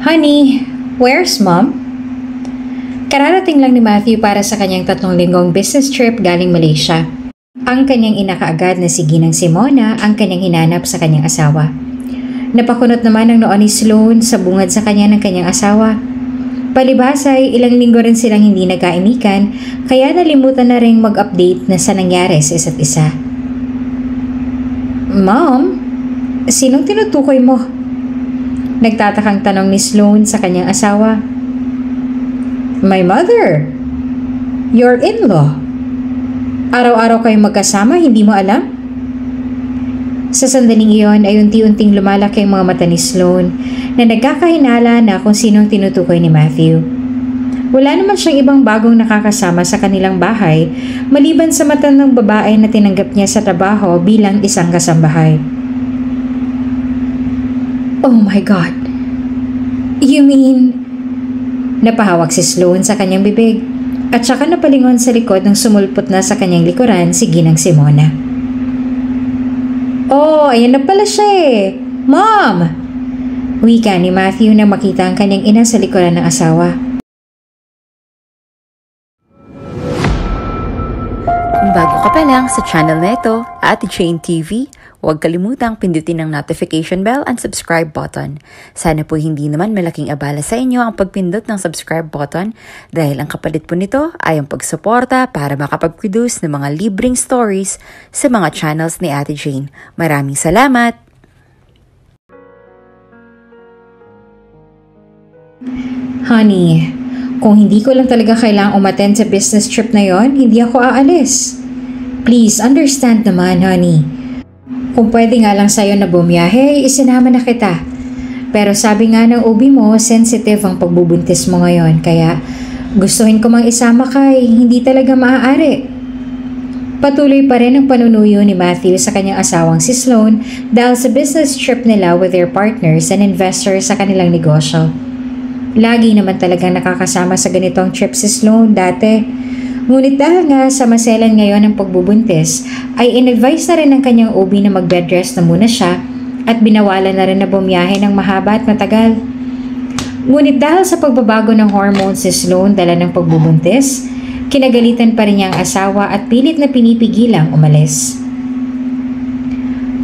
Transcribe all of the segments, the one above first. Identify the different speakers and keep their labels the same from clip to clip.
Speaker 1: Honey, where's mom? Kararating lang ni Matthew para sa kanyang 3 linggong business trip galing Malaysia. Ang kanyang ina kaagad na si Ginang Simona ang kanyang hinanap sa kanyang asawa. Napakunot naman ang noon ni Sloan sa bungad sa kanya ng kanyang asawa. Palibhas ay ilang linggo rin silang hindi nagkaimikan kaya nalimutan na rin mag-update na sa nangyari sa isa't isa. Mom, sinong tinutukoy mo? Nagtatakang tanong ni Sloan sa kanyang asawa. My mother. Your in-law. Araw-araw kayong magkasama, hindi mo alam? Sa sandaling iyon ay unti-unting lumalaki ang mga mata ni Sloan na nagkakahinala na kung sinong tinutukoy ni Matthew. Wala naman siyang ibang bagong nakakasama sa kanilang bahay maliban sa mata ng babae na tinanggap niya sa trabaho bilang isang kasambahay. Oh my God! You mean... Napahawak si Sloan sa kanyang bibig at saka napalingon sa likod ng sumulpot na sa kanyang likuran si Ginang Simona. Oh, ayan na pala siya eh! Mom! Wika ni Matthew na makita ang kanyang ina sa likuran ng asawa.
Speaker 2: Kung bago ka pa lang sa channel na ito, Ate Jane TV, huwag kalimutang pindutin ang notification bell and subscribe button. Sana po hindi naman malaking abala sa inyo ang pagpindot ng subscribe button dahil ang kapalit po nito ay ang pagsuporta para makapag-produce ng mga libreng stories sa mga channels ni Ate Jane. Maraming salamat!
Speaker 1: Honey, kung hindi ko lang talaga kailangang umattend sa business trip na yon, hindi ako aalis. Please, understand naman, honey. Kung pwede nga lang sa'yo na bumiyahe, isinama na kita. Pero sabi nga ng OB mo, sensitive ang pagbubuntis mo ngayon. Kaya gustuhin ko mang isama ka, hindi talaga maaari. Patuloy pa rin ang panunuyo ni Matthew sa kanyang asawang si Sloan dahil sa business trip nila with their partners and investors sa kanilang negosyo. Lagi naman talagang nakakasama sa ganitong trip si Sloan dati. Ngunit dahil nga sa maselan ngayon ng pagbubuntis, ay in-advise na rin ng kanyang OB na mag-bed rest na muna siya at binawalan na rin na bumiyahe ng mahaba at matagal. Ngunit dahil sa pagbabago ng hormones si Sloan dala ng pagbubuntis, kinagalitan pa rin niya ang asawa at pilit na pinipigilang umalis.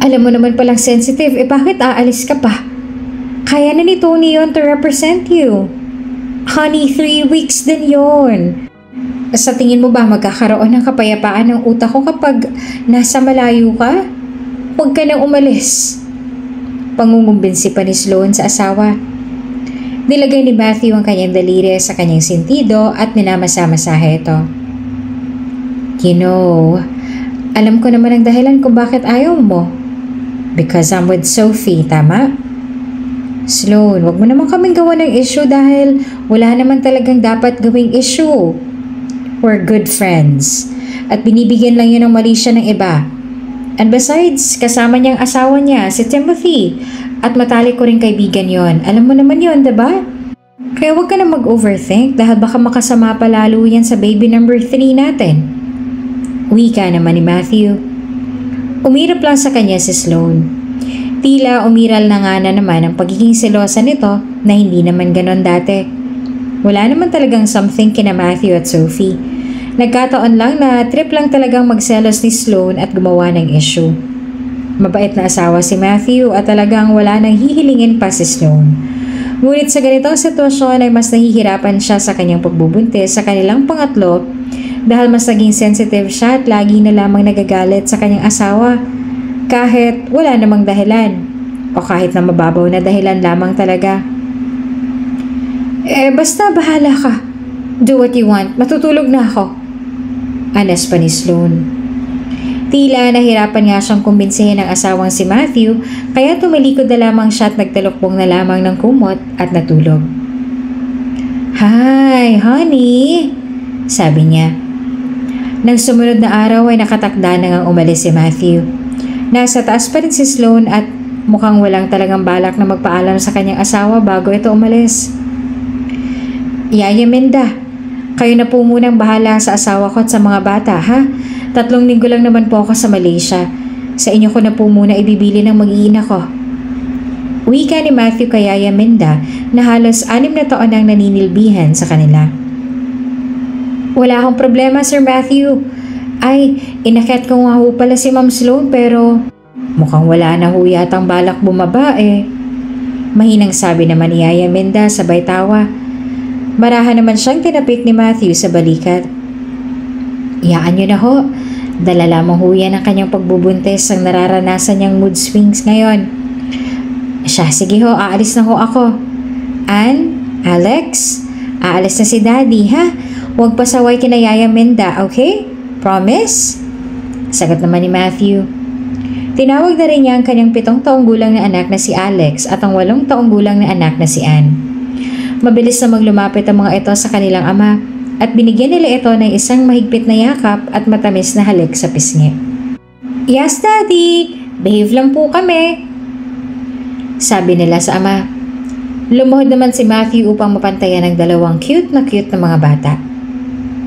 Speaker 1: Alam mo naman palang sensitive, bakit aalis ka pa? Kaya na ni Tony yon to represent you. Honey, 3 weeks din yon. Sa tingin mo ba magkakaroon ng kapayapaan ng utak ko kapag nasa malayo ka? Huwag ka nang umalis. Pangungumbinsi pa ni Sloan sa asawa. Nilagay ni Matthew ang kanyang daliri sa kanyang sentido at minamasa-masahe ito. You know, alam ko naman ang dahilan kung bakit ayaw mo. Because I'm with Sophie, tama? Sloan, wag mo naman kaming gawa ng issue dahil wala naman talagang dapat gawing issue. We're good friends. At binibigyan lang yun ng mali siya ng iba. And besides, kasama niyang asawa niya, si Timothy. At matalik ko rin kaibigan yon. Alam mo naman yon, diba? Kaya wag ka na mag-overthink dahil baka makasama pa lalo yan sa baby number 3 natin. Wika naman ni Matthew. Umirap lang sa kanya si Sloan. Tila umiral na nga na naman ang pagiging selosa nito na hindi naman ganon dati. Wala naman talagang something kina Matthew at Sophie. Nagkataon lang na trip lang talagang magselos ni Sloan at gumawa ng issue. Mabait na asawa si Matthew at talagang wala nang hihilingin pa si Sloan. Ngunit sa ganitong sitwasyon ay mas nahihirapan siya sa kanyang pagbubuntis sa kanilang pangatlo dahil mas naging sensitive siya at lagi na lamang nagagalit sa kanyang asawa. Kahit wala namang dahilan o kahit na mababaw na dahilan lamang talaga. Basta bahala ka. Do what you want. Matutulog na ako. Anas pa ni Sloan. Tila nahirapan nga siyang kumbinsihin ang asawang si Matthew kaya tumalikod na lamang siya at nagtalukbong na lamang ng kumot at natulog. Hi, honey, sabi niya. Nang sumunod na araw ay nakatakda na ngang umalis si Matthew. Nasa taas pa rin si Sloan at mukhang walang talagang balak na magpaalam sa kanyang asawa bago ito umalis. Yaya Minda, kayo na po munang bahala sa asawa ko at sa mga bata, ha? 3 linggo lang naman po ako sa Malaysia. Sa inyo ko na po muna ibibili ng mag-iina ko. Wika ni Matthew kay Yaya Minda na halos 6 na taon nang naninilbihan sa kanila. Wala akong problema, Sir Matthew. Ay, inakyat ko nga ho pala si Ma'am Sloan pero mukhang wala na ho yatang balak bumaba eh. Mahinang sabi naman ni Yaya Minda sabay tawa. Marahan naman siyang tinapik ni Matthew sa balikat. Iyaan niyo na ho. Dala lamang ho yan ang kanyang pagbubuntis ang nararanasan niyang mood swings ngayon. Siya, sige ho, aalis na ho ako. Ann, Alex, aalis na si Daddy ha? Huwag pasaway kina Yaya Minda, okay? Promise? Sagot naman ni Matthew. Tinawag na rin niya ang kanyang 7 taong gulang na anak na si Alex at ang 8 taong gulang na anak na si Ann. Mabilis na maglumapit ang mga ito sa kanilang ama at binigyan nila ito ng isang mahigpit na yakap at matamis na halik sa pisngi. Yes, Daddy! Behave lang po kami! Sabi nila sa ama. Lumuhod naman si Matthew upang mapantayan ang 2 cute na mga bata.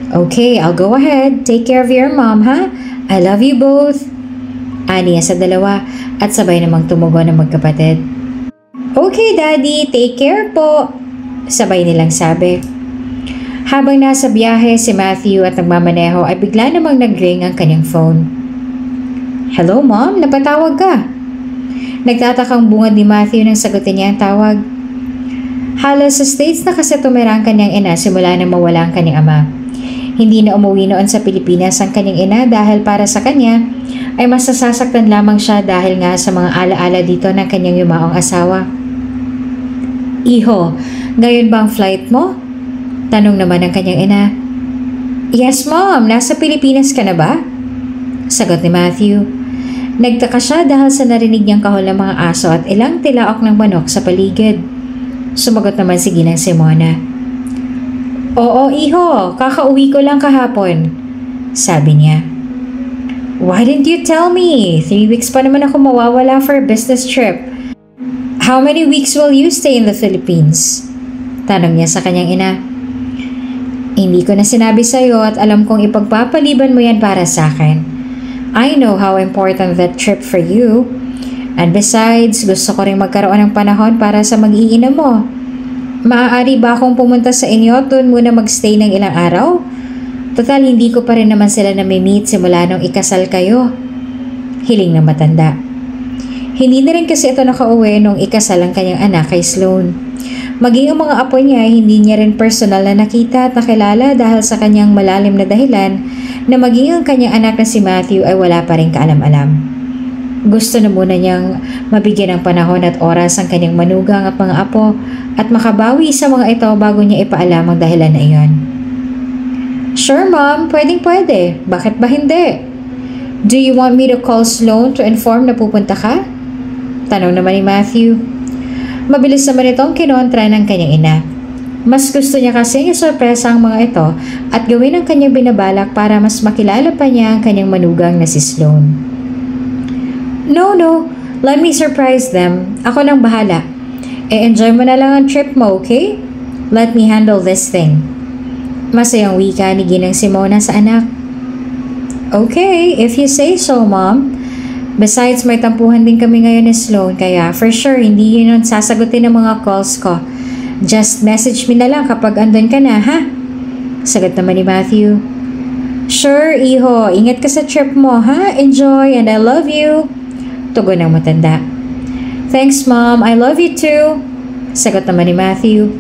Speaker 1: Okay, I'll go ahead. Take care of your mom, ha? I love you both. Aniya sa 2 at sabay namang tumugon ng magkapatid. Okay, Daddy. Take care po. Sabay nilang sabi. Habang nasa biyahe si Matthew at nagmamaneho ay bigla namang nag-ring ang kanyang phone. Hello, Mom? Napatawag ka? Nagtatakang bungad ni Matthew nang sagutin niya ang tawag. Halos sa States na kasi tumira ang kanyang ina simula na mawala ang kanyang ama. Hindi na umuwi noon sa Pilipinas ang kanyang ina dahil para sa kanya ay mas nasasaktan lamang siya dahil nga sa mga alaala dito ng kanyang yumaong asawa. Iho, ngayon ba ang flight mo? Tanong naman ng kanyang ina. Yes, Mom. Nasa Pilipinas ka na ba? Sagot ni Matthew. Nagtaka siya dahil sa narinig niyang kahol ng mga aso at ilang tilaok ng manok sa paligid. Sumagot naman si Ginang Simona. Oo, Iho. Kakauwi ko lang kahapon. Sabi niya. Why didn't you tell me? 3 weeks pa naman ako mawawala for a business trip. How many weeks will you stay in the Philippines? Tanong niya sa kanyang ina. Hindi ko na sinabi sa'yo at alam kong ipagpapaliban mo yan para sa akin. I know how important that trip for you. And besides, gusto ko rin magkaroon ng panahon para sa mag-iina mo. Maaari ba akong pumunta sa inyo doon muna magstay ng ilang araw? Total, hindi ko pa rin naman sila nami-meet simula nung ikasal kayo. Hiling ng matanda. Hindi na rin kasi ito nakauwi nung ikasal ang kanyang anak kay Sloan. Maging ang mga apo niya ay hindi niya rin personal na nakita at nakilala dahil sa kanyang malalim na dahilan na maging ang kanyang anak na si Matthew ay wala pa rin kaalam-alam. Gusto na muna niyang mabigyan ng panahon at oras ang kanyang manugang at mga apo at makabawi sa mga ito bago niya ipaalam ang dahilan na iyon. Sure, Mom. Pwedeng-pwede. Bakit ba hindi? Do you want me to call Sloan to inform na pupunta ka? Tanong naman ni Matthew. Mabilis naman itong kinontra ng kanyang ina. Mas gusto niya kasi isorpresa ang mga ito at gawin ang kanyang binabalak para mas makilala pa niya ang kanyang manugang na si Sloan. No. Let me surprise them. Ako nang bahala. Enjoy mo na lang ang trip mo, okay? Let me handle this thing. Masayang wika ni Ginang Simona sa anak. Okay, if you say so, Mom. Besides, may tampuhan din kami ngayon ni Sloan kaya for sure hindi yun ang sasagutin ng mga calls ko. Just message me na lang kapag andun ka na, ha? Sagot naman ni Matthew. Sure, Iho. Ingat ka sa trip mo, ha? Enjoy and I love you. Tugon ng matanda. Thanks, Mom. I love you too. Sagot naman ni Matthew.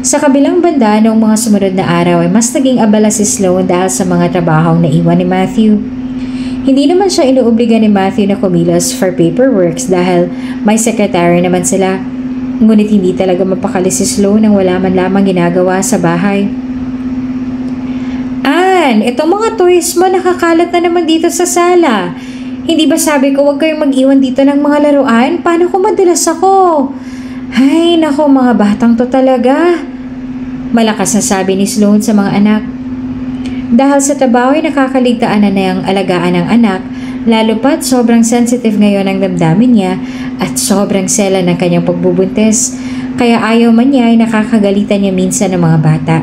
Speaker 1: Sa kabilang banda, noong mga sumunod na araw ay mas naging abala si Sloan dahil sa mga trabahong naiwan ni Matthew. Hindi naman siya inuobliga ni Matthew na kumilos for paperworks dahil may secretary naman sila. Ngunit hindi talaga mapakali si Sloan nang wala man lamang ginagawa sa bahay. Ann, itong mga toys mo nakakalat na naman dito sa sala. Hindi ba sabi ko huwag kayong mag-iwan dito ng mga laruan? Paano kung madalas ako? Ay, nako mga batang to talaga. Malakas na sabi ni Sloan sa mga anak. Dahil sa trabaho ay nakakaligtaan na niyang alagaan ng anak, lalo pa't sobrang sensitive ngayon ang damdamin niya at sobrang sela ng kanyang pagbubuntis. Kaya ayaw man niya ay nakakagalitan niya minsan ng mga bata.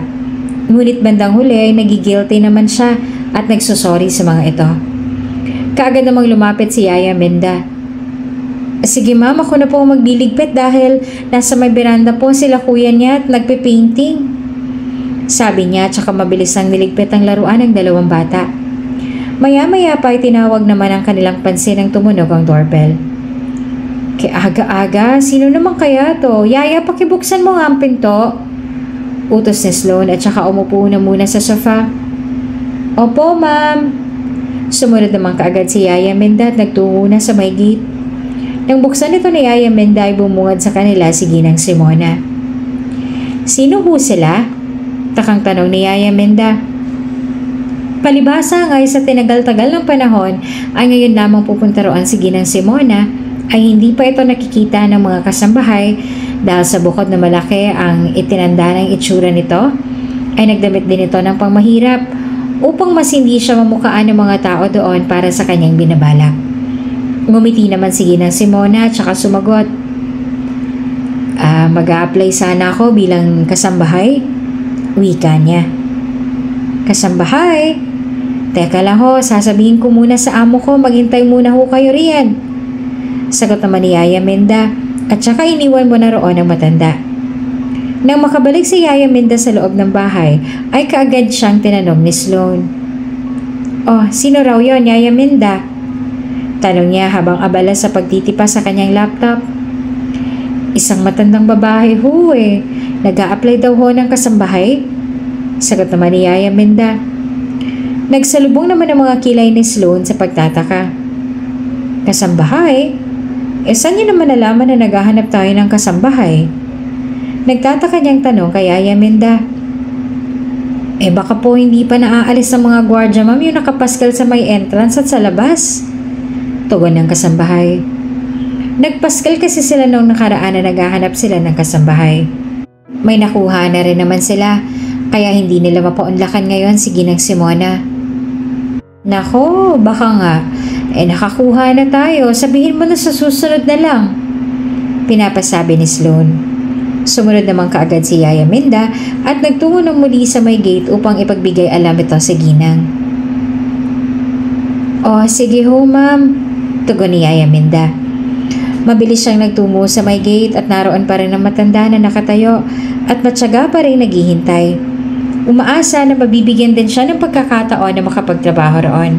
Speaker 1: Ngunit bandang huli ay nagigilty naman siya at nagsusorry sa mga ito. Kaagad namang lumapit si Yaya Minda. Sige ma'am, ako na po ang magliligpit dahil nasa may beranda po sila kuya niya at nagpe-painting. Sabi niya tsaka mabilis ang niligpit ang laruan ng dalawang bata. Maya-maya pa ay tinawag naman ang kanilang pansin ng tumunog ang doorbell. Kaya aga-aga, sino naman kaya to? Yaya, pakibuksan mo nga ang pinto. Utos ni Sloan at saka umupo na muna sa sofa. Opo ma'am. Sumunod naman kaagad si Yaya Minda at nagtungo na sa may gate. Nang buksan ito ni Yaya Minda ay bumungad sa kanila si Ginang Simona. Sino ho sila? Takang tanong ni Yaya Minda. Palibasa ngay sa tinagal-tagal ng panahon ay ngayon lamang pupunta roon si Ginang Simona ay hindi pa ito nakikita ng mga kasambahay dahil sa bukod na malaki ang itinanda ng itsura nito ay nagdamit din ito ng pangmahirap upang mas hindi siya mamukhaan ng mga tao doon para sa kanyang binabalak. Ngumiti naman si Ginang Simona at saka sumagot. Mag-a-apply sana ako bilang kasambahay. Wika niya. Kasambahay? Teka lang ho, sasabihin ko muna sa amo ko, maghintay muna ho kayo riyan. Sagot naman ni Yaya Minda at saka iniwan mo na roon ang matanda. Nang makabalik si Yaya Minda sa loob ng bahay, ay kaagad siyang tinanong ni Sloan. Oh, sino raw yon, Yaya Minda? Tanong niya habang abala sa pagtitipa sa kanyang laptop. Isang matandang babae ho eh. Nag-a-apply daw ho ng kasambahay? Sagot naman ni Yaya Minda. Nagsalubong naman ang mga kilay ni Sloan sa pagtataka. Kasambahay? Saan niyo naman nalaman na naghahanap tayo ng kasambahay? Nagtataka niyang tanong kay Yaya Minda. Baka po hindi pa naaalis ng mga gwardya ma'am yung nakapaskal sa may entrance at sa labas. Tugon ng kasambahay. Nagpaskal kasi sila noong nakaraan na naghahanap sila ng kasambahay. May nakuha na rin naman sila, kaya hindi nila mapaunlakan ngayon si Ginang Simona. Nako, baka nga, nakakuha na tayo, sabihin mo na sa susunod na lang. Pinapasabi ni Sloan. Sumunod naman kaagad si Yaya Minda at nagtungo ng muli sa may gate upang ipagbigay alam ito sa Ginang. Oh, sige ho ma'am. Tugon ni Yaya Minda. Mabilis siyang nagtungo sa may gate at naroon pa rin ang matanda na nakatayo at matyaga pa rin naghihintay. Umaasa na mabibigyan din siya ng pagkakataon na makapagtrabaho roon.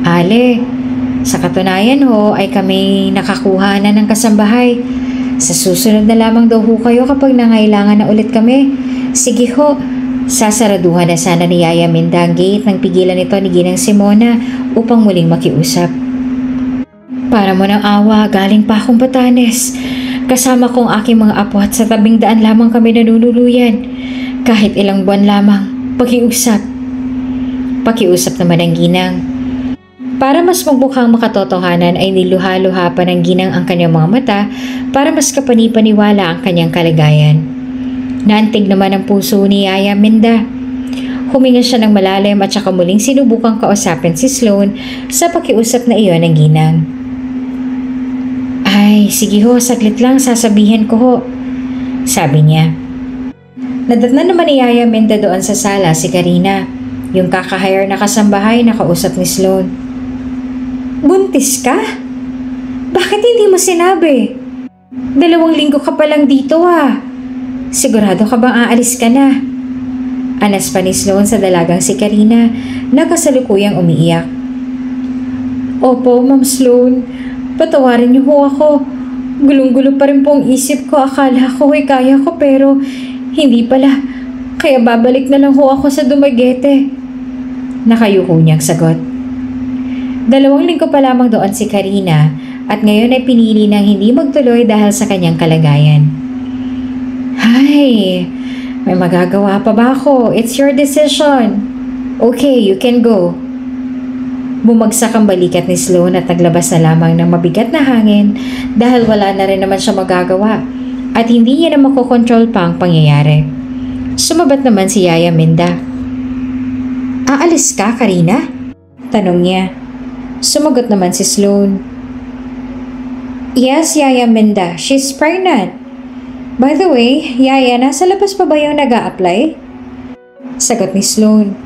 Speaker 1: Ale, sa katunayan ho ay kami nakakuha na ng kasambahay. Sa susunod na lamang daw ho kayo kapag nangailangan na ulit kami. Sige ho, sasaraduhan na sana ni Yaya Minda ang gate nang pigilan ito ni Ginang Simona upang muling makiusap. Para mo ng awa, galing pa akong Batanes. Kasama kong aking mga apo at sa tabing daan lamang kami nanunuluyan. Kahit ilang buwan lamang, pakiusap. Pakiusap naman ang Ginang. Para mas magmukhang makatotohanan ay niluha-luha pa ng Ginang ang kanyang mga mata para mas kapanipaniwala ang kanyang kalagayan. Naantig naman ang puso ni Yaya Minda. Huminga siya ng malalim at saka muling sinubukang kausapin si Sloan sa pakiusap na iyon ng Ginang. Ay, sige ho, saglit lang, sasabihin ko ho. Sabi niya. Nadatnan naman ni Yaya Minda doon sa sala si Karina, yung kakahire na kasambahay na kausap ni Sloan. Buntis ka? Bakit hindi mo sinabi? 2 linggo ka pa lang dito ah. Sigurado ka bang aalis ka na? Anas pa ni Sloan sa dalagang si Karina na kasalukuyang umiiyak. Opo, Ma'am Sloan. Patawarin niyo ho ako. Gulong-gulo pa rin po ang isip ko. Akala ko ay kaya ko pero hindi pala. Kaya babalik na lang ho ako sa Dumaguete. Nakayuko niyang sagot. 2 linggo pa lamang doon si Karina at ngayon ay pinili nang hindi magtuloy dahil sa kanyang kalagayan. Hay, may magagawa pa ba ako? It's your decision. Okay, you can go. Bumagsak ang balikat ni Sloan at naglabas na lamang ng mabigat na hangin dahil wala na rin naman siya magagawa at hindi niya na makokontrol pa ang pangyayari. Sumabat naman si Yaya Minda. Aalis ka, Karina? Tanong niya. Sumagot naman si Sloan. Yes, Yaya Minda. She's pregnant. By the way, Yaya, nasa labas pa ba yung nag-a-apply? Sagot ni Sloan.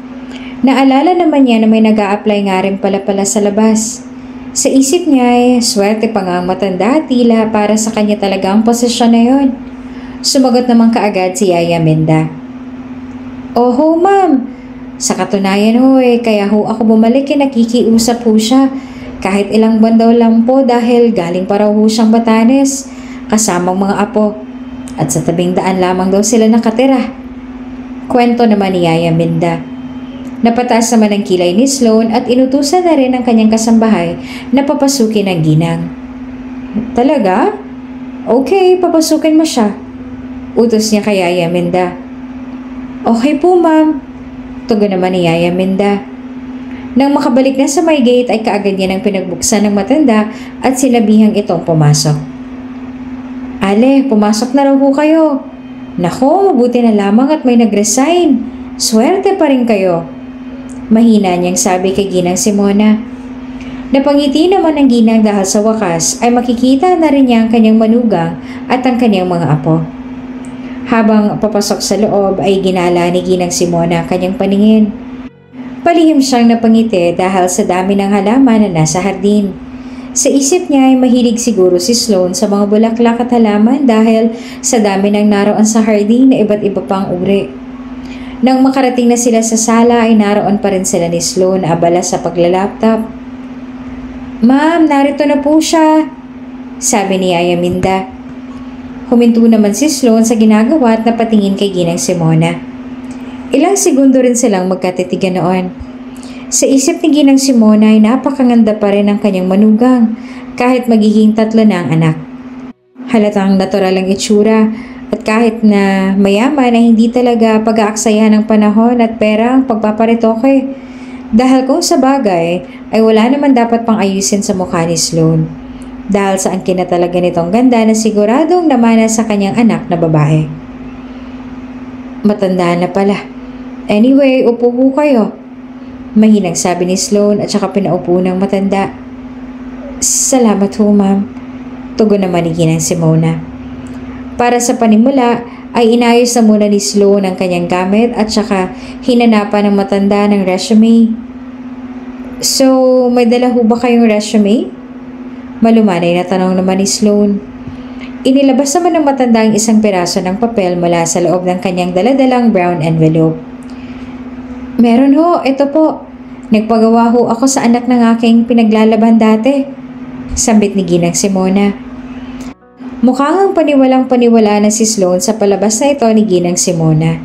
Speaker 1: Naalala naman niya na may nag-a-apply nga rin pala sa labas. Sa isip niya ay swerte pa nga ang matanda at tila para sa kanya talaga ang posisyon na yon. Sumagot naman kaagad si Yaya Minda. Oho ma'am, sa katunayan kaya ako bumalik nakikiusap ho siya. Kahit ilang buwan daw lang po dahil galing pa raw ho siyang Batanes, kasamang mga apo. At sa tabing daan lamang daw sila nakatira. Kwento naman ni Yaya Minda. Napataas naman ang kilay ni Sloan at inutusan na rin ang kanyang kasambahay na papasukin ang ginang. Talaga? Okay, papasukin mo siya. Utos niya kay Yaya Minda. Okay po ma'am. Tugon naman ni Yaya Minda. Nang makabalik na sa may gate ay kaagad niya nang pinagbuksan ng matanda at sinabihang itong pumasok. Ale, pumasok na raw po kayo. Nako, mabuti na lamang at may nag-resign. Swerte pa rin kayo. Mahina niyang sabi kay Ginang Simona. Napangiti naman ang ginang dahil sa wakas ay makikita na rin niya ang kanyang manugang at ang kanyang mga apo. Habang papasok sa loob ay ginala ni Ginang Simona ang kanyang paningin. Palihim siyang napangiti dahil sa dami ng halaman na nasa hardin. Sa isip niya ay mahilig siguro si Sloan sa mga bulaklak at halaman dahil sa dami ng naroon sa hardin na iba't iba pang uri. Nang makarating na sila sa sala ay naroon pa rin sila ni Sloan abala sa paglalaptop. Ma'am, narito na po siya, sabi ni Yaya Minda. Huminto naman si Sloan sa ginagawa at napatingin kay Ginang Simona. Ilang segundo rin silang magkatitigan noon. Sa isip ni Ginang Simona ay napakaganda pa rin ang kanyang manugang kahit magiging 3 na ang anak. Halatang natural ang itsura at kahit na mayaman ay hindi talaga pag-aaksayahan ng panahon at pera ang pagpaparitoke. Dahil kung sa bagay ay wala naman dapat pang ayusin sa mukha ni Sloan. Dahil sa angkin na talaga nitong ganda na siguradong namana sa kanyang anak na babae. Matanda na pala. Anyway, upo ho kayo. Mahinang sabi ni Sloan at saka pinaupo ng matanda. Salamat ho ma'am. Tugon naman ni Ginang Simona. Para sa panimula ay inayos na muna ni Sloan ang kanyang gamit at saka hinanapan ng matanda ng resume. So, may dala ho ba kayong resume? Malumanay na tanong naman ni Sloan. Inilabas naman ng matanda ang isang piraso ng papel mula sa loob ng kanyang daladalang brown envelope. Meron ho, ito po. Nagpagawa ho ako sa anak ng aking pinaglalaban dati. Sambit ni Ginang Simona. Mukhang paniwalang-paniwala na si Sloan sa palabas na ito ni Ginang Simona.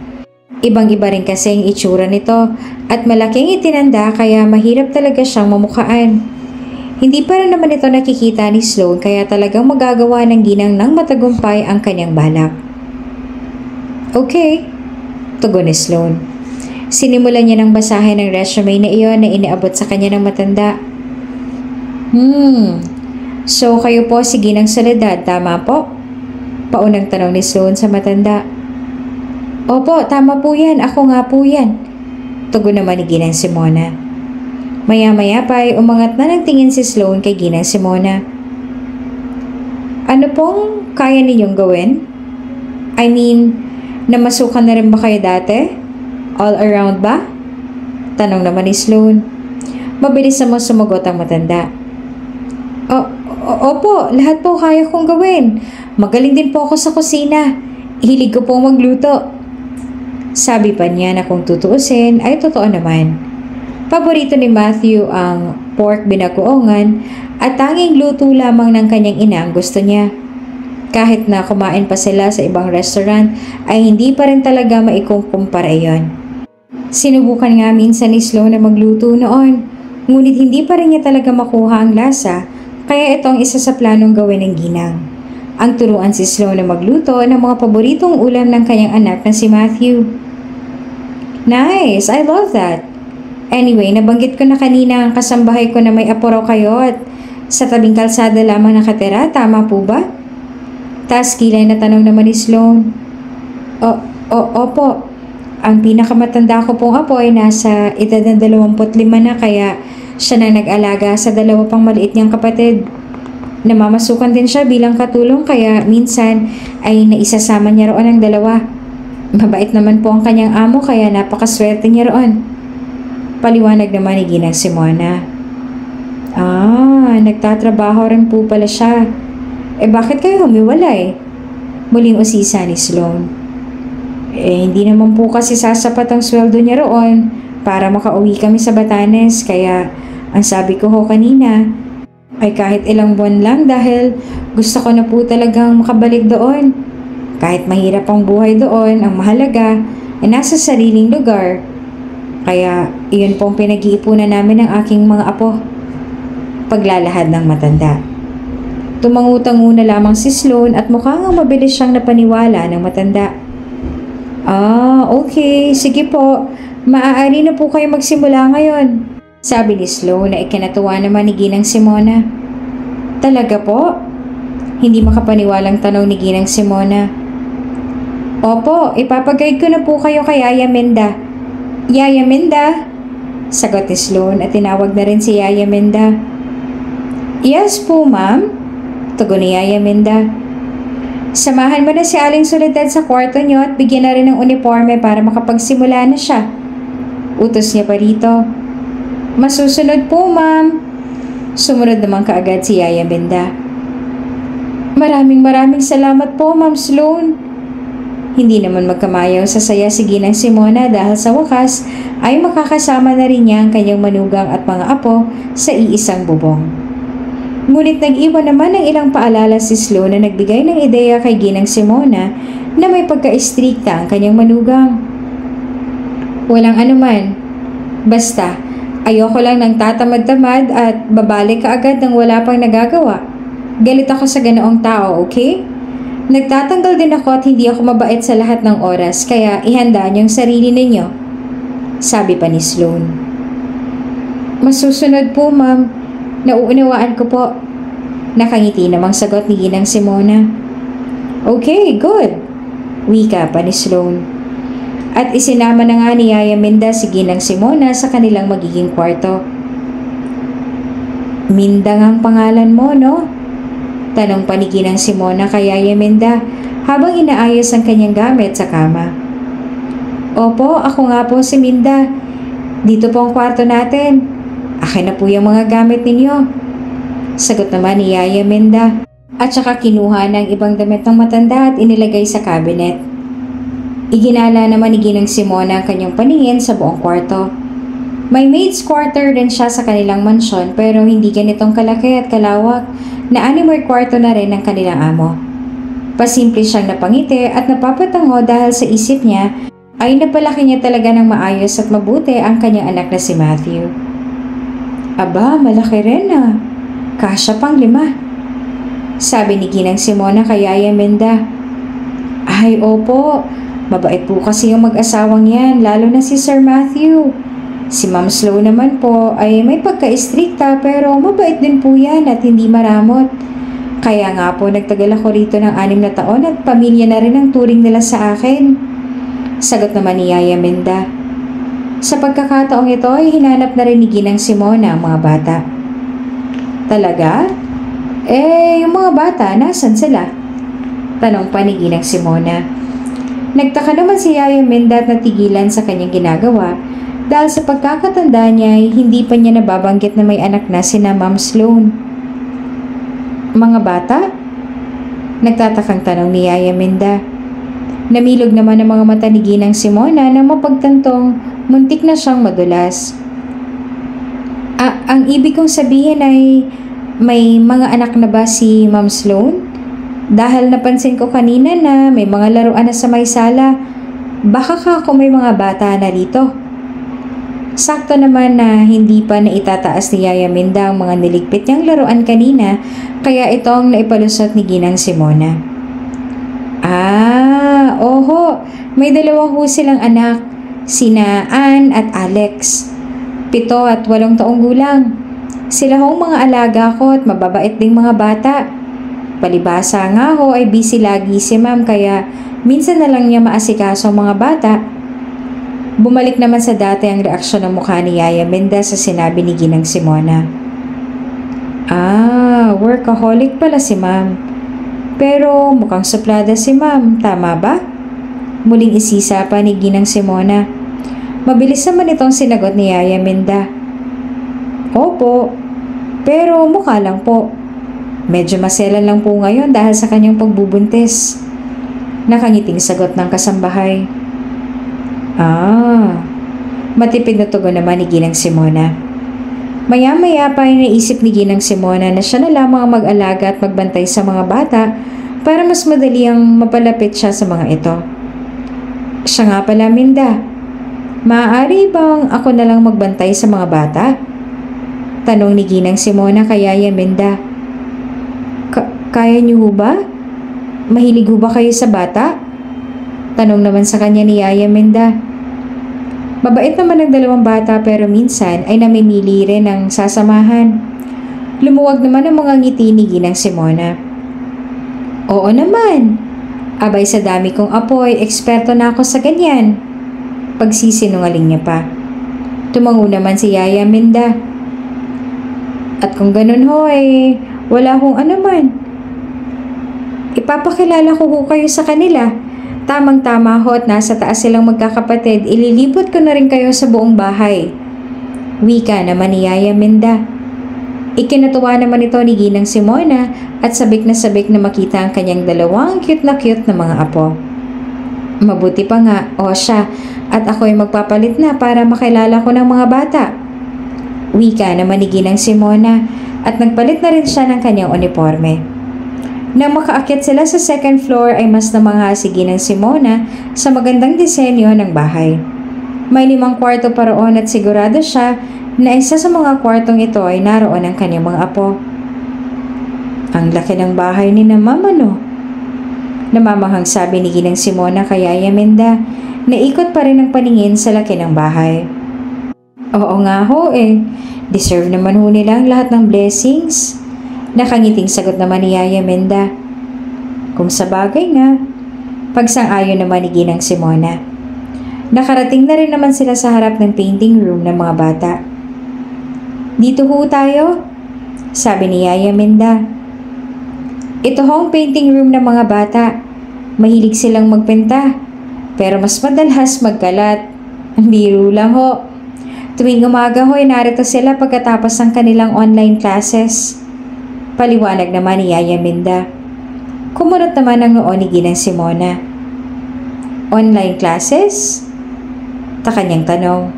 Speaker 1: Ibang-iba rin kasi ang itsura nito at malaking itinanda kaya mahirap talaga siyang mamukhaan. Hindi pa rin naman ito nakikita ni Sloan kaya talagang magagawa ng ginang ng matagumpay ang kanyang balak. Okay, tugon ni Sloan. Sinimulan niya ng basahin ang resume na iyon na iniabot sa kanya ng matanda. So kayo po si Ginang Soledad, tama po? Paunang tanong ni Sloan sa matanda. Opo, tama po yan. Ako nga po yan. Tugon naman ni Ginang Simona. Maya-maya pa ay umangat na ng tingin si Sloan kay Ginang Simona. Ano pong kaya ninyong gawin? I mean, namasukan na rin ba kayo dati? All around ba? Tanong naman ni Sloan. Mabilis naman sumagot ang matanda. Opo, lahat po kaya kong gawin. Magaling din po ako sa kusina. Hilig ko pong magluto. Sabi pa niya na kung tutuusin ay totoo naman. Paborito ni Matthew ang pork binagoongan at tanging luto lamang ng kanyang ina ang gusto niya. Kahit na kumain pa sila sa ibang restaurant ay hindi pa rin talaga maikukumpara iyon. Sinubukan nga minsan ni Sloan na magluto noon, ngunit hindi pa rin niya talaga makuha ang lasa. Kaya ito ang isa sa planong gawin ng ginang. Ang turuan si Sloan na magluto ng mga paboritong ulam ng kanyang anak na si Matthew. Nice! I love that! Anyway, nabanggit ko na kanina ang kasambahay ko na may apo raw kayo at sa tabing kalsada lamang nakatira, tama po ba? Taas kilay na tanong naman ni Sloan. Opo. Ang pinakamatanda ko pong apo ay nasa edad ng 25 na kaya siya na nag-alaga sa 2 pang maliit niyang kapatid. Namamasukan din siya bilang katulong kaya minsan ay naisasama niya roon ang 2. Mabait naman po ang kanyang amo kaya napakaswerte niya roon. Paliwanag naman ni Ginang Simona. Nagtatrabaho rin po pala siya. Bakit kayo humiwalay? Muling usisa ni Sloan. Hindi naman po kasi sasapat ang sweldo niya roon para makauwi kami sa Batanes, kaya ang sabi ko ho kanina ay kahit ilang buwan lang dahil gusto ko na po talagang makabalik doon. Kahit mahirap ang buhay doon, ang mahalaga ay nasa sariling lugar. Kaya iyon pong pinag-iipunan namin ng aking mga apo. Paglalahad ng matanda. Tumangu-tangu na lamang si Sloan at mukhang mabilis siyang napaniwala ng matanda. Okay. Sige po. Maaari na po kayo magsimula ngayon. Sabi ni Sloan na ikinatuwa naman ni Ginang Simona. Talaga po? Hindi makapaniwalang tanong ni Ginang Simona. Opo, ipapag-guide ko na po kayo kay Yaya Minda. Yaya Minda? Sagot ni Sloan at tinawag na rin si Yaya Minda. Yes po, ma'am. Tugon ni Yaya Minda. Samahan mo na si Aling Soledad sa kwarto niyo at bigyan na rin ng uniforme para makapagsimula na siya. Utos niya pa rito. Masusunod po, ma'am. Sumunod naman kaagad si Yaya Minda. Maraming salamat po, Ma'am Sloan. Hindi naman magkamayaw sa saya si Ginang Simona dahil sa wakas ay makakasama na rin niya ang kanyang manugang at mga apo sa iisang bubong. Ngunit nag-iwan naman ng ilang paalala si Sloan na nagbigay ng ideya kay Ginang Simona na may pagka-istrikta ang kanyang manugang. Walang anuman. Basta, ayoko lang ng tatamad-tamad at babalik ka agad nang wala pang nagagawa. Galit ako sa ganoong tao, okay? Nagtatanggal din ako at hindi ako mabait sa lahat ng oras, kaya ihanda niyo ang sarili ninyo. Sabi pa ni Sloan. Masusunod po, ma'am. Nauunawaan ko po. Nakangiti namang sagot ni Ginang Simona. Okay, good. Wika pa ni Sloan. At isinama na nga ni Yaya Minda si Ginang Simona sa kanilang magiging kwarto. Minda ang pangalan mo, no? Tanong pa ni Ginang Simona kay Yaya Minda habang inaayos ang kanyang gamit sa kama. Opo, ako nga po si Minda. Dito po ang kwarto natin. Akin na po yung mga gamit ninyo. Sagot naman ni Yaya Minda at saka kinuha ng ibang damit ng matanda at inilagay sa cabinet. Iginala naman ni Ginang Simona ang kanyang paningin sa buong kwarto. May maid's quarter din siya sa kanilang mansyon pero hindi ganitong kalaki at kalawak na animoy kwarto na rin ng kanilang amo. Pasimple siyang napangiti at napapatango dahil sa isip niya ay napalaki niya talaga ng maayos at mabuti ang kanyang anak na si Matthew. Aba, malaki rin ah. Kasya pang 5. Sabi ni Ginang Simona kay Yaya Minda. Ay, opo. Mabait po kasi yung mag-asawang yan, lalo na si Sir Matthew. Si Ma'am Sloan naman po ay may pagka-istrikta pero mabait din po yan at hindi maramot. Kaya nga po nagtagal ako rito ng 6 na taon at pamilya na rin ang turing nila sa akin. Sagot naman ni Yaya Minda. Sa pagkakataong ito ay hinanap na rin ni Ginang Simona ang mga bata. Talaga? Yung mga bata, nasan sila? Tanong pa ni Ginang Simona. Nagtaka naman si Yaya Minda at natigilan sa kanyang ginagawa dahil sa pagkakatanda niya ay hindi pa niya nababanggit na may anak na sina Ma'am Sloan. Mga bata? Nagtatakang tanong ni Yaya Minda. Namilog naman ang mga mata ni Ginang Simona na mapagtantong muntik na siyang madulas. Ang ibig kong sabihin ay may mga anak na ba si Ma'am Sloan? Dahil napansin ko kanina na may mga laruan na sa may sala. Baka kung may mga bata na rito. Sakto naman na hindi pa naitataas ni Yaya Minda ang mga niligpit niyang laruan kanina kaya itong naipalusot ni Ginang Simona. Oho, may 2 ho silang anak, sina Ann at Alex. 7 at 8 taong gulang. Sila hong mga alaga ko at mababait ding mga bata. Palibasa nga ho ay busy lagi si ma'am kaya minsan na lang niya maasikaso ang mga bata. Bumalik naman sa dati ang reaksyon ng mukha ni Yaya Minda sa sinabi ni Ginang Simona. Workaholic pala si ma'am. Pero mukhang suplada si ma'am, tama ba? Muling isisa pa ni Ginang Simona. Mabilis naman itong sinagot ni Yaya Minda. Opo. Pero mukha lang po. Medyo maselan lang po ngayon dahil sa kanyang pagbubuntis. Nakangiting sagot ng kasambahay. Matipid na tugon naman ni Ginang Simona. Maya-maya pa ay naisip ni Ginang Simona na siya na lamang ang mag-alaga at magbantay sa mga bata para mas madali ang mapalapit siya sa mga ito. Siya nga pala, Minda. Maaari bang ako na lang magbantay sa mga bata? Tanong ni Ginang Simona kay Yaya Minda. Kaya niyo ho ba? Mahilig ho ba kayo sa bata? Tanong naman sa kanya ni Yaya Minda. Mabait naman ang dalawang bata pero minsan ay namimili rin ng sasamahan. Lumuwag naman ang mga ngiti ni Ginang Simona. Oo naman. Abay sa dami kong apoy, eksperto na ako sa ganyan. Pagsisinungaling niya pa. Tumango naman si Yaya Minda. At kung ganun ho wala hong anuman. Ipapakilala ko ho kayo sa kanila. Tamang-tama ho at nasa taas silang magkakapatid, ililipot ko na rin kayo sa buong bahay. Wika naman ni Yaya Minda. Ikinatuwa naman ito ni Ginang Simona at sabik na makita ang kanyang dalawang cute na mga apo. Mabuti pa nga, siya, at ako'y magpapalit na para makilala ko ng mga bata. Wika naman ni Ginang Simona at nagpalit na rin siya ng kanyang uniforme. Nang makaakyat sila sa second floor ay mas namangha si Ginang Simona sa magandang disenyo ng bahay. May 5 kwarto pa roon at sigurado siya na isa sa mga kwartong ito ay naroon ang kanyang mga apo. Ang laki ng bahay ni na Mama, no? Namamanghang sabi ni Ginang Simona kay Yaya Minda. Naikot pa rin ang paningin sa laki ng bahay. Oo nga ho Deserve naman ho nila ang lahat ng blessings. Nakangiting sagot naman ni Yaya Minda. Kung sa bagay nga. Pagsang-ayon naman ni Ginang Simona. Nakarating na rin naman sila sa harap ng painting room ng mga bata. Dito ho tayo, sabi ni Yaya Minda. Ito ho ang painting room ng mga bata. Mahilig silang magpinta, pero mas madalas magkalat. Ang biro lang ho. Tuwing umaga ho narito sila pagkatapos ng kanilang online classes. Paliwanag naman ni Yaya Minda. Kumunot naman ang noon ni Ginang Simona. Online classes? Kanyang tanong.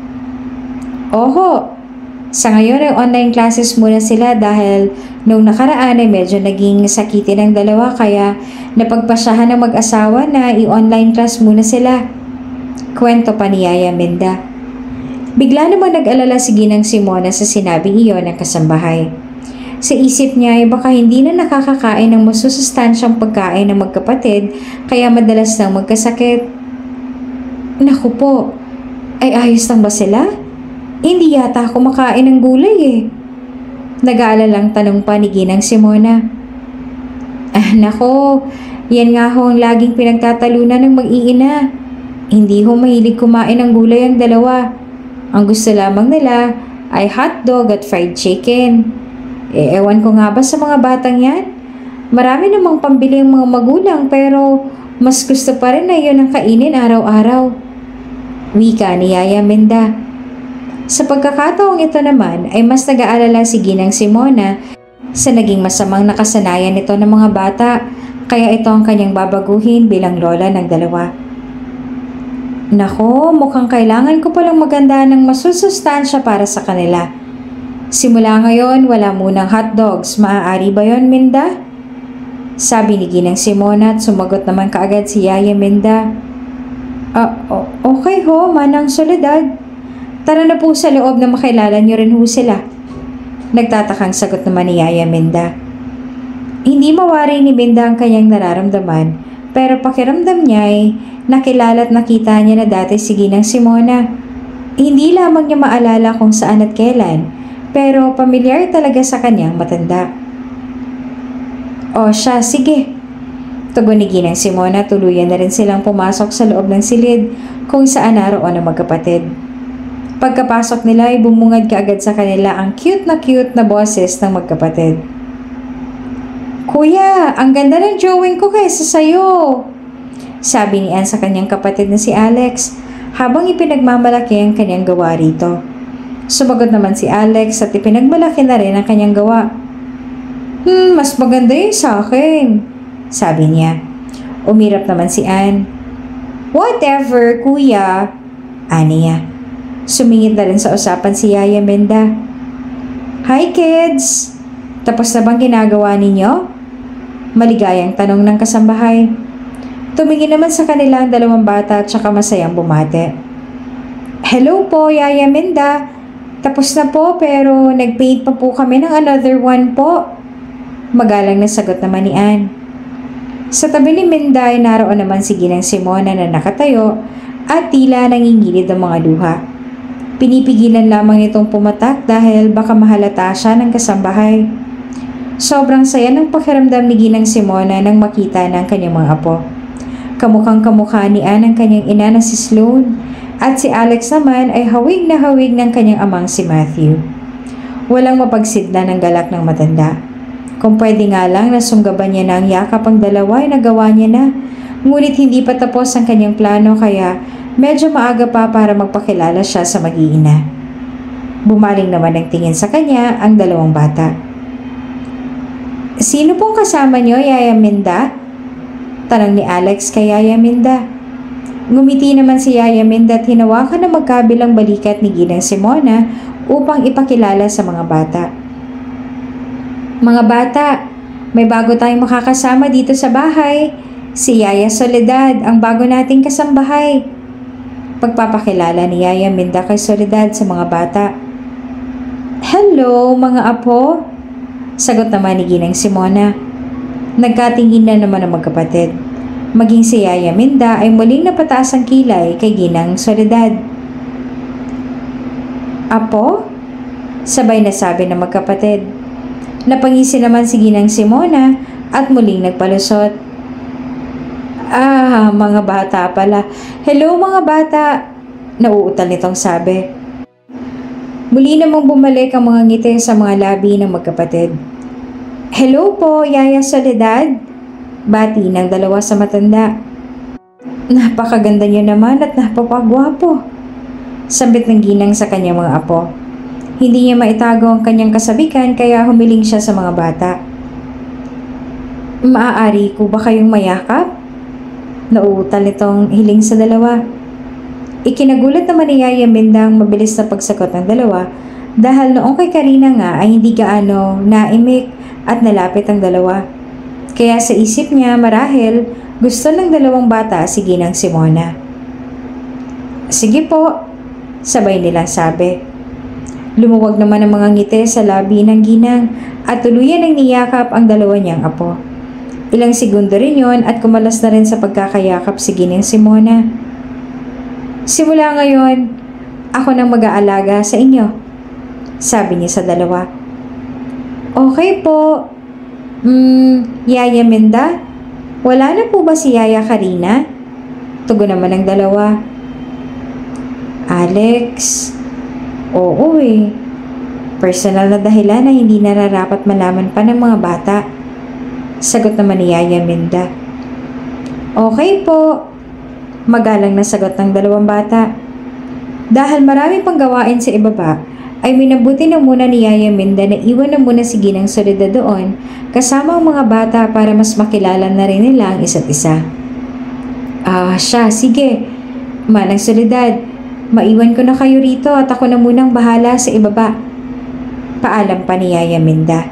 Speaker 1: Oho, sa ngayon ay online classes muna sila dahil nung nakaraan ay medyo naging sakitin ang dalawa kaya napagpasyahan ng mag-asawa na i-online class muna sila. Kwento pa ni Yaya Minda. Bigla naman nag-alala si Ginang Simona sa sinabing iyon ng kasambahay. Sa isip niya ay baka hindi na nakakakain ng masusustansyang pagkain ng magkapatid kaya madalas nang magkasakit. Naku po, ay ayos lang ba sila? Hindi yata ako makain ng gulay Nag-aalalang tanong pa ni Ginang Simona. Nako, yan nga ho ang laging pinagtatalunan ng mag-iina. Hindi ho mahilig kumain ng gulay ang dalawa. Ang gusto lamang nila ay hotdog at fried chicken. Ewan ko nga ba sa mga batang yan? Marami namang pambili ang mga magulang pero mas gusto pa rin na yun ang kainin araw-araw. Wika ni Yaya Minda. Sa pagkakataong ito naman ay mas nag-aalala si Ginang Simona sa naging masamang nakasanayan nito ng mga bata kaya ito ang kanyang babaguhin bilang lola ng dalawa. Nako, mukhang kailangan ko palang maganda ng masusustansya para sa kanila. Simula ngayon, wala munang hotdogs. Maaari ba yon, Minda? Sabi ni Ginang Simona at sumagot naman kaagad si Yaya Minda. Okay ho, Manang Soledad. Tara na po sa loob na makilala niyo rin ho sila. Nagtatakang sagot naman ni Yaya Minda. Hindi mawari ni Minda ang kanyang nararamdaman, pero pakiramdam niya ay nakilala at nakita niya na dati si Ginang Simona. Hindi lamang niya maalala kung saan at kailan, pero pamilyar talaga sa kanyang matanda. O siya, sige. Tugon ni Ginang Simona, tuluyan na rin silang pumasok sa loob ng silid kung saan naroon ang magkapatid. Pagkapasok nila ay bumungad kaagad sa kanila ang cute na boses ng magkapatid. Kuya, ang ganda ng drawing ko kaysa sayo, sabi ni Ann sa kanyang kapatid na si Alex habang ipinagmamalaki ang kanyang gawa rito. Sumagot naman si Alex at ipinagmalaki na rin ang kanyang gawa. Mas maganda yun sa akin, sabi niya. Umirap naman si Anne. Whatever, kuya, aniya. Sumingit na rin sa usapan si Yaya Minda. Hi kids! Tapos na bang ginagawa ninyo? Maligayang tanong ng kasambahay. Tumingin naman sa kanila ang dalawang bata at saka masayang bumate. Hello po, Yaya Minda. Tapos na po pero nag-paint pa po kami ng another one po. Magalang na sagot naman ni Anne. Sa tabi ni Minda ay naroon naman si Ginang Simona na nakatayo at tila nangingilid ang mga luha. Pinipigilan lamang itong pumatak dahil baka mahalata siya ng kasambahay. Sobrang saya ng pakiramdam ni Ginang Simona nang makita ng kanyang mga apo. Kamukhang kamukha ni Anne ang kanyang ina na si Sloane at si Alex naman ay hawig na hawig ng kanyang amang si Matthew. Walang mapagsidla ng galak ng matanda. Kung pwede nga lang nasunggaban niya na ang yakap ang dalawa ay nagawa niya na, ngunit hindi pa tapos ang kanyang plano kaya medyo maaga pa para magpakilala siya sa mag-iina. Bumaling naman ang tingin sa kanya ang dalawang bata. Sino pong kasama niyo, Yaya Minda? Tanong ni Alex kay Yaya Minda. Ngumiti naman si Yaya Minda at hinawakan na magkabilang balikat ni Ginang Simona upang ipakilala sa mga bata. Mga bata, may bago tayong makakasama dito sa bahay. Si Yaya Soledad, ang bago nating kasambahay. Pagpapakilala ni Yaya Minda kay Soledad sa mga bata. Hello, mga apo. Sagot naman ni Ginang Simona. Nagkatingin na naman ang magkapatid. Maging si Yaya Minda ay muling napataas ang kilay kay Ginang Soledad. Apo? Sabay na sabi ng magkapatid. Napangisi naman si Ginang Simona at muling nagpalusot. Mga bata pala. Hello mga bata, nauutal nitong sabi. Muli namang bumalik ang mga ngiti sa mga labi ng magkapatid. Hello po, Yaya Soledad, bati ng dalawa sa matanda. Napakaganda niyo naman at napapagwapo, sambit ng Ginang sa kanyang mga apo. Hindi niya maitago ang kanyang kasabikan kaya humiling siya sa mga bata. Maaari ko ba kayong mayakap? Nauutal nitong hiling sa dalawa. Ikinagulat naman ni Yaya Minda ang mabilis na pagsagot ng dalawa dahil noong kay Karina nga ay hindi gaano naimik at nalapit ang dalawa. Kaya sa isip niya marahil gusto ng dalawang bata si Ginang Simona. Sige po, sabay nilang sabi. Lumuwag naman ang mga ngiti sa labi ng Ginang at tuluyan ang niyakap ang dalawa niyang apo. Ilang segundo rin yon at kumalas na rin sa pagkakayakap si Ginang Simona. Simula ngayon, ako nang mag-aalaga sa inyo, sabi niya sa dalawa. Okay po. Yaya Minda, wala na po ba si Yaya Karina? Tugon naman ng dalawa. Alex, oo Personal na dahilan na hindi nararapat malaman pa ng mga bata. Sagot naman ni Yaya Minda. Okay po. Magalang na sagot ng dalawang bata. Dahil marami pang gawain sa ibaba, ay minabuti na muna ni Yaya Minda na iwan na muna si Ginang Soledad doon kasama ang mga bata para mas makilala na rin nila ang isa't isa. Sige. Manang Soledad, maiwan ko na kayo rito at ako na munang bahala sa ibaba. Paalam pa ni Yaya Minda.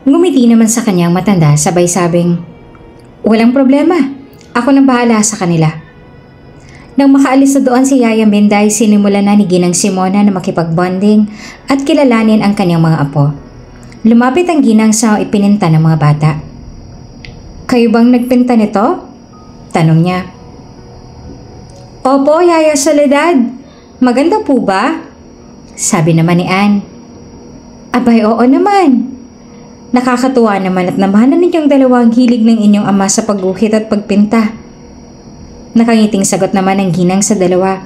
Speaker 1: Ngumiti naman sa kanyang matanda sabay sabing, walang problema. Ako nang bahala sa kanila. Nang makaalis na doon si Yaya Minda ay sinimula na ni Ginang Simona na makipagbonding at kilalanin ang kanyang mga apo. Lumapit ang Ginang sa ipininta ng mga bata. Kayo bang nagpinta nito? Tanong niya. Opo, Yaya Soledad. Maganda po ba? Sabi naman ni Anne. Abay, oo naman. Nakakatuwa naman at namahanan ninyong dalawang hilig ng inyong ama sa pagguhit at pagpinta. Nakangiting sagot naman ng Ginang sa dalawa.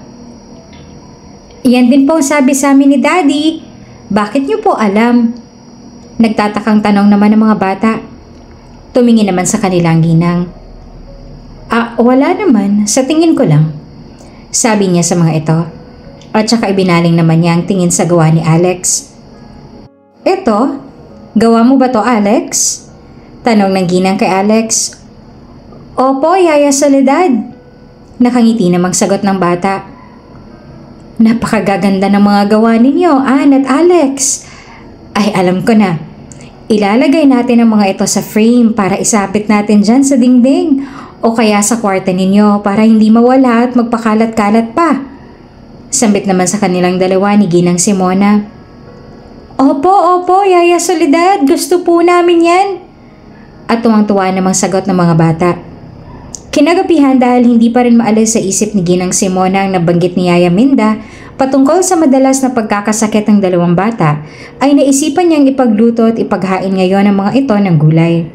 Speaker 1: Iyan din po sabi sa amin ni Daddy. Bakit niyo po alam? Nagtatakang tanong naman ng mga bata. Tumingin naman sa kanilang Ginang. Wala naman. Sa tingin ko lang. Sabi niya sa mga ito. At saka ibinaling naman niya ang tingin sa gawa ni Alex. Eto, gawa mo ba to, Alex? Tanong ng ginang kay Alex. Opo, Yaya Soledad. Nakangiti namang sagot ng bata. Napakagaganda ng mga gawa ninyo, Ann at Alex. Ay, alam ko na. Ilalagay natin ang mga ito sa frame para isapit natin dyan sa dingding o kaya sa kwarto ninyo para hindi mawala at magpakalat-kalat pa. Sambit naman sa kanilang dalawa ni Ginang Simona. Opo, Yaya Soledad. Gusto po namin yan. At tuwang-tuwa namang sagot ng mga bata. Kinagabihan dahil hindi pa rin maalis sa isip ni Ginang Simona ang nabanggit ni Yaya Minda patungkol sa madalas na pagkakasakit ng dalawang bata, ay naisipan niyang ipagluto at ipaghain ngayon ang mga ito ng gulay.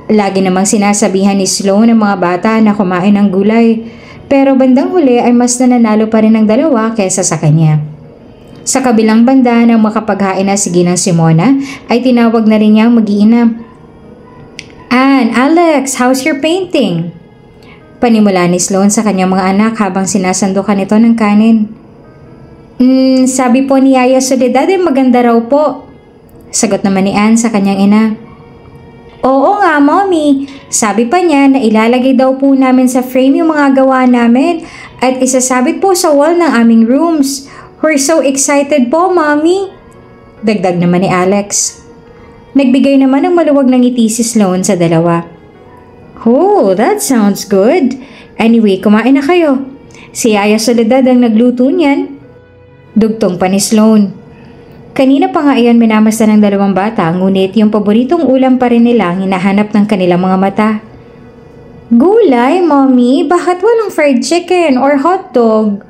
Speaker 1: Lagi namang sinasabihan ni Sloan ang mga bata na kumain ng gulay, pero bandang huli ay mas nananalo pa rin ang dalawa kaysa sa kanya. Sa kabilang banda nang makapaghain na si Ginang Simona, ay tinawag na rin niyang mag-iinam. Ann, Alex, how's your painting? Panimula ni Sloan sa kanyang mga anak habang sinasandukan ito ng kanin. Sabi po ni Yaya Soledad ay maganda raw po. Sagot naman ni Ann sa kanyang ina. Oo nga, Mommy. Sabi pa niya na ilalagay daw po namin sa frame yung mga gawa namin at isasabit po sa wall ng aming rooms. We're so excited po, Mommy. Dagdag naman ni Alex. Nagbigay naman ng maluwag ng ngiti si Sloan sa dalawa. Oh, that sounds good. Anyway, kumain na kayo. Si Yaya Soledad ang nagluto niyan. Dugtong pa ni Sloan. Kanina pa nga iyan minamasdan ng dalawang bata, ngunit yung paboritong ulam pa rin nila ang hinahanap ng kanilang mga mata. Gulay, Mommy? Bakit walang fried chicken or hotdog?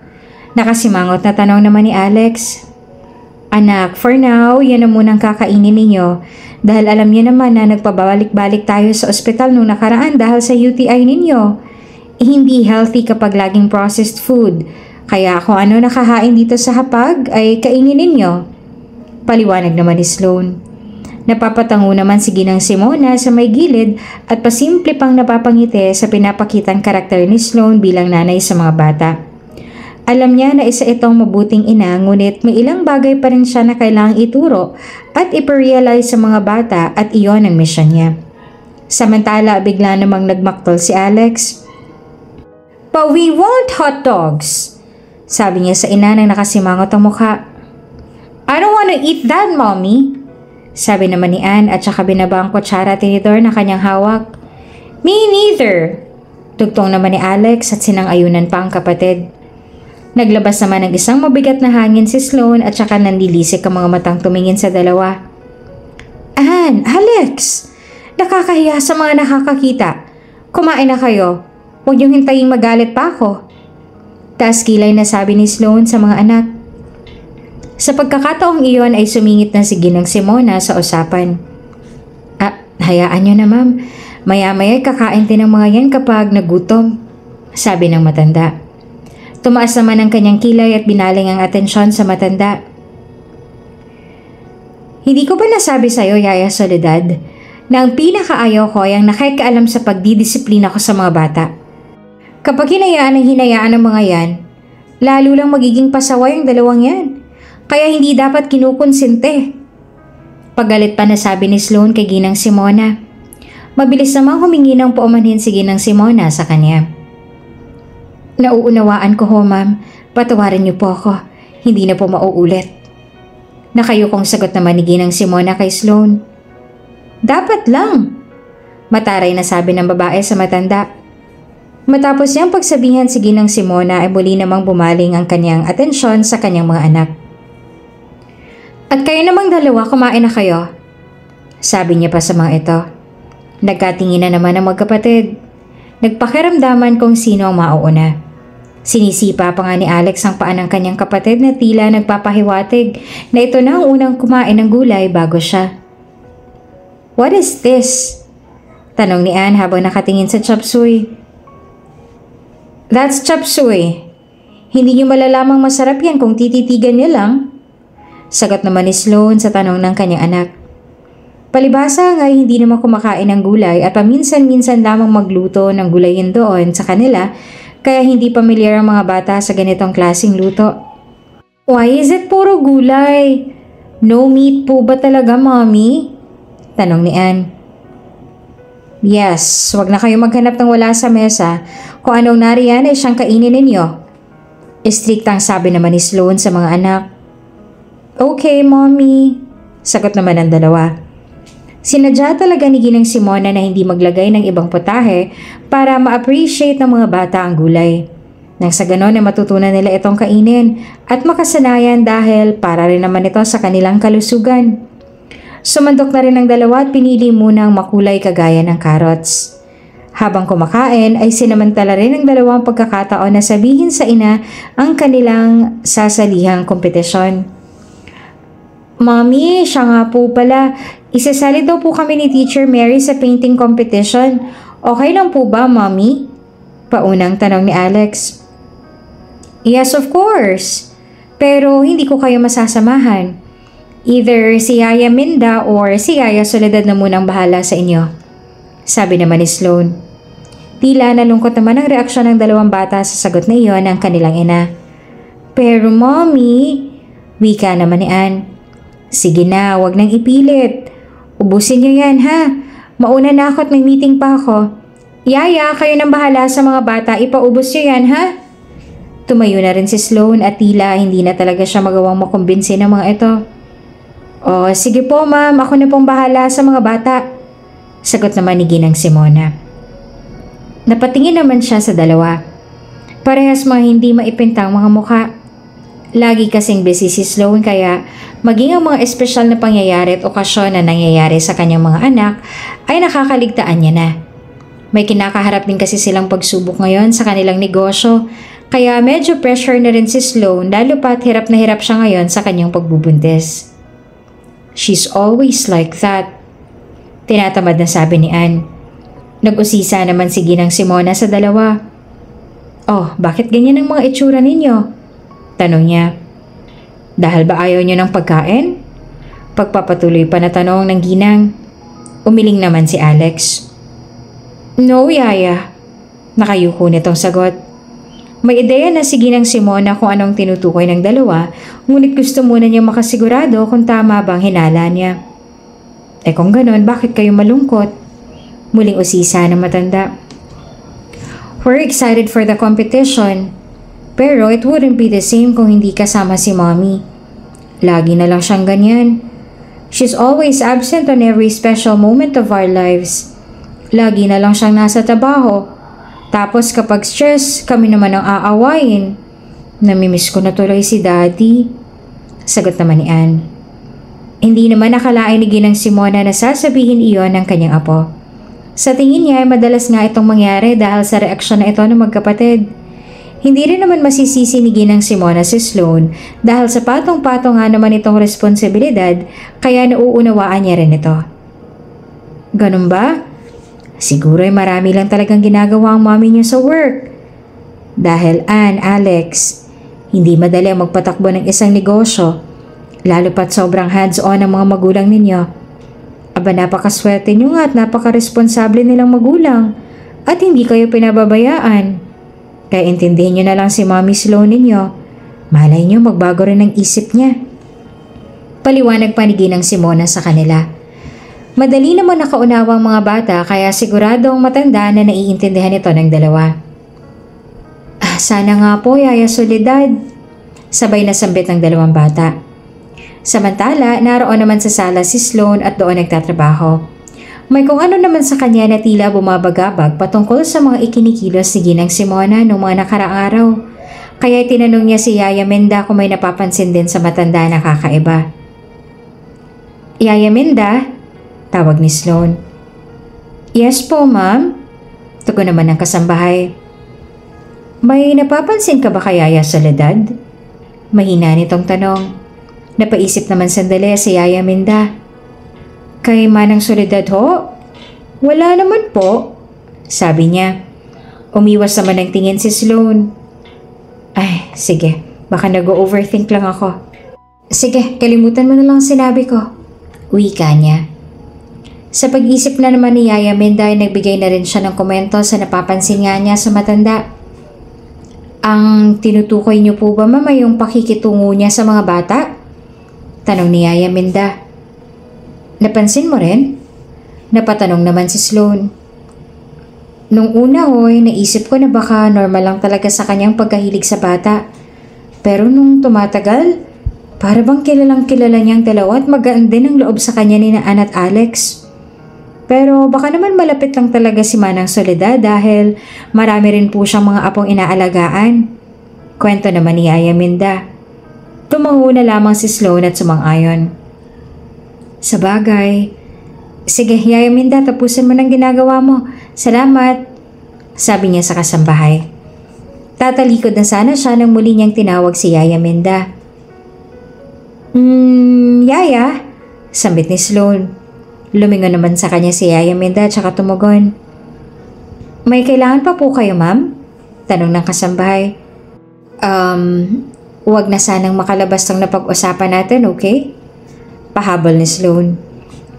Speaker 1: Nakasimangot na tanong naman ni Alex. Anak, for now, yan na munang kakainin ninyo dahil alam niyo naman na nagpabalik-balik tayo sa ospital nung nakaraan dahil sa UTI ninyo. Hindi healthy kapag laging processed food. Kaya kung ano nakahain dito sa hapag ay kainin ninyo. Paliwanag naman ni Sloan. Napapatango naman si Ginang Simona sa may gilid at pasimple pang napapangiti sa pinapakitang karakter ni Sloan bilang nanay sa mga bata. Alam niya na isa itong mabuting ina, ngunit may ilang bagay pa rin siya na kailangang ituro at iparealize sa mga bata at iyon ang mission niya. Samantala, bigla namang nagmaktol si Alex. But we want hot dogs! Sabi niya sa ina nang nakasimangot ang mukha. I don't wanna eat that, Mommy. Sabi naman ni Ann at saka binaba ang kutsara at tinidor na kanyang hawak. Me neither. Tugtong naman ni Alex at sinang-ayunan pa ang kapatid. Naglabas naman ng isang mabigat na hangin si Sloan at saka nandilisik ang mga matang tumingin sa dalawa. Ann, Alex! Nakakahiya sa mga nakakakita. Kumain na kayo. Huwag niyong hintayin magalit pa ako. Taas kilay na sabi ni Sloan sa mga anak. Sa pagkakataong iyon ay sumingit na si Ginang Simona sa usapan. Hayaan niyo na, Ma'am. Maya-maya kakain din ng mga yan kapag nagutom, sabi ng matanda. Tumaas naman ang kanyang kilay at binaling ang atensyon sa matanda. Hindi ko ba nasabi sa'yo, Yaya Soledad, na ang pinakaayaw ko ay ang nakikaalam sa pagdidisiplina ko sa mga bata. Kapag hinayaan ng mga yan, lalo lang magiging pasaway ang dalawang yan. Kaya hindi dapat kinukonsente. Pagalit pa na sabi ni Sloan kay Ginang Simona. Mabilis namang humingi ng paumanhin si Ginang Simona sa kanya. Nauunawaan ko ho, Ma'am. Patawarin niyo po ako. Hindi na po mauulit. Nakayukong sagot naman ni Ginang Simona kay Sloan. Dapat lang. Mataray na sabi ng babae sa matanda. Matapos niyang pagsabihan si Ginang Simona ay muli namang bumaling ang kanyang atensyon sa kanyang mga anak. At kayo namang dalawa, kumain na kayo. Sabi niya pa sa mga ito. Nagkatingin na naman ang magkapatid. Nagpakiramdaman kung sino ang mauuna. Sinisipa pa nga ni Alex ang paa ng kanyang kapatid na tila nagpapahiwatig na ito na ang unang kumain ng gulay bago siya. What is this? Tanong ni Ann habang nakatingin sa chop suey. That's chop suey. Hindi niyo malalamang masarap yan kung tititigan niyo lang. Sagot naman ni Sloan sa tanong ng kanyang anak. Palibhasa nga hindi naman kumakain ng gulay at paminsan-minsan lamang magluto ng gulayin doon sa kanila kaya hindi pamilyar ang mga bata sa ganitong klaseng luto. Why is it puro gulay? No meat po ba talaga, Mommy? Tanong ni Anne. Yes, wag na kayo maghanap ng wala sa mesa. Kung anong nariyan ay siyang kainin ninyo. Istriktang sabi naman ni Sloan sa mga anak. Okay, Mommy. Sagot naman ang dalawa. Sinadya talaga ni Ginang Simona na hindi maglagay ng ibang putahe para ma-appreciate ng mga bata ang gulay. Nang sa ganon ay matutunan nila itong kainin at makasanayan dahil para rin naman ito sa kanilang kalusugan. Sumandok na rin ang dalawa at pinili muna ang makulay kagaya ng carrots. Habang kumakain ay sinamantala rin ang dalawang pagkakataon na sabihin sa ina ang kanilang sasalihang kompetisyon. Mommy, siya nga po pala. Isasali daw po kami ni Teacher Mary sa painting competition. Okay lang po ba, Mommy? Paunang tanong ni Alex. Yes, of course. Pero hindi ko kayo masasamahan. Either si Yaya Minda or si Yaya Soledad na munang bahala sa inyo. Sabi naman ni Sloan. Tila nalungkot naman ang reaksyon ng dalawang bata sa sagot na iyon ng kanilang ina. Pero Mommy, wika naman ni Anne. Sige na, wag nang ipilit. Ubusin niyo yan ha. Mauna na ako at may meeting pa ako. Yaya, kayo nang bahala sa mga bata, ipaubos niyo yan ha. Tumayo na rin si Sloan at tila hindi na talaga siya magawang makumbinsi ng mga ito. O sige po ma'am, ako na pong bahala sa mga bata. Sagot naman ni Ginang Simona. Napatingin naman siya sa dalawa. Parehas mga hindi maipintang mga mukha. Lagi kasing busy si Sloan kaya maging ang mga espesyal na pangyayari at okasyon na nangyayari sa kanyang mga anak ay nakakaligtaan niya na. May kinakaharap din kasi silang pagsubok ngayon sa kanilang negosyo kaya medyo pressure na rin si Sloan lalo pa't hirap na hirap siya ngayon sa kanyang pagbubuntis. She's always like that. Tinatamad na sabi ni Anne. Nag-usisa naman si Ginang Simona sa dalawa. Oh, bakit ganyan ang mga itsura ninyo? Tanong niya. Dahil ba ayaw niyo ng pagkain? Pagpapatuloy pa na tanong ng Ginang. Umiling naman si Alex. No, Yaya. Nakayuko nitong sagot. May ideya na si Ginang Simona kung anong tinutukoy ng dalawa, ngunit gusto muna niya makasigurado kung tama bang hinala niya. Kung ganon, bakit kayo malungkot? Muling usisa ng matanda. We're excited for the competition, pero it wouldn't be the same kung hindi kasama si Mommy. Lagi na lang siyang ganyan. She's always absent on every special moment of our lives. Lagi na lang siyang nasa trabaho. Tapos kapag stress, kami naman ang aawayin. Namimiss ko na tuloy si Daddy. Sagot naman ni Anne. Hindi naman nakalain ni Ginang Simona na sasabihin iyon ng kanyang apo. Sa tingin niya ay madalas nga itong mangyari dahil sa reaksyon na ito ng magkapatid. Hindi rin naman masisisi ni Ginang Simona si Sloan dahil sa patong-patong nga naman itong responsibilidad kaya nauunawaan niya rin ito. Ganun ba? Siguro ay marami lang talagang ginagawa ang mommy niyo sa work. Dahil Anne, Alex, hindi madali ang magpatakbo ng isang negosyo, lalo pat sobrang hands-on ang mga magulang ninyo. Aba napakaswerte niyo nga at napakaresponsable nilang magulang at hindi kayo pinababayaan. Kaya intindihin niyo na lang si Mommy Sloan ninyo. Malay niyo magbago rin ang isip niya. Paliwanag pa ni Ginang Simona sa kanila. Madali naman nakaunawa ang mga bata kaya siguradong matanda na naiintindihan ito ng dalawa. Sana nga po, Yaya Soledad. Sabay na sambit ng dalawang bata. Samantala, naroon naman sa sala si Sloan at doon nagtatrabaho. May kung ano naman sa kanya na tila bumabagabag patungkol sa mga ikinikilos ni Ginang Simona noong mga nakaraang araw. Kaya tinanong niya si Yaya Minda kung may napapansin din sa matanda na kakaiba. Yaya Minda? Tawag ni Sloan. Yes po, ma'am. Tugon naman ng kasambahay. May napapansin ka ba kay Yaya Soledad? Mahina nitong tanong. Napaisip naman sandali si Yaya Minda. Kay Manang Soledad ho? Wala naman po, sabi niya. Umiwas naman ng tingin si Sloan. Ay, sige. Baka nag-overthink lang ako. Sige, kalimutan mo na lang sinabi ko. Wika niya. Sa pag-isip na naman ni Yaya Minda ay nagbigay na rin siya ng komento sa napapansin nga niya sa matanda. Ang tinutukoy niyo po ba, mama, yung pakikitungo niya sa mga bata? Tanong ni Yaya Minda. Napansin mo rin? Napatanong naman si Sloan. Nung una naisip ko na baka normal lang talaga sa kanyang pagkahilig sa bata. Pero nung tumatagal, para bang kilalang kilala niyang dalawa at magaan din ang loob sa kanya ni Ann at Alex. Pero baka naman malapit lang talaga si Manang Soledad dahil marami rin po siyang mga apong inaalagaan. Kwento naman ni Yaya Minda. Tumango na lamang si Sloan at sumang-ayon. Sa bagay. Sige, Yaya Minda, tapusin mo ng ginagawa mo. Salamat, sabi niya sa kasambahay. Tatalikod na sana siya nang muli niyang tinawag si Yaya Minda. Yaya, sambit ni Sloan. Lumingon naman sa kanya si Yaya Minda at saka tumugon. May kailangan pa po kayo, ma'am? Tanong ng kasambahay. Huwag na sanang makalabas ng napag-usapan natin, okay? Pahabol ni Sloan.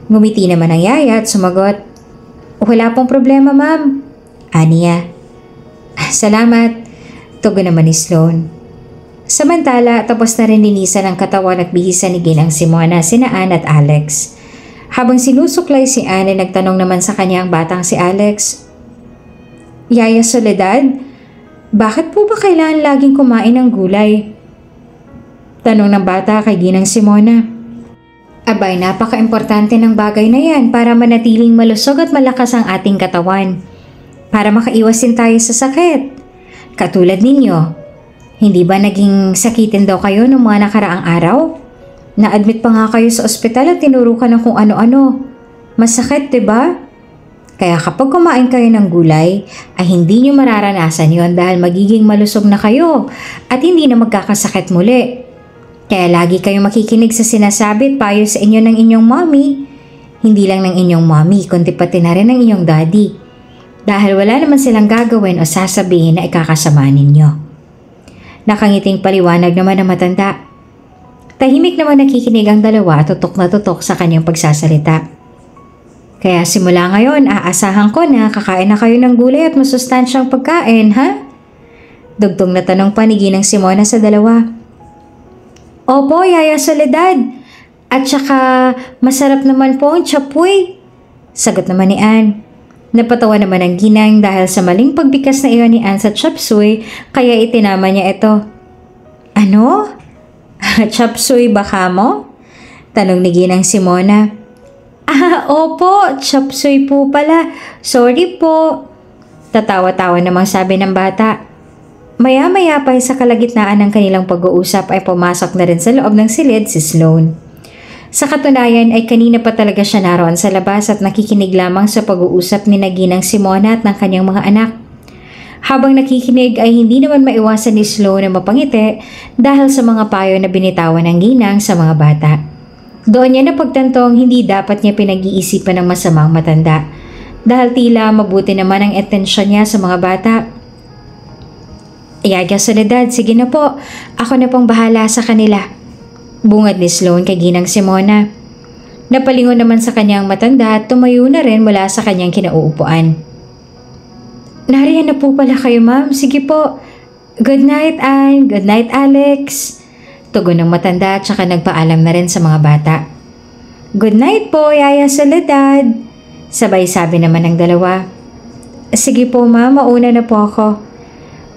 Speaker 1: Ngumiti naman ang Yaya at sumagot. Wala pong problema, ma'am. Aniya. Salamat. Tugon naman ni Sloan. Samantala, tapos na rin linisan ang katawan at bihisan ni Ginang Simona, sina Ann at Alex. Habang sinusuklay si Ann ay nagtanong naman sa kanya ang batang si Alex. Yaya Soledad, bakit po ba kailangan laging kumain ng gulay? Tanong ng bata kay Ginang Simona. Abay, napaka-importante ng bagay na yan para manatiling malusog at malakas ang ating katawan. Para makaiwas din tayo sa sakit. Katulad ninyo, hindi ba naging sakitin daw kayo noong mga nakaraang araw? Na-admit pa nga kayo sa ospital at tinuro ka ng kung ano-ano. Masakit, diba? Kaya kapag kumain kayo ng gulay, ay hindi nyo mararanasan yon dahil magiging malusog na kayo at hindi na magkakasakit muli. Kaya lagi kayong makikinig sa sinasabi at payo sa inyo ng inyong mommy. Hindi lang ng inyong mommy, kundi pati na rin ng inyong daddy. Dahil wala naman silang gagawin o sasabihin na ikakasama ninyo. Nakangiting paliwanag naman ang matanda. Tahimik naman nakikinig ang dalawa at tutok na tutok sa kanyang pagsasalita. Kaya simula ngayon, aasahan ko na kakain na kayo ng gulay at masustansyang pagkain, ha? Dugtong na tanong pa ni Ginang Simona sa dalawa. Opo, Yaya Soledad. At saka masarap naman po ang chapuy. Sagot naman ni Ann. Napatawa naman ang Ginang dahil sa maling pagbikas na iyon ni Ann sa chop suey kaya itinama niya ito. Ano? Chop suey ba mo? Tanong ni Ginang Simona. Opo, chop suey po pala. Sorry po. Tatawa-tawa namang sabi ng bata. Maya-maya pa sa kalagitnaan ng kanilang pag-uusap ay pumasok na rin sa loob ng silid si Sloan. Sa katunayan ay kanina pa talaga siya naroon sa labas at nakikinig lamang sa pag-uusap ni Ginang Simona at ng kanyang mga anak. Habang nakikinig ay hindi naman maiwasan ni Sloan na mapangiti dahil sa mga payo na binitawan ng Ginang sa mga bata. Doon niya napagtantong hindi dapat niya pinag-iisipan ng masamang matanda dahil tila mabuti naman ang atensyon niya sa mga bata. Yaya Soledad, sige na po. Ako na pong bahala sa kanila. Bungad ni Sloan kay Ginang Simona. Napalingon naman sa kanyang matanda at tumayo na rin mula sa kanyang kinauupuan. Nariyan na po pala kayo, ma'am. Sige po. Good night, Ann. Good night, Alex. Tugon ng matanda at saka nagpaalam na rin sa mga bata. Good night po, Yaya Soledad. Sabay sabi naman ng dalawa. Sige po, ma'am. Mauna na po ako.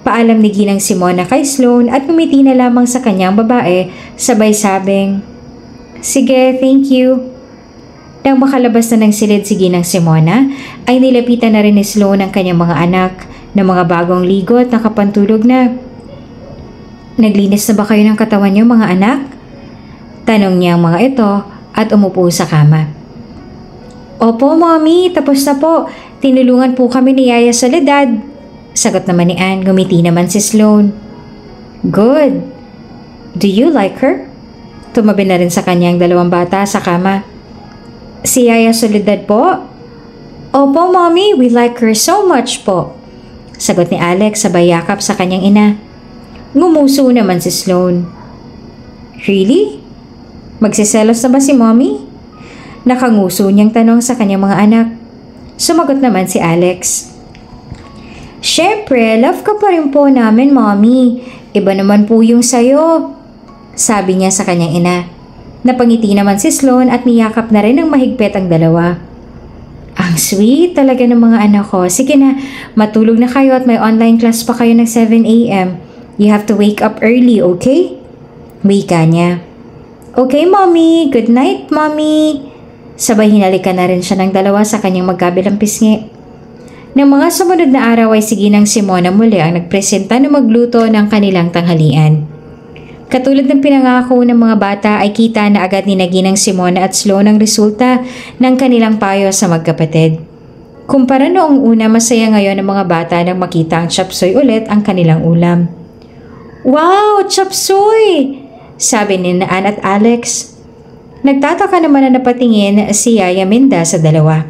Speaker 1: Paalam ni Ginang Simona kay Sloan at ngumiti na lamang sa kanyang babae sabay sabing, sige, thank you. Nang makalabas na ng silid si Ginang Simona ay nilapitan na rin ni Sloan ang kanyang mga anak na mga bagong ligo at nakapantulog na. Naglinis na ba kayo ng katawan niyo mga anak? Tanong niya ang mga ito at umupo sa kama. Opo, mommy, tapos na po. Tinulungan po kami ni Yaya Soledad. Sagot naman ni Ann, ngumiti naman si Sloan. Good. Do you like her? Tumabi na rin sa kanyang dalawang bata sa kama. Si Yaya Soledad po? Opo, mommy, we like her so much po. Sagot ni Alex sabay yakap sa kanyang ina. Ngumuso naman si Sloan. Really? Magsiselos na ba si mommy? Nakanguso niyang tanong sa kanyang mga anak. Sumagot naman si Alex. Syempre, love ka pa rin po namin, Mommy. Iba naman po yung sayo. Sabi niya sa kanyang ina. Napangiti naman si Sloan at niyakap na rin ng mahigpit ang dalawa. Ang sweet talaga ng mga anak ko. Sige na, matulog na kayo at may online class pa kayo ng 7 a.m. You have to wake up early, okay? Wika niya. Okay, Mommy. Good night, Mommy. Sabay hinalikan na rin siya ng dalawa sa kanyang magkabilang pisngi. Nang mga sumunod na araw ay si Ginang Simona muli ang nagpresenta na magluto ng kanilang tanghalian. Katulad ng pinangako ng mga bata ay kita na agad ni Ginang Simona at Sloan ang resulta ng kanilang payo sa magkapatid. Kumpara noong una, masaya ngayon ang mga bata nang makita ang chop suey ulit ang kanilang ulam. Wow! Chop suey! Sabi ni Ann at Alex. Nagtataka naman na napatingin si Yaya Minda sa dalawa.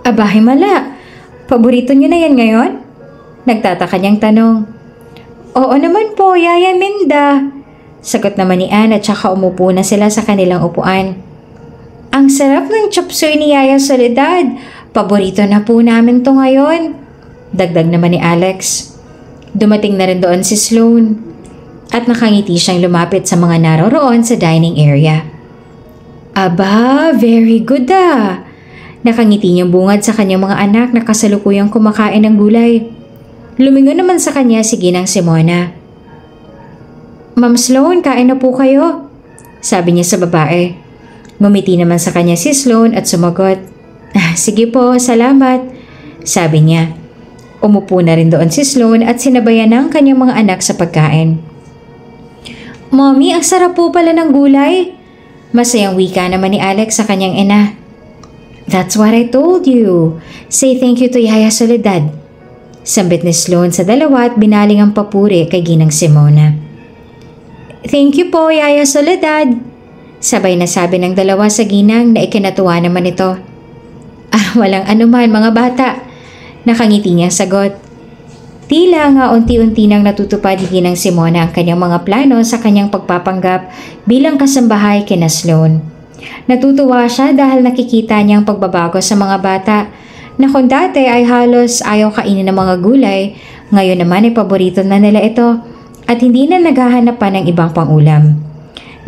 Speaker 1: Aba, himala. Paborito niyo na yan ngayon? Nagtataka niyang tanong. Oo naman po, Yaya Minda. Sagot naman ni Ann at saka umupo na sila sa kanilang upuan. Ang sarap ng chop suey ni Yaya Soledad. Paborito na po namin to ngayon. Dagdag naman ni Alex. Dumating na rin doon si Sloan. At nakangiti siyang lumapit sa mga naroroon sa dining area. Aba, very good ah. Nakangiti niyang bungad sa kanyang mga anak na kasalukuyang kumakain ng gulay. Lumingon naman sa kanya si Ginang Simona. Ma'am Sloan, kain na po kayo. Sabi niya sa babae. Ngumiti naman sa kanya si Sloan at sumagot. Sige po, salamat. Sabi niya. Umupo na rin doon si Sloan at sinabayan ng kanyang mga anak sa pagkain. Mommy, ang sarap po pala ng gulay. Masayang wika naman ni Alex sa kanyang ina. That's what I told you. Say thank you to Yaya Soledad. Sambit ni Sloan sa dalawa at binaling ang papuri kay Ginang Simona. Thank you po, Yaya Soledad. Sabay na sabi ng dalawa sa Ginang na ikinatuwa naman ito. Walang anuman mga bata. Nakangiti niyang sagot. Tila nga unti-unti nang natutupad ni Ginang Simona ang kanyang mga plano sa kanyang pagpapanggap bilang kasambahay kina Sloan. Natutuwa siya dahil nakikita niya ang pagbabago sa mga bata na kung dati ay halos ayaw kainin ng mga gulay, ngayon naman ay paborito na nila ito at hindi na naghahanap pa ng ibang pangulam.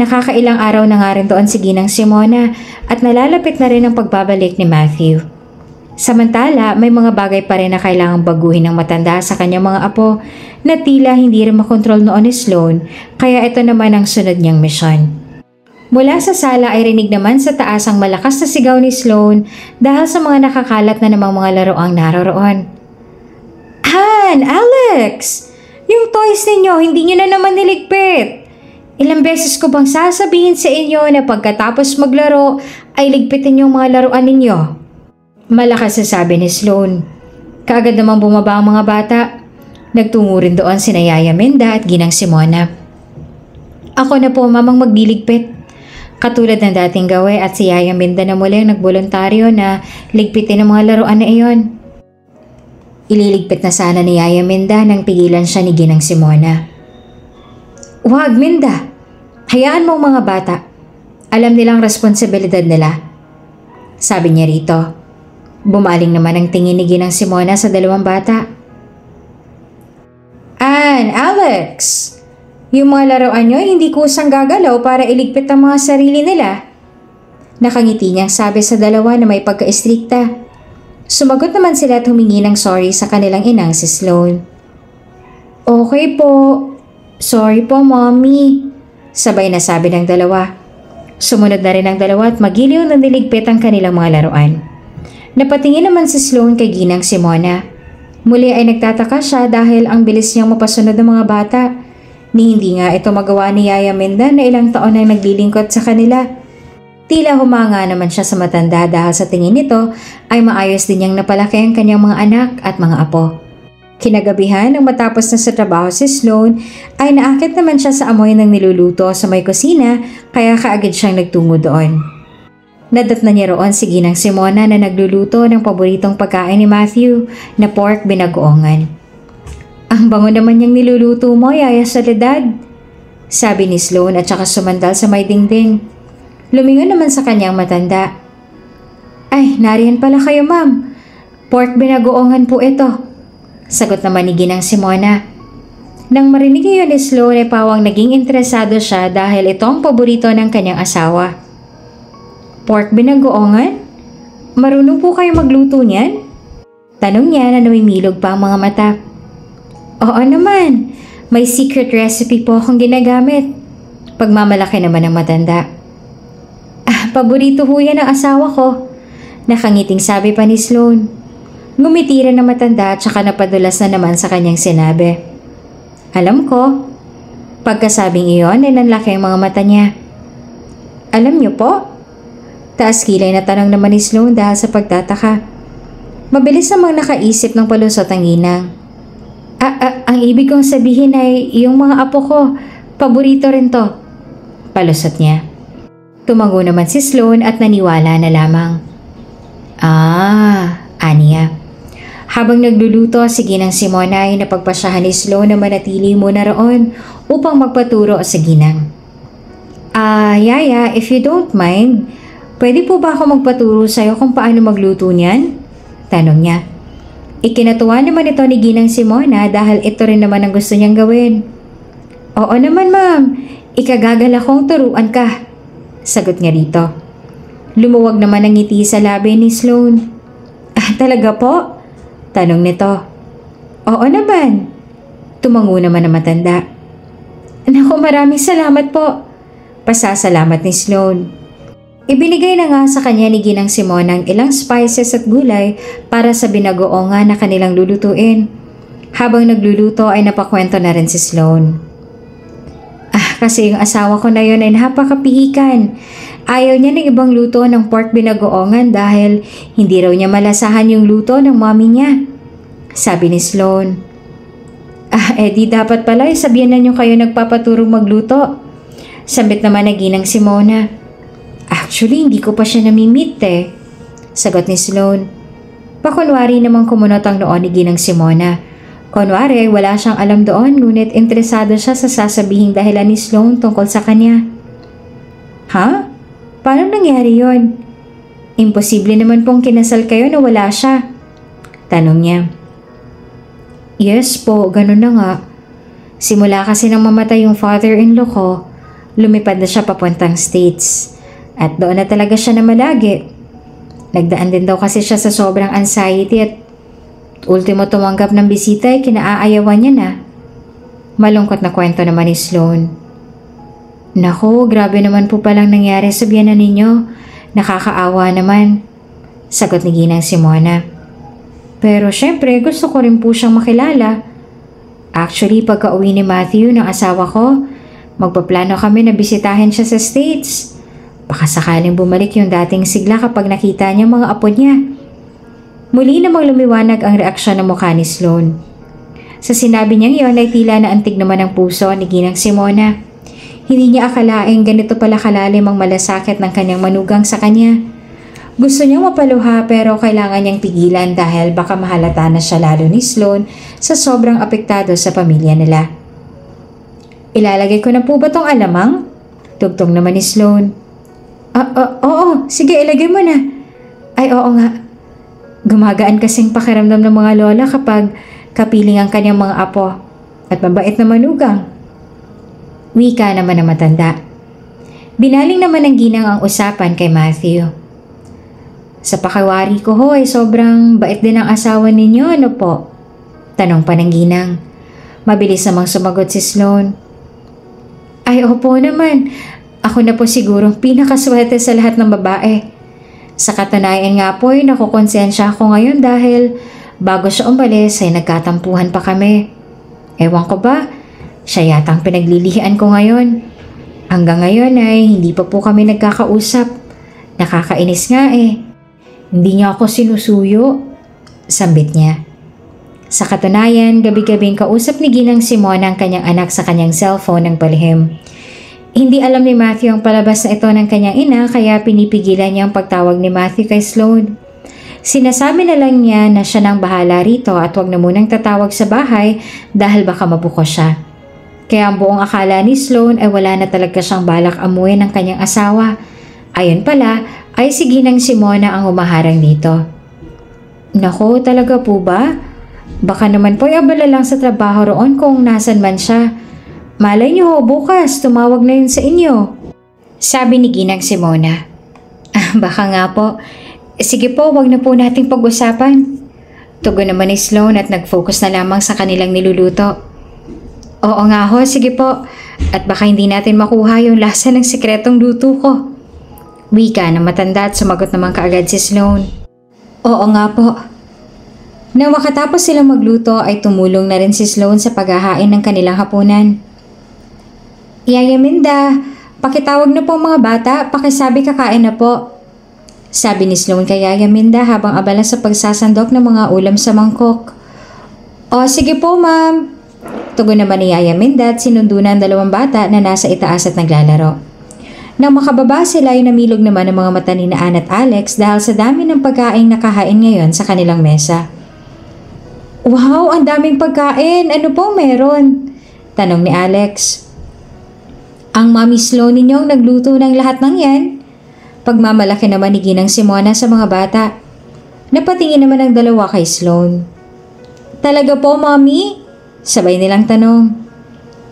Speaker 1: Nakakailang araw na nga rin doon si Ginang Simona at nalalapit na rin ang pagbabalik ni Matthew. Samantala, may mga bagay pa rin na kailangang baguhin ng matanda sa kanyang mga apo na tila hindi rin makontrol noon ni Sloan, kaya ito naman ang sunod niyang misyon. Mula sa sala ay rinig naman sa taas ang malakas na sigaw ni Sloan dahil sa mga nakakalat na namang mga laruang naroroon. Han! Alex! Yung toys ninyo, hindi nyo na naman niligpit. Ilang beses ko bang sasabihin sa inyo na pagkatapos maglaro ay ligpitin yung mga laruan ninyo? Malakas na sabi ni Sloan. Kaagad namang bumaba ang mga bata. Nagtungo rin doon sina Yaya Minda at Ginang Simona. Ako na po mamang magliligpit. Katulad ng dating gawe at si Yaya Minda na muli ang nagboluntaryo na ligpitin ang mga laruan na iyon. Ililigpit na sana ni Yaya Minda nang pigilan siya ni Ginang Simona. Huwag, Minda! Hayaan mo mga bata. Alam nilang responsibilidad nila. Sabi niya rito. Bumaling naman ang tingin ni Ginang Simona sa dalawang bata. Ann, Alex! Yung mga laruan nyo hindi kusang gagalaw para iligpit ang mga sarili nila. Nakangiti niyang sabi sa dalawa na may pagka-istrikta. Sumagot naman sila at humingi ng sorry sa kanilang inang si Sloan. Okay po. Sorry po, Mommy. Sabay na sabi ng dalawa. Sumunod na rin ang dalawa at magiliw na niligpit ang kanilang mga laruan. Napatingin naman si Sloan kay Ginang Simona. Muli ay nagtataka siya dahil ang bilis niyang mapasunod ng mga bata. Ni hindi nga ito magawa ni Yaya Minda na ilang taon nang naglilingkod sa kanila. Tila humanga naman siya sa matanda dahil sa tingin nito ay maayos din niyang napalaki ang kanyang mga anak at mga apo. Kinagabihan nang matapos na sa trabaho si Sloan ay naakit naman siya sa amoy ng niluluto sa may kusina kaya kaagad siyang nagtungo doon. Nadatnan niya roon si Ginang Simona na nagluluto ng paboritong pagkain ni Matthew na pork binagoongan. Ang bango naman niyang niluluto mo, Yaya Soledad. Sabi ni Sloan at saka sumandal sa may dingding. Lumingon naman sa kanyang matanda. Ay, nariyan pala kayo, ma'am. Pork binagoongan po ito. Sagot naman ni Ginang Simona. Nang marinig yun ni Sloan ay pawang naging interesado siya dahil ito ang paborito ng kanyang asawa. Pork binagoongan? Marunong po kayo magluto niyan? Tanong niya na namimilog pa ang mga mata. Oo naman, may secret recipe po akong ginagamit. Pagmamalaki naman ng matanda. Paborito ho yan ng asawa ko. Nakangiting sabi pa ni Sloan. Ngumiti rin ng matanda at saka napadulas na naman sa kanyang sinabi. Alam ko. Pagkasabing iyon ay nanlaki ang mga mata niya. Alam niyo po? Taas kilay na tanong naman ni Sloan dahil sa pagtataka. Mabilis namang nakaisip ng palusot ang Ginang. Ang ibig kong sabihin ay yung mga apo ko, paborito rin to. Palusot niya. Tumago naman si Sloan at naniwala na lamang. Aniya. Habang nagluluto, si Ginang Simona ay napagpasyahan ni Sloan na manatili muna roon upang magpaturo sa Ginang. Yaya, if you don't mind, pwede po ba ako magpaturo sa'yo kung paano magluto niyan? Tanong niya. Ikinatuwa naman ito ni Ginang Simona dahil ito rin naman ang gusto niyang gawin. Oo naman ma'am, ikagagal akong turuan ka. Sagot niya rito. Lumuwag naman ang ngiti sa labi ni Sloan. Talaga po? Tanong nito. Oo naman. Tumango naman ang matanda. Naku, maraming salamat po. Pasasalamat ni Sloan. Ibinigay na nga sa kanya ni Ginang Simona ang ilang spices at gulay para sa binagoongan na kanilang lulutuin. Habang nagluluto ay napakwento na rin si Sloan. Kasi yung asawa ko na yun ay napakapihikan. Ayaw niya ng ibang luto ng pork binagoongan dahil hindi raw niya malasahan yung luto ng mommy niya. Sabi ni Sloan. Di dapat pala sabihan na niyo kayo nagpapaturong magluto. Sambit naman na Ginang Simona. Actually, hindi ko pa siya namimit Sagot ni Sloan. Pakunwari namang kumunot ang noon ni Ginang Simona. Kunwari, wala siyang alam doon ngunit interesado siya sa sasabihing dahilan ni Sloan tungkol sa kanya. Paano nangyari yon? Imposible naman pong kinasal kayo na wala siya. Tanong niya. Yes po, ganun na nga. Simula kasi nang mamatay yung father-in-law ko, lumipad na siya papuntang States. At doon na talaga siya na malagi. Nagdaan din daw kasi siya sa sobrang anxiety at ultimo tumanggap ng bisita ay kinaayawan niya na. Malungkot na kwento naman ni Sloan. Naku, grabe naman po palang nangyari sa biyanan ninyo. Nakakaawa naman. Sagot ni Ginang Simona. Pero syempre gusto ko rin po siyang makilala. Actually, pagka uwi ni Matthew ng asawa ko, magpaplano kami na bisitahin siya sa States. Baka sakaling bumalik yung dating sigla kapag nakita niya mga apo niya. Muli namang lumiwanag ang reaksyon ng mukha ni Sloan. Sa sinabi niyang iyon ay tila na antig naman ang puso ni Ginang Simona. Hindi niya akalaing ganito pala kalalim ang malasakit ng kanyang manugang sa kanya. Gusto niyang mapaluha pero kailangan niyang pigilan dahil baka mahalata na siya lalo ni Sloan sa sobrang apektado sa pamilya nila. Ilalagay ko na po ba tong alamang? Tugtong naman ni Sloan. Oo, sige ilagay mo na. Ay oo nga. Gumagaan kasing pakiramdam ng mga lola kapag kapiling ang kanyang mga apo at mabait na manugang. Wika naman ang matanda. Binaling naman ng Ginang ang usapan kay Matthew. Sa pakiwari ko ho ay sobrang bait din ang asawa ninyo, ano po? Tanong pa ng Ginang. Mabilis namang sumagot si Sloan. Ay opo naman, ako na po sigurong pinakaswerte sa lahat ng babae. Sa katunayan nga po ay nakukonsensya ako ngayon dahil bago siya umalis ay nagkatampuhan pa kami. Ewan ko ba? Siya yatang pinaglilihian ko ngayon. Hanggang ngayon ay hindi pa po kami nagkakausap. Nakakainis nga Hindi niya ako sinusuyo. Sambit niya. Sa katunayan, gabi-gabing kausap ni Ginang Simona ang kanyang anak sa kanyang cellphone ng palihim. Hindi alam ni Matthew ang palabas na ito ng kanyang ina kaya pinipigilan niya ang pagtawag ni Matthew kay Sloan. Sinasabi na lang niya na siya nang bahala rito at huwag na munang tatawag sa bahay dahil baka mabuko siya. Kaya ang buong akala ni Sloan ay wala na talaga siyang balak amuin ng kanyang asawa. Ayon pala ay si Ginang Simona ang humaharang dito. Nako, talaga po ba? Baka naman po abala lang sa trabaho roon kung nasan man siya. Malay niyo ho, bukas tumawag na yun sa inyo. Sabi ni Ginang Simona. Baka nga po. Sige po, wag na po nating pag-usapan. Tugon naman ni Sloan at nag-focus na lamang sa kanilang niluluto. Oo nga ho, sige po. At baka hindi natin makuha yung lasa ng sikretong luto ko. Wika na matanda at sumagot naman kaagad si Sloan. Oo nga po. Nang makatapos silang magluto ay tumulong na rin si Sloan sa paghahain ng kanilang hapunan. Yaya Minda, pakitawag na po mga bata, pakisabi kakain na po. Sabi ni Sloan kay Yaya Minda habang abala sa pagsasandok ng mga ulam sa mangkok. O sige po ma'am. Tugon naman ni Yaya Minda at sinundo na ang dalawang bata na nasa itaas at naglalaro. Nang makababa sila ay namilog naman ang mga mata ni Ann at Alex dahil sa dami ng pagkain nakahain ngayon sa kanilang mesa. Wow, ang daming pagkain! Ano pong meron? Tanong ni Alex. Ang Mami Sloan ninyong nagluto ng lahat ng yan? Pagmamalaki naman ni Ginang Simona sa mga bata. Napatingin naman ang dalawa kay Sloan. Talaga po, Mami? Sabay nilang tanong.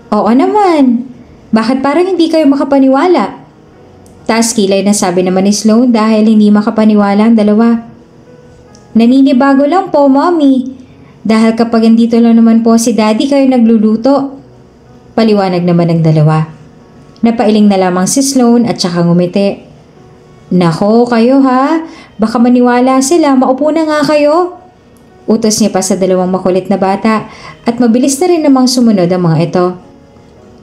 Speaker 1: Oo naman. Bakit parang hindi kayo makapaniwala? Taas kilay na sabi naman ni Sloan dahil hindi makapaniwala ang dalawa. Naninibago lang po, Mami. Dahil kapag andito lang naman po si Daddy kayo nagluluto. Paliwanag naman ng dalawa. Napailing na lamang si Sloan at saka ngumiti. Nako kayo ha, baka maniwala sila, maupo na nga kayo. Utos niya pa sa dalawang makulit na bata at mabilis na rin namang sumunod ang mga ito.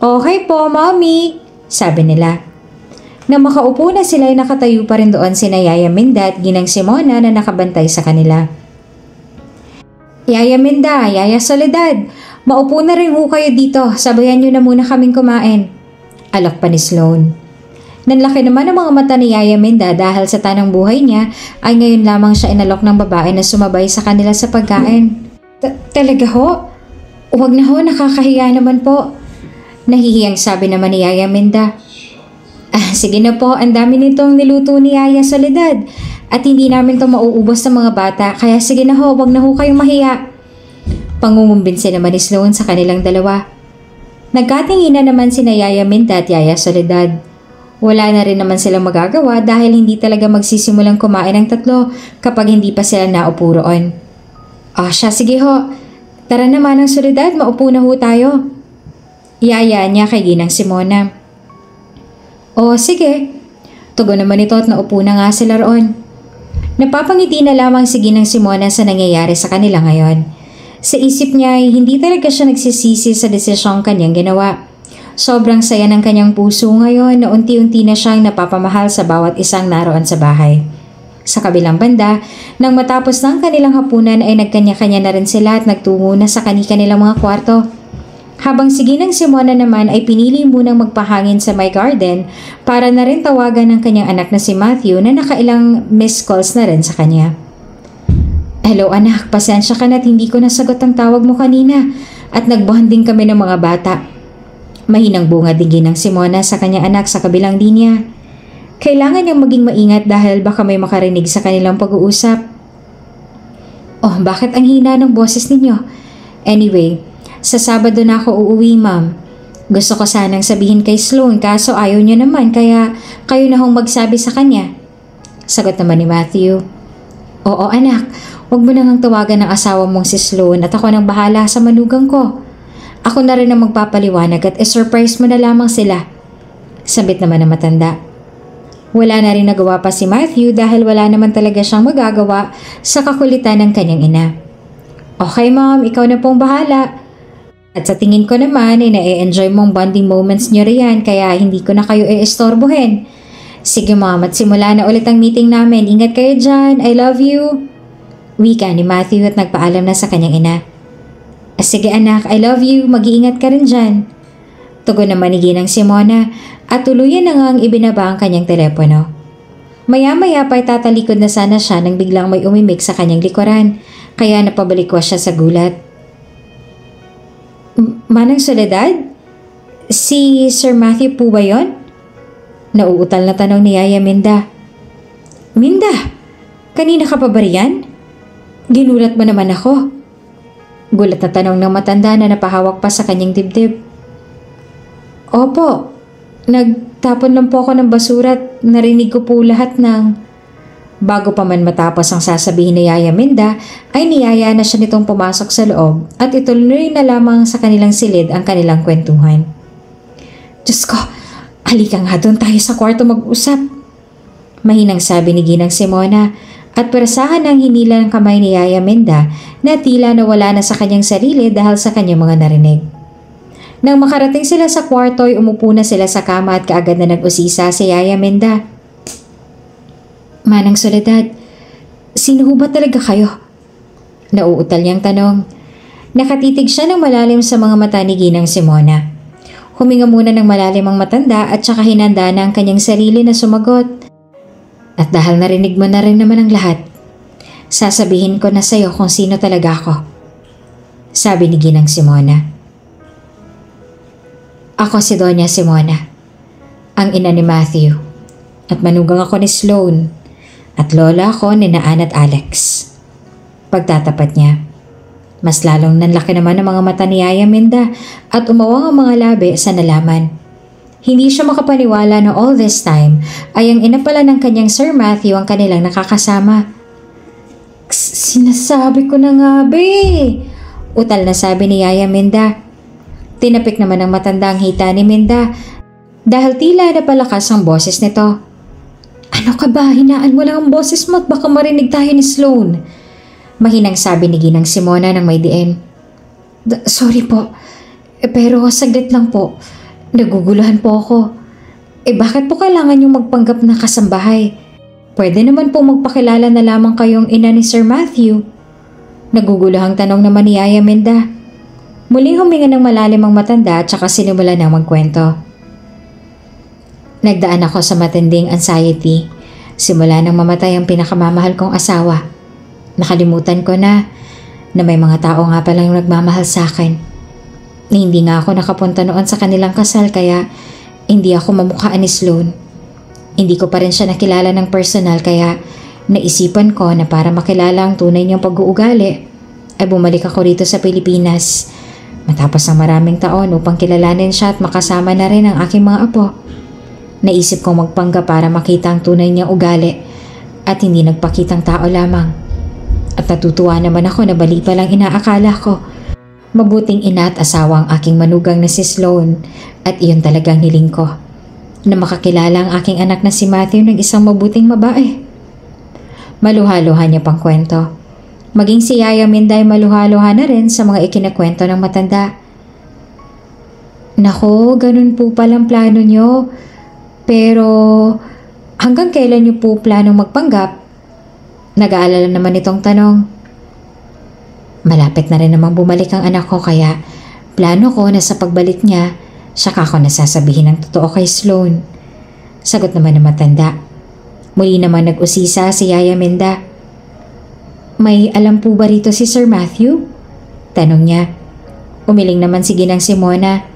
Speaker 1: Okay po, Mommy, sabi nila. Nang makaupo na sila ay nakatayo pa rin doon sina Yaya Minda at Ginang Simona na nakabantay sa kanila. Yaya Minda, Yaya Soledad, maupo na rin ho kayo dito, sabayan niyo na muna kaming kumain. Alok pa ni Sloan. Nanlaki naman ang mga mata ni Yaya Minda dahil sa tanang buhay niya ay ngayon lamang siya inalok ng babae na sumabay sa kanila sa pagkain. Talaga ho? Huwag na ho, nakakahiya naman po. Nahihiyang sabi naman ni Yaya Minda. Sige na po, ang dami nitong niluto ni Yaya Soledad at hindi namin ito mauubos ng mga bata kaya sige na ho, huwag na ho kayong mahiya. Pangungumbinsi naman ni Sloan sa kanilang dalawa. Nagkatingin na naman sina Yaya Minda at Yaya Soledad. Wala na rin naman silang magagawa dahil hindi talaga magsisimulang kumain ng tatlo kapag hindi pa sila naupo roon. Siya, sige ho. Tara naman ang Soledad, maupo na ho tayo. Yaya niya kay Ginang Simona. Sige. Tugon naman ito at naupo na nga sila roon. Napapangiti na lamang si Ginang Simona sa nangyayari sa kanila ngayon. Sa isip niya ay hindi talaga siya nagsisisi sa desisyong kanyang ginawa. Sobrang saya ng kanyang puso ngayon na unti-unti na siyang napapamahal sa bawat isang naroon sa bahay. Sa kabilang banda, nang matapos ng kanilang hapunan ay nagkanya-kanya na rin sila at nagtungo na sa kanilang mga kwarto. Habang si Ginang Simona naman ay pinili munang magpahangin sa my garden para na rin tawagan ng kanyang anak na si Matthew na nakailang missed calls na rin sa kanya. Hello anak, pasensya ka na't hindi ko nasagot ang tawag mo kanina at nagbonding kami ng mga bata. Mahinang bunga din Ginang Simona sa kanyang anak sa kabilang linya. Kailangan niyang maging maingat dahil baka may makarinig sa kanilang pag-uusap. Bakit ang hina ng boses ninyo? Anyway, sa Sabado na ako uuwi, ma'am. Gusto ko sanang sabihin kay Sloan kaso ayaw niya naman kaya kayo na hong magsabi sa kanya. Sagot naman ni Matthew. Oo anak, huwag mo nang tawagan ng asawa mong si Sloan at ako nang bahala sa manugang ko. Ako na rin ang magpapaliwanag at surprise mo na lamang sila. Sabit naman ng matanda. Wala na rin nagawa pa si Matthew dahil wala naman talaga siyang magagawa sa kakulitan ng kanyang ina. Okay ma'am, ikaw na pong bahala. At sa tingin ko naman ay na-enjoy mong bonding moments niyo riyan kaya hindi ko na kayo i-istorbohin. Sige ma'am at simula na ulit ang meeting namin. Ingat kayo dyan. I love you. Wika ni Matthew at nagpaalam na sa kanyang ina. Sige anak, I love you. Mag-iingat ka rin dyan. Tugon naman ni Ginang Simona at tuluyan na ngang ibinaba ang kanyang telepono. Maya-maya pa'y tatalikod na sana siya nang biglang may umimik sa kanyang likuran kaya napabalikwas siya sa gulat. Manang Soledad? Si Sir Matthew po ba yun? Nauutal na tanong ni Yaya Minda. Minda, kanina ka pa ba riyan? Ginulat mo naman ako. Gulat na tanong ng matanda na napahawak pa sa kanyang dibdib. Opo, nagtapon lang po ako ng basura at narinig ko po lahat ng... Bago pa man matapos ang sasabihin ni Yaya Minda, ay niyaya na siya nitong pumasok sa loob at ituloy na lamang sa kanilang silid ang kanilang kwentuhan. Diyos ko, halika nga doon tayo sa kwarto mag-usap. Mahinang sabi ni Ginang Simona at perasahan ng hinila ng kamay ni Yaya Minda na tila nawala na sa kanyang sarili dahil sa kanyang mga narinig. Nang makarating sila sa kwarto ay umupo na sila sa kama at kaagad na nag-usisa si Yaya Minda. Manang Soledad, sino ba talaga kayo? Nauutal niyang tanong. Nakatitig siya ng malalim sa mga mata ni Ginang Simona. Huminga muna ng malalim ang matanda at saka hinanda na ang kanyang sarili na sumagot. At dahil narinig mo na rin naman ang lahat, sasabihin ko na sa'yo kung sino talaga ako. Sabi ni Ginang Simona. Ako si Doña Simona, ang ina ni Matthew, at manugang ako ni Sloan, at lola ako ni Naan at Alex. Pagtatapat niya, mas lalong nanlaki naman ang mga mata ni Yaya Minda at umawang ang mga labi sa nalaman. Hindi siya makapaniwala na all this time ay ang ina pala ng kanyang Sir Matthew ang kanilang nakakasama. Sinasabi ko na nga, be! Utal na sabi ni Yaya Minda. Tinapik naman ng matanda ang hita ni Minda dahil tila napalakas ang boses nito. Ano ka ba? Hinaan mo lang ang boses mo at baka marinig tayo ni Sloan. Mahinang sabi ni Ginang Simona ng may diin. Sorry po, pero saglit lang po. Naguguluhan po ako. Bakit po kailangan yung magpanggap na kasambahay? Pwede naman po magpakilala na lamang kayong ina ni Sir Matthew. Naguguluhang tanong naman ni Yaya Minda. Muling huminga ng malalim ang matanda at saka sinimula na magkwento. Nagdaan ako sa matinding anxiety. Simula nang mamatay ang pinakamamahal kong asawa. Nakalimutan ko na may mga tao nga palang nagmamahal sa akin. Hindi nga ako nakapunta noon sa kanilang kasal kaya hindi ako mamukhaan ni Sloan. Hindi ko pa rin siya nakilala ng personal kaya naisipan ko na para makilala ang tunay niyang pag-uugali ay bumalik ako rito sa Pilipinas matapos ang maraming taon upang kilalanin siya at makasama na rin ang aking mga apo. Naisip kong magpanggap para makita ang tunay niyang ugali at hindi nagpakitang tao lamang. At natutuwa naman ako na bali pa lang inaakala ko. Mabuting ina at asawa ang aking manugang na si Sloan at iyon talagang hiling ko. Na makakilala ang aking anak na si Matthew ng isang mabuting babae. Maluha-luha niya pang kwento. Maging si Yaya Minda ay maluha-luha na rin sa mga ikinakwento ng matanda. Nako, ganun po palang plano niyo. Pero hanggang kailan niyo po planong magpanggap? Nag-aalala naman itong tanong. Malapit na rin namang bumalik ang anak ko kaya plano ko na sa pagbalik niya, saka ko nasasabihin ang totoo kay Sloan. Sagot naman ng matanda. Muli naman nag-usisa si Yaya Minda. May alam po ba rito si Sir Matthew? Tanong niya. Umiling naman si Ginang Simona.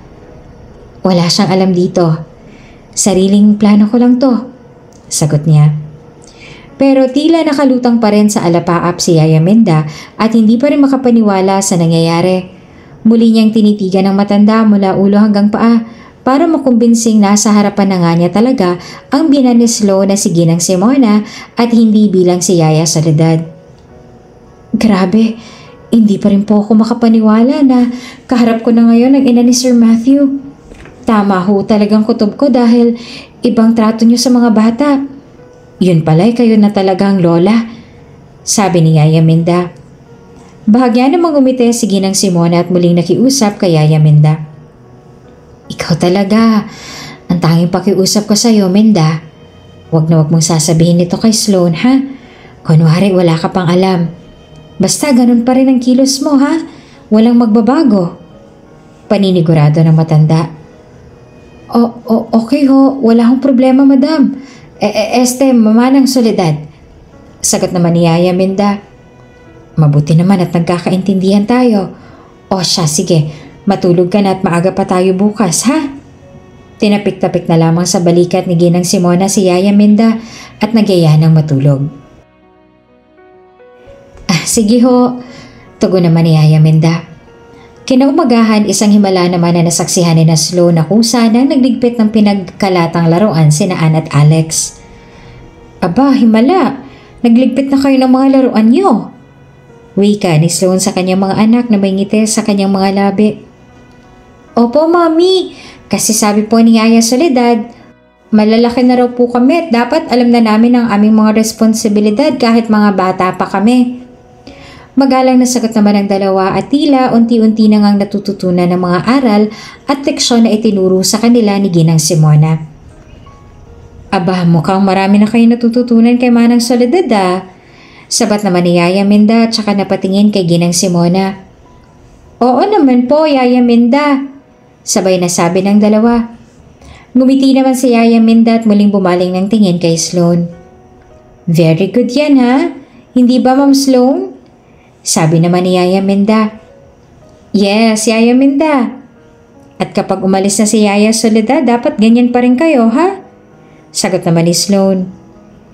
Speaker 1: Wala siyang alam dito. Sariling plano ko lang to, sagot niya. Pero tila nakalutang pa rin sa alapaap si Yaya Minda at hindi pa rin makapaniwala sa nangyayari. Muli niyang tinitigan ng matanda mula ulo hanggang paa para makumbinsing nasa harapan na nga niya talaga ang binan ni Sloan na si Ginang Simona at hindi bilang si Yaya Soledad. Grabe, hindi pa rin po ako makapaniwala na kaharap ko na ngayon ang ina ni Sir Matthew. Tama ho talagang kutob ko dahil ibang trato niyo sa mga bata. Yun pala'y kayo na talagang lola, sabi ni Yaya Minda. Bahagya namang umiti si Ginang Simona at muling nakiusap kay Yaya Minda. Ikaw talaga, ang tanging pakiusap ko sa iyo, Minda. Huwag na huwag mong sasabihin nito kay Sloan, ha? Kunwari wala ka pang alam. Basta ganun pa rin ang kilos mo, ha? Walang magbabago. Paninigurado ng matanda. Okay ho, wala akong problema, madam. Mamanang Soledad. Sagot naman ni Yaya Minda. Mabuti naman at nagkakaintindihan tayo. O siya, sige, matulog ka na at maaga pa tayo bukas, ha? Tinapik-tapik na lamang sa balikat ni Ginang Simona si Yaya Minda at nagyaya ng matulog. Sige ho, tugon naman ni Yaya Minda. Kinaumagahan, isang himala naman na nasaksihan ni Sloan na kusa nang nagligpit ng pinagkalatang laruan sina Ann at Alex. Aba, himala, nagligpit na kayo ng mga laruan niyo. Wika ni Sloan sa kanyang mga anak na may ngiti sa kanyang mga labi. Opo, Mami, kasi sabi po ni Yaya Soledad, malalaki na raw po kami at dapat alam na namin ang aming mga responsibilidad kahit mga bata pa kami. Magalang na sagot naman ang dalawa at tila unti-unti na ngang natututunan ng mga aral at leksyon na itinuro sa kanila ni Ginang Simona. Aba, mukhang marami na kayo natututunan kay Manang Soledad ah. Sabat naman ni Yaya Minda at saka napatingin kay Ginang Simona. Oo naman po, Yaya Minda. Sabay na sabi ng dalawa. Ngumiti naman si Yaya Minda at muling bumaling ng tingin kay Sloan. Very good yan ha? Hindi ba Ma'am Sloan? Sabi naman ni Yaya Minda. Yes, Yaya Minda. At kapag umalis na si Yaya Soledad, dapat ganyan pa rin kayo, ha? Sagot naman ni Sloan.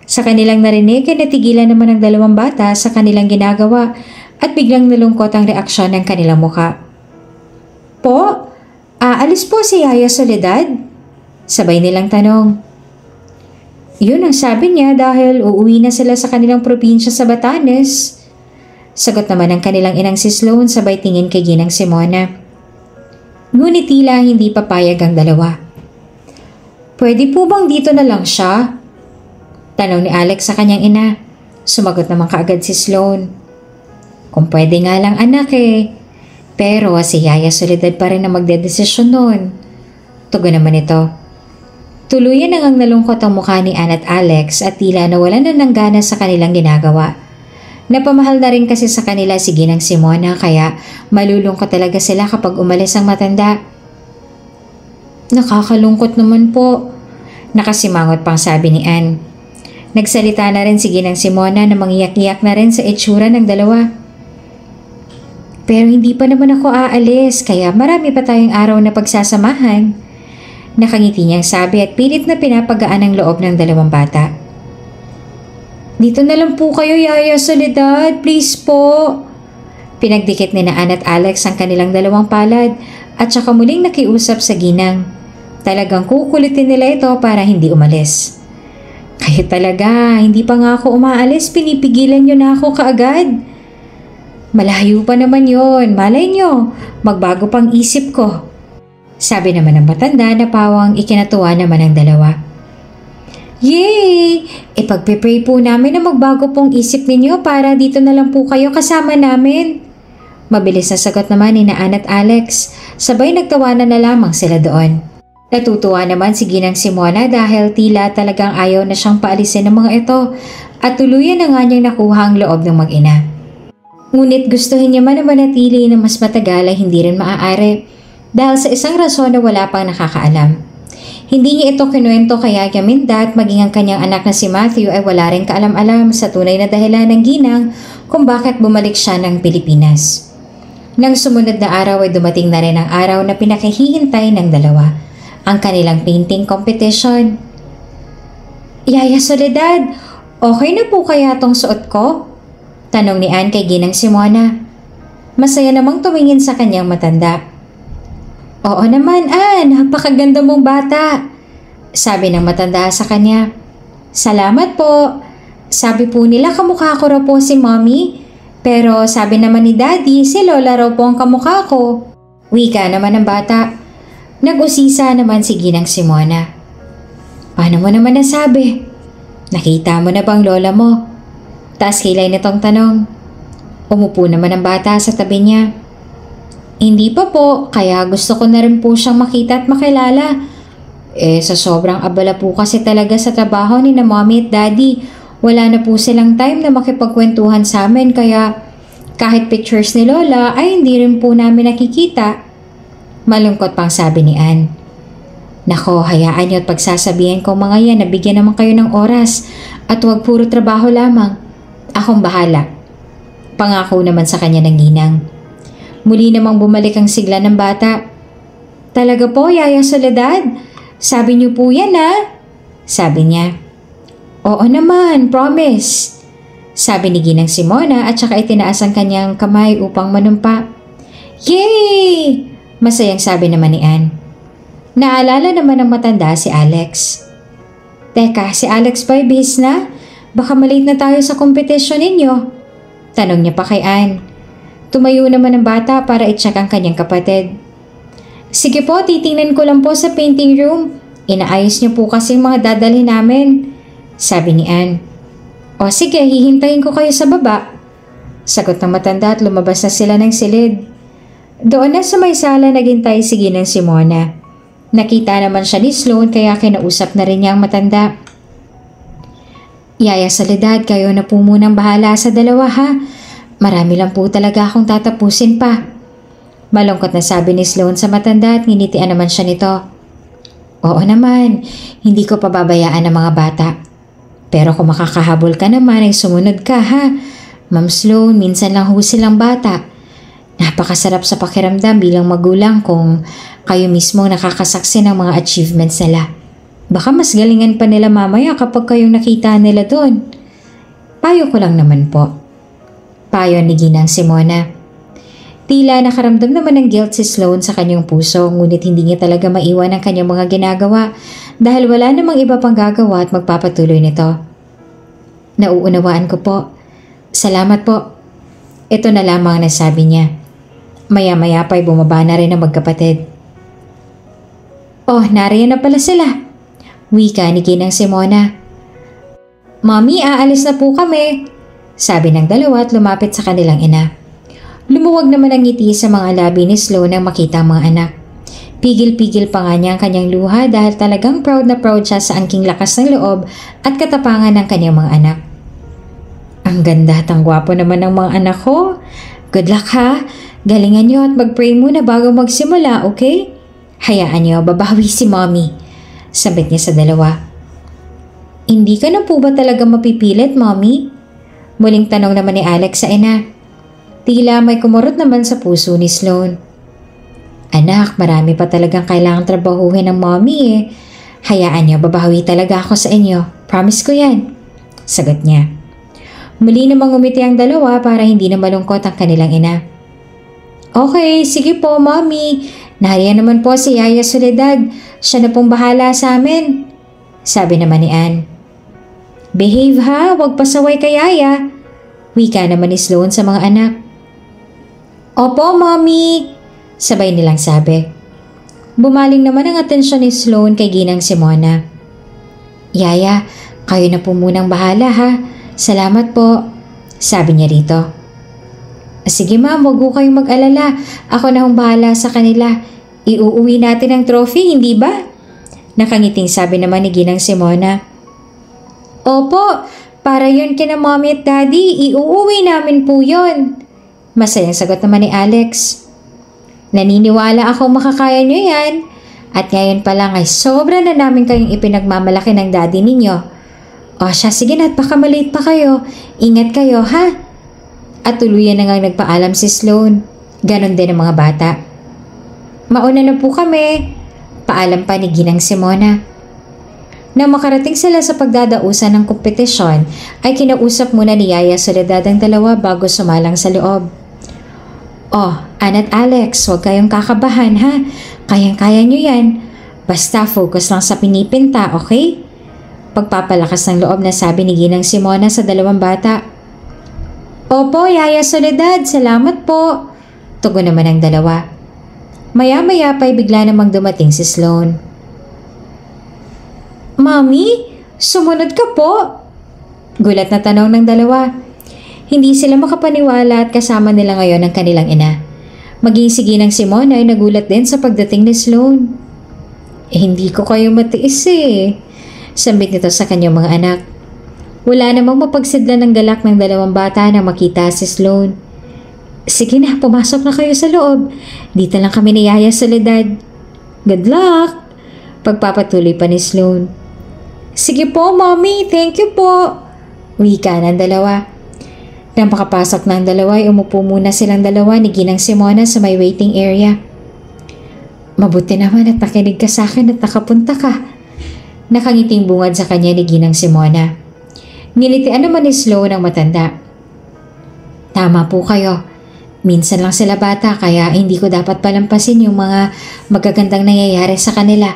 Speaker 1: Sa kanilang narinig ay natigilan naman ang dalawang bata sa kanilang ginagawa at biglang nalungkot ang reaksyon ng kanilang muka. Po, aalis po si Yaya Soledad? Sabay nilang tanong. Yun ang sabi niya dahil uuwi na sila sa kanilang probinsya sa Batanes. Sagot naman ng kanilang inang si Sloan sabay tingin kay Ginang Simona. Ngunit tila hindi papayag ang dalawa. Pwede po bang dito na lang siya? Tanong ni Alex sa kanyang ina. Sumagot naman kaagad si Sloan. Kung pwede nga lang anak eh. Pero si Yaya Soledad pa rin na magdedesisyon noon. Tugon naman ito. Tuluyan na ngang nalungkot ang mukha ni Ann at Alex at tila nawalan na ng gana sa kanilang ginagawa. Napamahal na rin kasi sa kanila si Ginang Simona kaya malulungkot talaga sila kapag umalis ang matanda. Nakakalungkot naman po. Nakasimangot pang sabi ni Ann. Nagsalita na rin si Ginang Simona na mangiyak-iyak na rin sa itsura ng dalawa. Pero hindi pa naman ako aalis kaya marami pa tayong araw na pagsasamahan. Nakangiti niyang sabi at pilit na pinapagaan ang loob ng dalawang bata. Dito na lang po kayo, Yaya Soledad. Please po. Pinagdikit ni Ann at Alex ang kanilang dalawang palad at saka muling nakiusap sa ginang. Talagang kukulitin nila ito para hindi umalis. Kayo talaga, hindi pa nga ako umaalis, pinipigilan nyo na ako kaagad. Malayo pa naman yon, malay nyo, magbago pang isip ko. Sabi naman ng matanda na pawang ikinatuwa naman ng dalawa. Yay! Ipagpipray po namin na magbago pong isip ninyo para dito na lang po kayo kasama namin. Mabilis na sagot naman ni Ann at Alex, sabay nagtawanan na lamang sila doon. Natutuwa naman si Ginang Simona dahil tila talagang ayaw na siyang paalisin ng mga ito at tuluyan na nga niyang nakuha ang loob ng mag-ina. Ngunit gustuhin niya man na manatili na mas matagal ay hindi rin maaari dahil sa isang rason na wala pang nakakaalam. Hindi niya ito kinuwento kay Yaya Minda at maging ang kanyang anak na si Matthew ay wala rin kaalam-alam sa tunay na dahilan ng ginang kung bakit bumalik siya ng Pilipinas. Nang sumunod na araw ay dumating na rin ang araw na pinakahihintay ng dalawa, ang kanilang painting competition. Yaya Soledad, okay na po kaya tong suot ko? Tanong ni Ann kay Ginang Simona. Masaya namang tumingin sa kanyang matanda. Oo naman, Ann, napakaganda mong bata. Sabi ng matanda sa kanya. Salamat po. Sabi po nila kamukha ko raw po si Mommy. Pero sabi naman ni Daddy, si Lola raw po ang kamukha ko. Wika naman ng bata. Nag-usisa naman si Ginang Simona. Paano mo naman nasabi? Nakita mo na bang lola mo? Taas kilay nitong tanong. Umupo naman ang bata sa tabi niya. Hindi pa po, kaya gusto ko na rin po siyang makita at makilala. Sa sobrang abala po kasi talaga sa trabaho ni na Mommy at Daddy, wala na po silang time na makipagkwentuhan sa amin kaya kahit pictures ni Lola ay hindi rin po namin nakikita. Malungkot pang sabi ni Ann. Nako, hayaan niyo at pagsasabihin ko mga yan na bigyan naman kayo ng oras at huwag puro trabaho lamang. Akong bahala. Pangako naman sa kanya ng ginang. Muli namang bumalik ang sigla ng bata. Talaga po, Yaya Soledad? Sabi niyo po yan Sabi niya. Oo naman, promise. Sabi ni Ginang Simona at saka itinaas ang kanyang kamay upang manumpa. Yay! Masayang sabi naman ni Ann. Naalala naman ng matanda si Alex. Teka, si Alex ba bihis na? Baka malate na tayo sa kompetisyon ninyo. Tanong niya pa kay Ann. Tumayo naman ang bata para i-check ang kanyang kapatid. Sige po, titingnan ko lang po sa painting room. Inaayos niyo po kasi mga dadalhin namin. Sabi ni Ann. O sige, hihintayin ko kayo sa baba. Sagot ng matanda at lumabas na sila ng silid. Doon na sa may sala naghintay si Ginang Simona. Nakita naman siya ni Sloan kaya kinausap na rin niya ang matanda. Yaya Soledad, kayo na po munang bahala sa dalawa ha. Marami lang po talaga akong tatapusin pa. Malungkot na sabi ni Sloan sa matanda at nginitian naman siya nito. Oo naman, hindi ko pababayaan ang mga bata. Pero kung makakahabol ka naman ay sumunod ka ha. Ma'am Sloan, minsan lang ho silang bata. Napakasarap sa pakiramdam bilang magulang kung kayo mismo nakakasaksi ng mga achievements nila. Baka mas galingan pa nila mamaya kapag kayong nakita nila doon. Payo ko lang naman po. Payo ni Ginang Simona. Tila nakaramdam naman ng guilt si Sloan sa kanyang puso ngunit hindi niya talaga maiwan ang kanyang mga ginagawa dahil wala namang iba pang gagawa at magpapatuloy nito. Nauunawaan ko po. Salamat po. Ito na lamang ang nasabi niya. Maya-maya pa'y bumaba na rin ang magkapatid. Oh, nariyan na pala sila. Wika ni Ginang Simona. Mami, aalis na po kami. Sabi ng dalawa at lumapit sa kanilang ina. Lumuwag naman ang ngiti sa mga labi ni Sloan nang makita ang mga anak. Pigil-pigil pa nga niya ang kanyang luha dahil talagang proud na proud siya sa angking lakas ng loob at katapangan ng kanyang mga anak. Ang ganda at ang gwapo naman ng mga anak ko. Good luck ha. Galingan niyo at mag-pray muna bago magsimula, okay? Hayaan niyo, babawi si mommy. Sabit niya sa dalawa. Hindi ka na po ba talaga mapipilit, mommy? Muling tanong naman ni Alex sa ina. Tila may kumurot naman sa puso ni Sloan. Anak, marami pa talagang kailangang trabahuhin ng mommy eh. Hayaan niyo, babawi talaga ako sa inyo. Promise ko yan. Sagot niya. Muli namang umiti ang dalawa para hindi na malungkot ang kanilang ina. Okay, sige po, mommy. Nariyan naman po si Yaya Soledad. Siya na pong bahala sa amin. Sabi naman ni Ann. Behave ha, huwag pasaway kay Yaya. Wika naman ni Sloan sa mga anak. Opo, mommy. Sabay nilang sabi. Bumaling naman ang atensyon ni Sloan kay Ginang Simona. Yaya, kayo na po munang bahala ha. Salamat po. Sabi niya rito. Sige ma'am, huwag ko kayong mag-alala. Ako na hong bahala sa kanila. Iuuwi natin ang trophy, hindi ba? Nakangiting sabi naman ni Ginang Simona. Opo, para yun kina mommy at daddy, iuuwi namin po yun. Masayang sagot naman ni Alex. Naniniwala akong makakaya nyo yan. At ngayon pa lang ay sobra na namin kayong ipinagmamalaki ng daddy ninyo. O siya, sige na at baka malate pa kayo. Ingat kayo ha. At tuluyan na nga nagpaalam si Sloan. Ganon din ang mga bata. Mauna na po kami. Paalam pa ni Ginang Simona. Nang makarating sila sa pagdadausan ng kompetisyon, ay kinausap muna ni Yaya Soledad ang dalawa bago sumalang sa loob. Oh, Ann at Alex, huwag kayong kakabahan ha. Kayang-kaya nyo yan. Basta focus lang sa pinipinta, okay? Pagpapalakas ng loob na sabi ni Ginang Simona sa dalawang bata. Opo, Yaya Soledad, salamat po. Tugon naman ang dalawa. Maya-maya pa'y bigla namang dumating si Sloan. Mami, sumunod ka po. Gulat na tanong ng dalawa. Hindi sila makapaniwala at kasama nila ngayon ang kanilang ina. Maging si Ginang Simona ay nagulat din sa pagdating ni Sloan. Hindi ko kayo matiis eh. Sambit nito sa kanyang mga anak. Wala namang mapagsidlan ng galak ng dalawang bata na makita si Sloan. Sige na, pumasok na kayo sa loob. Dito lang kami ni Yaya Soledad. Good luck! Pagpapatuloy pa ni Sloan. Sige po, mommy. Thank you po. Wika ng dalawa. Nang makapasok ng dalawa ay umupo muna silang dalawa ni Ginang Simona sa may waiting area. Mabuti naman at nakinig ka sa akin at nakapunta ka. Nakangiting bungad sa kanya ni Ginang Simona. Nilitian naman ni Sloan ang matanda. Tama po kayo. Minsan lang sila bata kaya hindi ko dapat palampasin yung mga magagandang nangyayari sa kanila.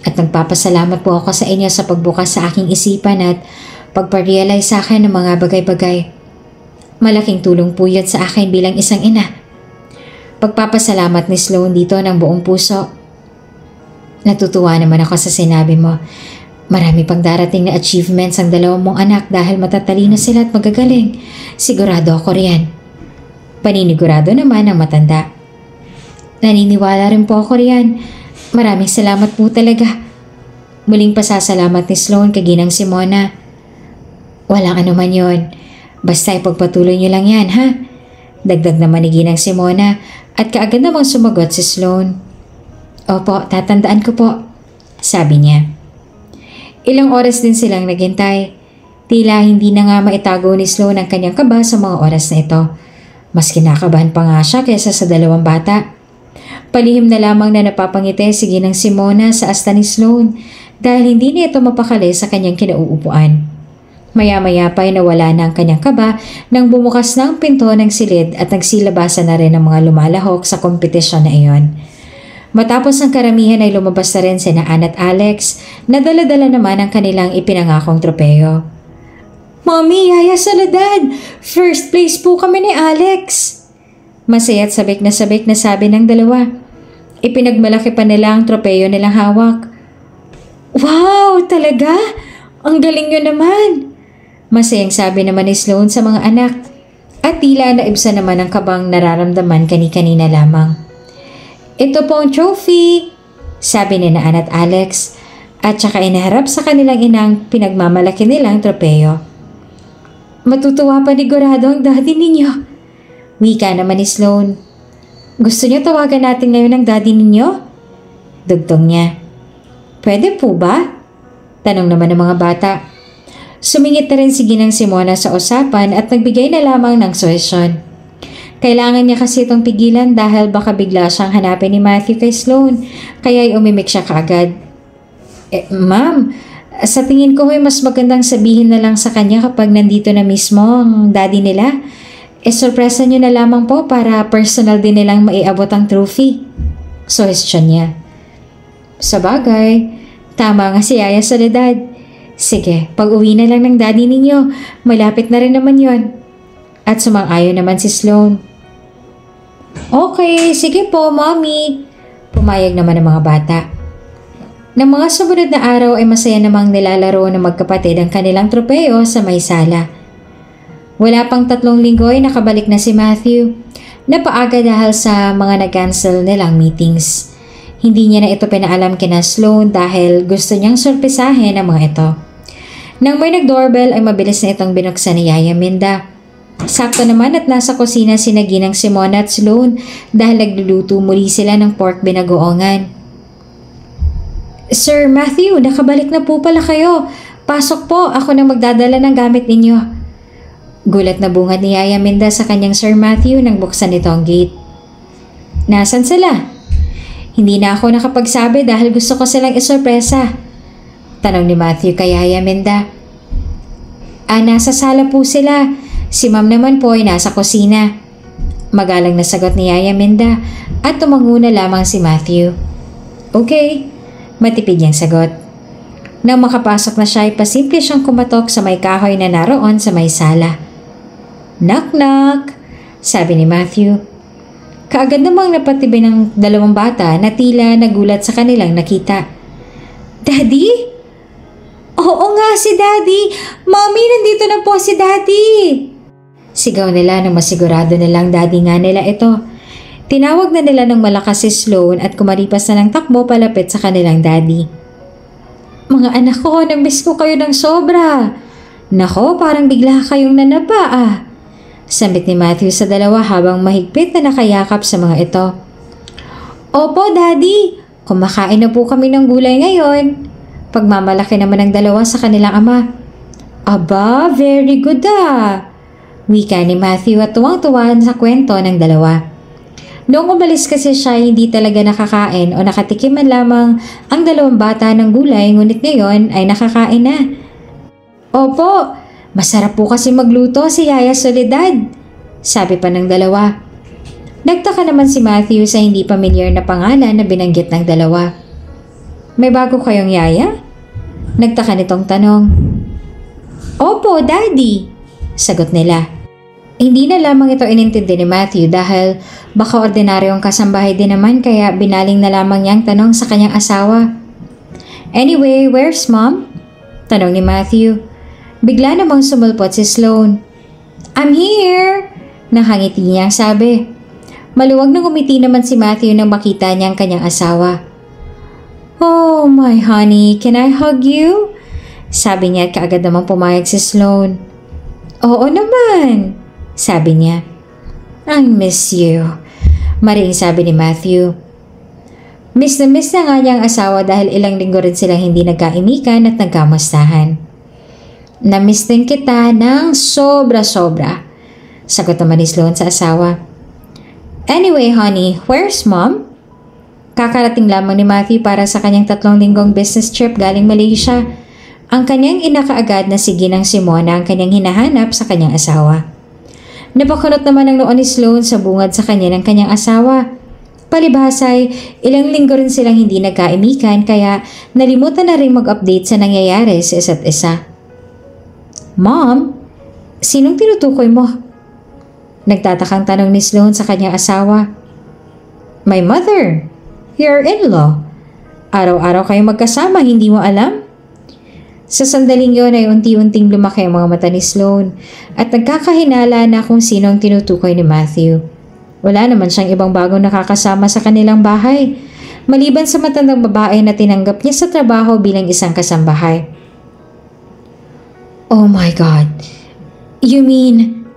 Speaker 1: At nagpapasalamat po ako sa inyo sa pagbukas sa aking isipan at pagpa-realize sa akin ng mga bagay-bagay. Malaking tulong po yun sa akin bilang isang ina. Pagpapasalamat ni Sloan dito ng buong puso. Natutuwa naman ako sa sinabi mo. Marami pang darating na achievements ang dalawang mong anak dahil matatalino sila at magagaling. Sigurado ako riyan. Paninigurado naman ang matanda. Naniniwala rin po ako riyan. Maraming salamat po talaga. Muling pasasalamat ni Sloan kay Ginang Simona. Walang anuman yon. Basta ipagpatuloy niyo lang yan, ha? Dagdag naman ni Ginang Simona at kaagad namang sumagot si Sloan. Opo, tatandaan ko po, sabi niya. Ilang oras din silang naghintay. Tila hindi na nga maitago ni Sloan ang kanyang kaba sa mga oras na ito. Mas kinakabahan pa nga siya kaysa sa dalawang bata. Palihim na lamang na napapangiti si Ginang Simona sa asta ni Sloan dahil hindi niya ito mapakali sa kanyang kinauupuan. Maya-maya pa ay nawala na ang kanyang kaba nang bumukas na ang pinto ng silid at nagsilabasan na rin ang mga lumalahok sa kompetisyon na iyon. Matapos ang karamihan ay lumabas na rin sina Ann at Alex na dala-dala naman ang kanilang ipinangakong tropeyo. Mommy, Yaya Soledad! First place po kami ni Alex! Masaya at sabik na sabi ng dalawa. Ipinagmalaki pa nila ang tropeyo nilang hawak. Wow! Talaga? Ang galing nyo naman! Masayang sabi naman ni Sloan sa mga anak. At tila naibsa naman ang kabang nararamdaman kani-kanina lamang. Ito po ang trophy! Sabi ni Ann at Alex. At saka inaharap sa kanilang inang pinagmamalaki nilang tropeyo. Matutuwa panigurado ang daddy ninyo. Wika naman ni Sloan. Gusto niyo tawagan natin ngayon ang daddy ninyo? Dugtong niya. Pwede po ba? Tanong naman ng mga bata. Sumingit na rin si Ginang Simona sa usapan at nagbigay na lamang ng suhesyon. Kailangan niya kasi itong pigilan dahil baka bigla siyang hanapin ni Matthew kay Sloan, kaya'y umimik siya kaagad. Ma'am, sa tingin ko ay mas magandang sabihin na lang sa kanya kapag nandito na mismo ang daddy nila. Sorpresa niyo na lamang po para personal din nilang maiabot ang trophy. Suhestyon niya. Sabagay, tama nga si Yaya Soledad. Sige, pag-uwi na lang ng daddy ninyo, malapit na rin naman yon. At sumang-ayon naman si Sloan. Okay, sige po, Mommy. Pumayag naman ang mga bata. Nang mga sumunod na araw ay masaya namang nilalaro ng magkapatid ang kanilang tropeyo sa may sala. Wala pang 3 linggo ay nakabalik na si Matthew. Napaaga dahil sa mga nag-cancel nilang meetings. Hindi niya na ito pinaalam kina Sloan dahil gusto niyang sorpresahin ang mga ito. Nang may nag-doorbell ay mabilis na itong binuksan ni Yaya Minda. Sakto naman at nasa kusina si Ginang Simona at Sloan dahil nagluluto muli sila ng pork binagoongan. Sir Matthew, nakabalik na po pala kayo. Pasok po, ako na magdadala ng gamit ninyo. Gulat na bungad ni Yaya Minda sa kanyang Sir Matthew nang buksan nito ang gate. Nasaan sila? Hindi na ako nakapagsabi dahil gusto ko silang isorpresa. Tanong ni Matthew kay Yaya Minda. Nasa sala po sila. Si Ma'am naman po ay nasa kusina. Magalang na sagot ni Yaya Minda at tumango na lamang si Matthew. Okay. Matipid niyang sagot. Nang makapasok na siya ay pasimple siyang kumatok sa may kahoy na naroon sa may sala. Knock-knock, sabi ni Matthew. Kaagad namang napatibi ng dalawang bata na tila nagulat sa kanilang nakita. Daddy? Oo nga si Daddy! Mommy, nandito na po si Daddy! Sigaw nila nang masigurado nilang daddy nga nila ito. Tinawag na nila ng malakas si Sloan at kumaripas na ng takbo palapit sa kanilang daddy. Mga anak ko, namiss ko kayo ng sobra. Nako, parang bigla kayong nanaba Sambit ni Matthew sa dalawa habang mahigpit na nakayakap sa mga ito. Opo, Daddy. Kumakain na po kami ng gulay ngayon. Pagmamalaki naman ng dalawa sa kanilang ama. Aba, very good Wika ni Matthew at tuwang-tuwa sa kwento ng dalawa. Noong umalis kasi siya hindi talaga nakakain o nakatikim man lamang ang dalawang bata ng gulay ngunit ngayon ay nakakain na. Opo, masarap po kasi magluto si Yaya Soledad, sabi pa ng dalawa. Nagtaka naman si Matthew sa hindi pamilyar na pangalan na binanggit ng dalawa. May bago kayong yaya? Nagtaka nitong tanong. Opo, Daddy, sagot nila. Hindi na lamang ito inintindi ni Matthew dahil baka ordinaryong kasambahay din naman kaya binaling na lamang niyang tanong sa kanyang asawa. Anyway, where's Mom? Tanong ni Matthew. Bigla namang sumulpot si Sloane. I'm here! Nakangiti niyang sabi. Maluwag na ngumiti naman si Matthew nang makita niya ang kanyang asawa. Oh my honey, can I hug you? Sabi niya at kaagad namang pumayag si Sloane. Oo naman, sabi niya. I miss you, mariing sabi ni Matthew. Miss na nga niya ang asawa dahil ilang linggo rin silang hindi nagkaimikan at nagkamustahan. Na-miss din kita ng sobra-sobra, sagot naman ni Sloane sa asawa. Anyway, honey, where's Mom? Kakarating lamang ni Matthew para sa kanyang 3 linggong business trip galing Malaysia. Ang kanyang ina kaagad na si Ginang Simona ang kanyang hinahanap sa kanyang asawa. Napakunot naman ang noon ni Sloane sa bungad sa kanya ng kanyang asawa. Palibhasay, ilang linggo rin silang hindi nagkaimikan kaya nalimutan na rin mag-update sa nangyayari sa isa't isa. Mom, sinong tinutukoy mo? Nagtatakang tanong ni Sloane sa kanyang asawa. My mother, your in-law. Araw-araw kayong magkasama, hindi mo alam? Sa sandaling yon ay unti-unting lumaki ang mga mata ni Sloane at nagkakahinala na kung sino ang tinutukoy ni Matthew. Wala naman siyang ibang bagong nakakasama sa kanilang bahay, maliban sa matandang babae na tinanggap niya sa trabaho bilang isang kasambahay. Oh my God! You mean...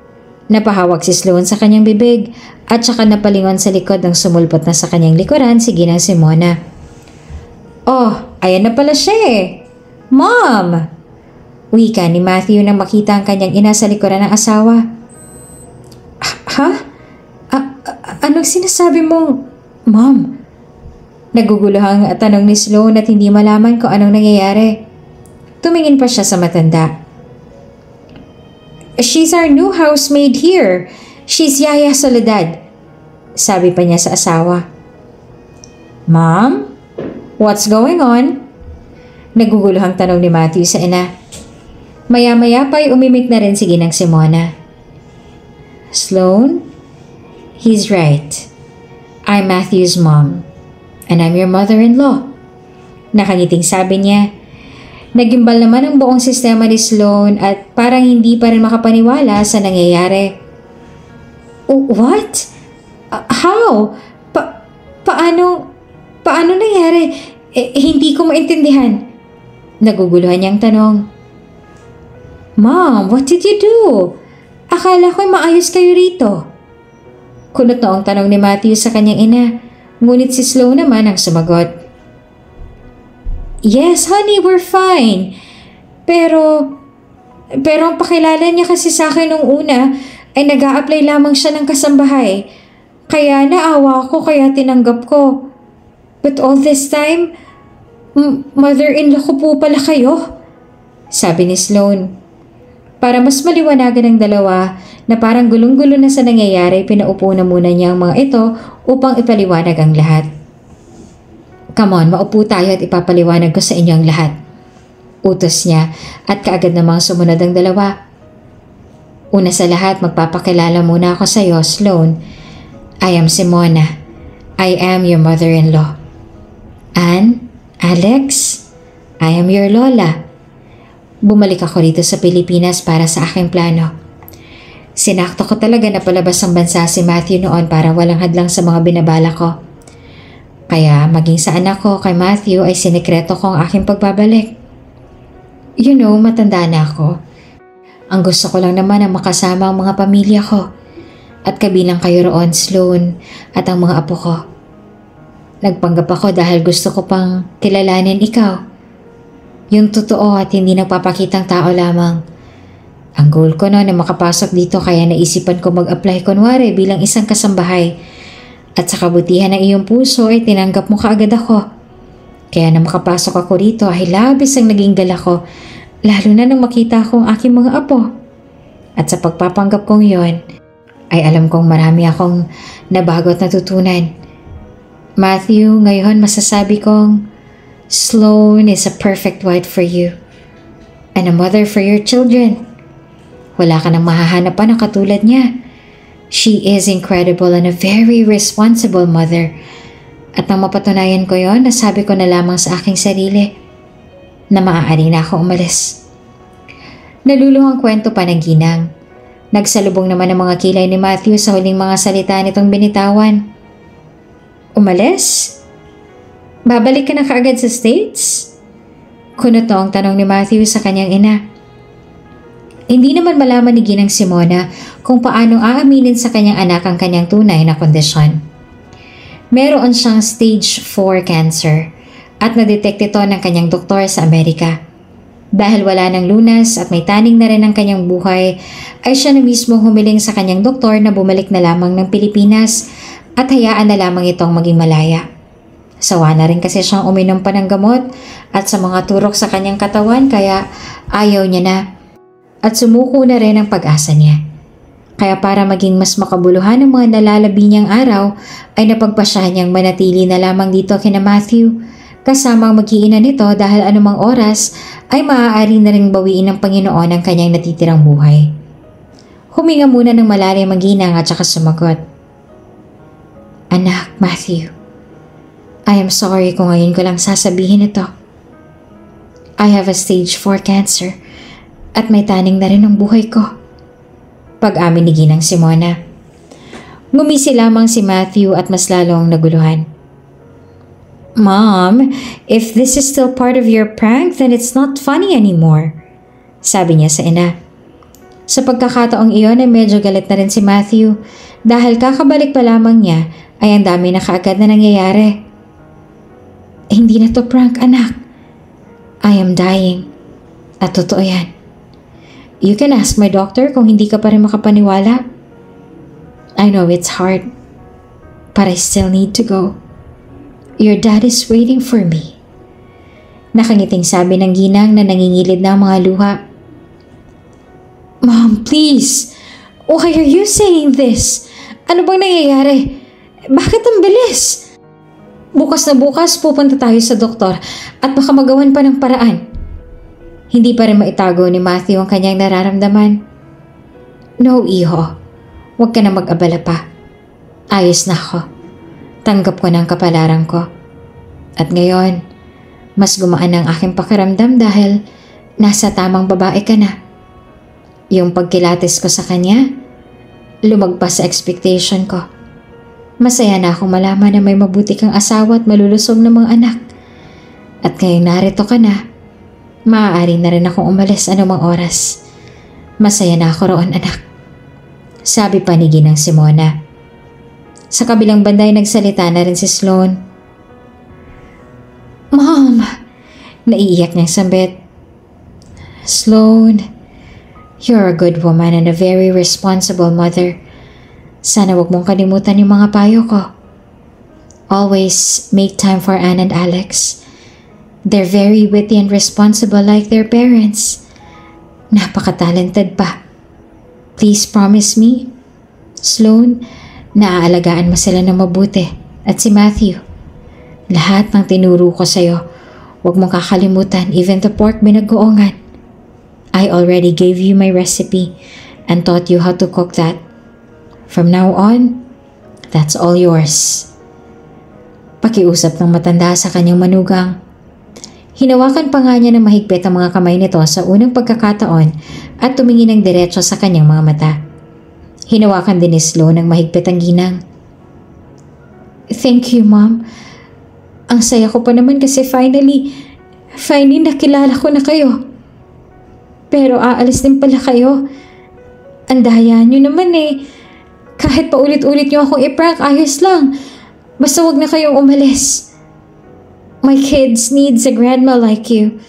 Speaker 1: Napahawak si Sloane sa kanyang bibig at saka napalingon sa likod ng sumulpot na sa kanyang likuran si Ginang Simona. Oh, ayan na pala siya eh. Mom! Wika ni Matthew nang makita ang kanyang ina sa likuran ng asawa. Ha? Anong sinasabi mong, Mom? Naguguluhang tanong ni Sloane at hindi malaman kung anong nangyayari. Tumingin pa siya sa matanda. She's our new housemaid here. She's Yaya Soledad, sabi pa niya sa asawa. Mom? What's going on? Naguguluhang tanong ni Matthew sa ina. Maya-maya pa ay umimik na rin si Ginang Simona. Sloane? He's right. I'm Matthew's mom. And I'm your mother-in-law. Nakangiting sabi niya. Nagimbal naman ang buong sistema ni Sloane at parang hindi pa rin makapaniwala sa nangyayari. What? How? Paano nangyari? Hindi ko maintindihan. Naguguluhan niyang tanong. Mom, what did you do? Akala ko'y maayos kayo rito. Kunot noong tanong ni Matthew sa kanyang ina, ngunit si Sloane naman ang sumagot. Yes, honey, we're fine. Pero ang pakilala niya kasi sa akin nung una ay nag-a-apply lamang siya ng kasambahay. Kaya naawa ko kaya tinanggap ko. But all this time, mother-in-law ko po pala kayo, sabi ni Sloane. Para mas maliwanagan ng dalawa na parang gulong-gulo na sa nangyayari, pinaupo na muna niya ang mga ito upang ipaliwanag ang lahat. Come on, maupo tayo at ipapaliwanag ko sa inyo ang lahat. Utos niya at kaagad namang sumunod ang dalawa. Una sa lahat, magpapakilala muna ako sa iyo, Sloane. I am Simona. I am your mother-in-law. Anne, Alex, I am your lola. Bumalik ako rito sa Pilipinas para sa aking plano. Sinakto ko talaga na palabas ang bansa si Matthew noon para walang hadlang sa mga binabala ko. Kaya maging sa anak ko kay Matthew ay sinikreto ko ang aking pagbabalik. You know, matanda na ako. Ang gusto ko lang naman ang makasama ang mga pamilya ko. At kabilang kayo roon, Sloane, at ang mga apo ko. Nagpanggap ako dahil gusto ko pang kilalanin ikaw. Yung totoo at hindi nagpapakitang tao lamang. Ang goal ko noon na makapasok dito kaya naisipan ko mag-apply kunwari bilang isang kasambahay. At sa kabutihan ng iyong puso ay tinanggap mo kaagad ako. Kaya na makapasok ako rito ay labis ang naging gala ko, lalo na nang makita ko ang aking mga apo. At sa pagpapanggap kong yon, ay alam kong marami akong nabago at natutunan. Matthew, ngayon masasabi kong Sloan is a perfect wife for you and a mother for your children. Wala ka nang mahahanap pa na katulad niya. She is incredible and a very responsible mother. At nang mapatunayan ko yon, nasabi ko na lamang sa aking sarili na maaari na ako umalis. Naluluhang kwento pa ng ginang. Nagsalubong naman ang mga kilay ni Matthew sa huling mga salita nitong binitawan. Umalis? Babalik ka na kaagad sa States? Kunot ang tanong ni Matthew sa kanyang ina. Hindi naman malaman ni Ginang Simona kung paanong aaminin sa kanyang anak ang kanyang tunay na kondisyon. Meron siyang stage 4 cancer at nadetect ito ng kanyang doktor sa Amerika. Dahil wala ng lunas at may taning na rin ang kanyang buhay, ay siya na mismo humiling sa kanyang doktor na bumalik na lamang ng Pilipinas at hayaan na lamang itong maging malaya. Sawa na rin kasi siyang uminom pa ng gamot at sa mga turok sa kanyang katawan kaya ayaw niya na at sumuko na rin ang pag-asa niya. Kaya para maging mas makabuluhan ang mga nalalabi niyang araw ay napagpasyahan niyang manatili na lamang dito kina Matthew kasama ang mag-iina nito dahil anumang oras ay maaari na ring bawiin ng Panginoon ang kanyang natitirang buhay. Huminga muna ng malalim ang ginang at saka sumagot. Anak, Matthew, I am sorry kung ngayon ko lang sasabihin ito. I have a stage 4 cancer at may taning na rin ang buhay ko. Pag-amin ni Ginang Simona. Ngumisi lamang si Matthew at mas lalong naguluhan. Mom, if this is still part of your prank, then it's not funny anymore, sabi niya sa ina. Sa pagkakataong iyon ay medyo galit na rin si Matthew dahil kakabalik pa lamang niya ay ang dami na kaagad na nangyayari. Hindi na to prank, anak. I am dying. At totoo yan. You can ask my doctor kung hindi ka pa rin makapaniwala. I know it's hard, but I still need to go. Your dad is waiting for me. Nakangiting sabi ng ginang na nangingilid na ang mga luha. Mom, please. Why are you saying this? Ano bang nangyayari? Bakit ang bilis? Bukas na bukas pupunta tayo sa doktor at baka magawan pa ng paraan. Hindi pa rin maitago ni Matthew ang kanyang nararamdaman. No, iho. Huwag ka na mag-abala pa. Ayos na ako. Tanggap ko na ang kapalaran ko. At ngayon, mas gumaan ang aking pakiramdam dahil nasa tamang babae ka na. Yung pagkilates ko sa kanya, lumagpas sa expectation ko. Masaya na akong malaman na may mabuti kang asawa at malulusog na mga anak. At ngayong narito ka na, maaari na rin akong umalis anumang oras. Masaya na ako roon, anak. Sabi pa ni Ginang Simona. Sa kabilang banda ay nagsalita na rin si Sloan. Mom! Naiiyak niyang sambit. Sloan, you're a good woman and a very responsible mother. Sana wag mong kalimutan yung mga payo ko. Always make time for Anne and Alex. They're very witty and responsible like their parents. Napaka-talented pa. Please promise me, Sloan, naaalagaan mo sila na mabuti. At si Matthew, lahat ng tinuro ko sa'yo, wag mong kakalimutan even the pork binagoongan. I already gave you my recipe and taught you how to cook that. From now on, that's all yours. Pakiusap ng matanda sa kanyang manugang. Hinawakan pa nga niya ng mahigpit ang mga kamay nito sa unang pagkakataon at tumingin ng diretso sa kanyang mga mata. Hinawakan din ni Sloan ng mahigpit ang ginang. Thank you, Mom. Ang saya ko pa naman kasi finally nakilala ko na kayo. Pero aalis din pala kayo. Ang daya nyo naman eh. Kahit pa ulit-ulit nyo akong i-prank, ayos lang. Basta wag na kayong umalis. My kids needs a grandma like you.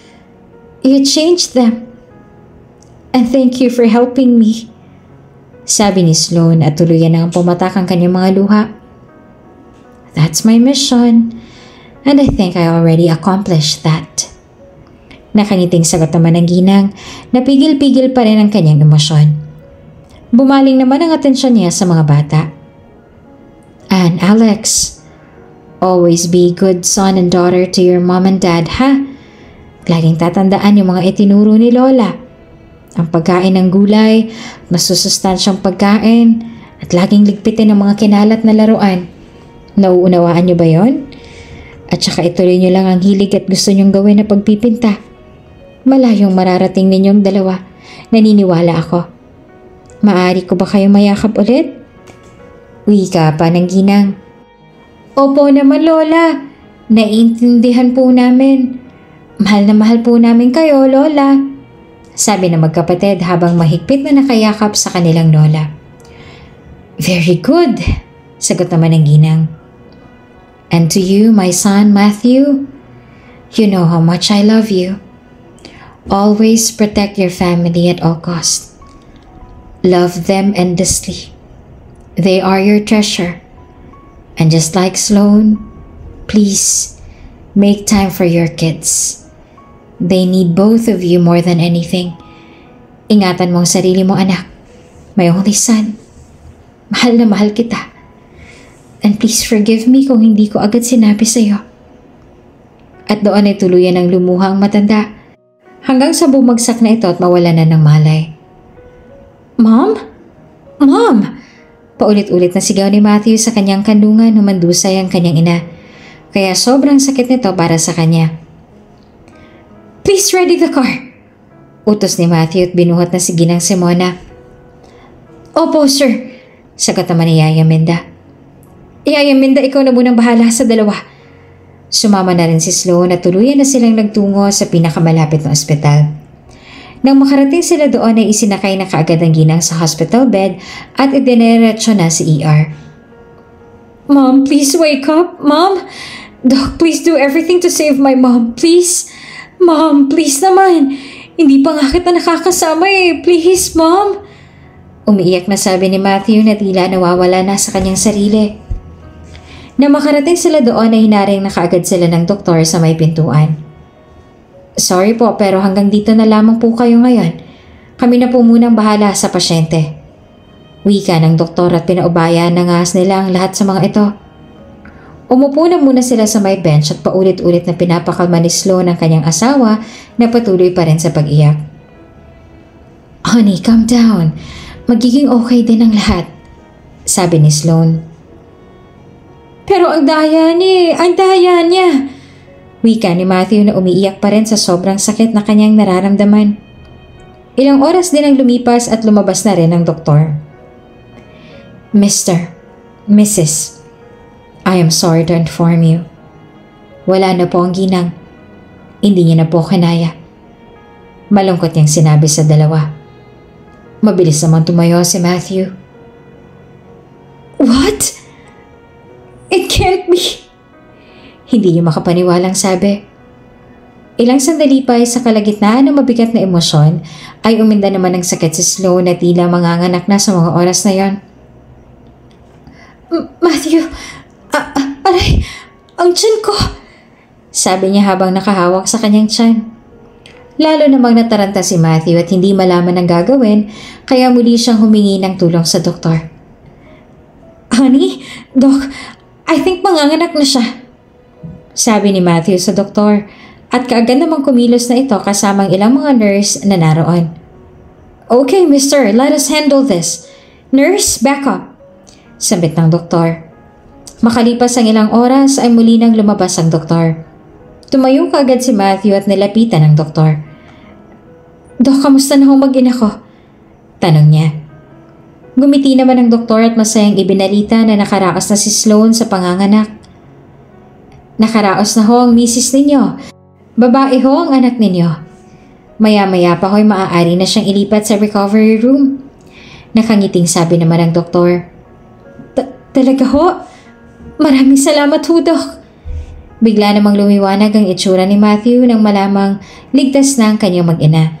Speaker 1: You changed them. And thank you for helping me. Sabi ni Sloan at tuluyan na ang pumatak ang kanyang mga luha. That's my mission. And I think I already accomplished that. Nakangiting sagot naman ng ginang, napigil-pigil pa rin ang kanyang emosyon. Bumaling naman ang atensyon niya sa mga bata. And Alex, always be good son and daughter to your mom and dad, ha? Laging tatandaan yung mga itinuro ni Lola. Ang pagkain ng gulay, masusustansyang pagkain, at laging ligpitin ang mga kinalat na laruan. Nauunawaan niyo ba yon? At saka ituloy niyo lang ang hilig at gusto niyong gawin na pagpipinta. Malayong mararating ninyong dalawa. Naniniwala ako. Maaari ko ba kayong mayakap ulit? Wika pa ng ginang. Opo naman, Lola. Naiintindihan po namin. Mahal na mahal po namin kayo, Lola. Sabi ng magkapatid habang mahigpit na nakayakap sa kanilang lola. Very good, sagot naman ng ginang. And to you, my son Matthew, you know how much I love you. Always protect your family at all costs. Love them endlessly. They are your treasure. And just like Sloan, please make time for your kids. They need both of you more than anything. Ingatan mo ang sarili mo, anak. My only son. Mahal na mahal kita. And please forgive me kung hindi ko agad sinabi sa'yo. At doon ay tuluyan ng lumuha ang matanda. Hanggang sa bumagsak na ito at mawala na ng malay. Mom? Mom! Paulit-ulit na sigaw ni Matthew sa kanyang kandungan nung mandusay ang kanyang ina. Kaya sobrang sakit nito para sa kanya. Please ready the car! Utos ni Matthew at binuhat na si Ginang Simona. Opo, sir. Sagot naman ni Yaya Minda. Yaya Minda, ikaw na munang bahala sa dalawa. Sumama na rin si Sloan at tuluyan na silang nagtungo sa pinakamalapit na ospital. Nang makarating sila doon ay isinakay na kaagad ang Ginang sa hospital bed at idineretsyo na si ER. Mom, please wake up. Mom? Doc, please do everything to save my mom. Please? Mom, please naman. Hindi pa nga kita nakakasama eh. Please, Mom. Umiiyak na sabi ni Matthew na tila nawawala na sa kanyang sarili. Nang makarating sila doon ay hinaring na kaagad sila ng doktor sa may pintuan. Sorry po pero hanggang dito na lamang po kayo ngayon. Kami na po munang bahala sa pasyente. Wika ng doktor at pinaubaya na ngas nila ang lahat sa mga ito. Umupo na muna sila sa may bench at paulit-ulit na pinapakalma ni Sloan ang kanyang asawa na patuloy pa rin sa pag-iyak. Honey, calm down. Magiging okay din ang lahat, sabi ni Sloan. Pero ang daya niya. Wika ni Matthew na umiiyak pa rin sa sobrang sakit na kanyang nararamdaman. Ilang oras din ang lumipas at lumabas na rin ang doktor. Mrs. I am sorry to inform you. Wala na po ang Ginang. Hindi niya na po kinaya. Malungkot niyang sinabi sa dalawa. Mabilis naman tumayo si Matthew. What? It can't be. Hindi niya makapaniwalang sabi. Ilang sandali pa ay sa kalagitnaan ng mabigat na emosyon ay uminda naman ng sakit si Sloan na tila manganganak na sa mga oras na yon. Matthew, aray, ang tiyan ko, sabi niya habang nakahawak sa kanyang tiyan. Lalo namang nataranta si Matthew at hindi malaman ang gagawin kaya muli siyang humingi ng tulong sa doktor. Honey, Doc, I think manganganak na siya, sabi ni Matthew sa doktor at kaagad namang kumilos na ito kasamang ilang mga nurse na naroon. Okay, mister, let us handle this. Nurse, back up, sabit ng doktor. Makalipas ang ilang oras ay muli nang lumabas ang doktor. Tumayo kaagad si Matthew at nilapitan ng doktor. Dok, kamusta na hong mag-ina ko? Tanong niya. Gumiti naman ang doktor at masayang ibinalita na nakaraos na si Sloan sa panganganak. Nakaraos na ho ang misis ninyo. Babae ho ang anak ninyo. Maya-maya pa ho'y maaari na siyang ilipat sa recovery room. Nakangiting sabi naman ng doktor. Talaga ho? Maraming salamat ho, Dok. Bigla namang lumiwanag ang itsura ni Matthew nang malamang ligtas na ang kanyang mag-ina.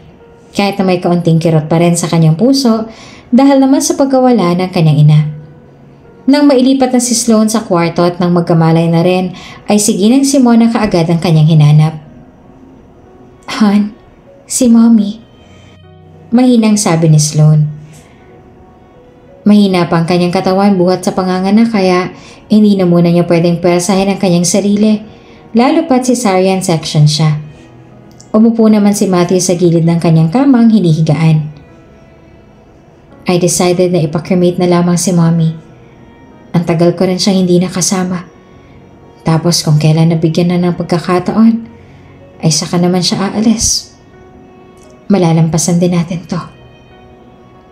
Speaker 1: Kahit na may kaunting kirot pa rin sa kanyang puso dahil naman sa pagkawala ng kanyang ina. Nang mailipat na si Sloan sa kwarto at nang magkamalay na rin ay si Ginang Simona kaagad ang kanyang hinanap. Han, si Mommy. Mahinang sabi ni Sloan. Mahina pa ang kanyang katawan buhat sa panganganak kaya hindi na muna niya pwedeng pwersahin ang kanyang sarili, lalo pat cesarean section siya. Umupo naman si Matthew sa gilid ng kanyang kamang hinihigaan. I decided na ipakremate na lamang si Mommy. Ang tagal ko rin siyang hindi nakasama. Tapos kung kailan nabigyan na ng pagkakataon, ay saka naman siya aalis. Malalampasan din natin to.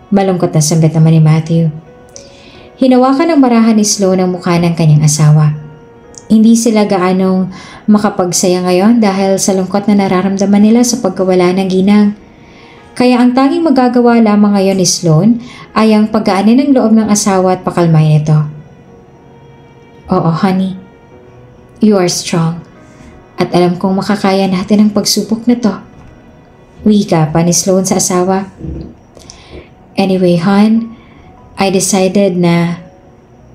Speaker 1: Malungkot na sambit naman ni Matthew. Hinawakan ng marahan ni Sloan ang mukha ng kanyang asawa. Hindi sila gaanong makapagsaya ngayon dahil sa lungkot na nararamdaman nila sa pagkawala ng ginang. Kaya ang tanging magagawa lamang ngayon ni Sloan ay ang pagaanin ng loob ng asawa at pakalmahin ito. Oo, honey. You are strong. At alam kong makakaya natin ang pagsubok na to. Wika pa ni Sloan sa asawa. Anyway, hon, I decided na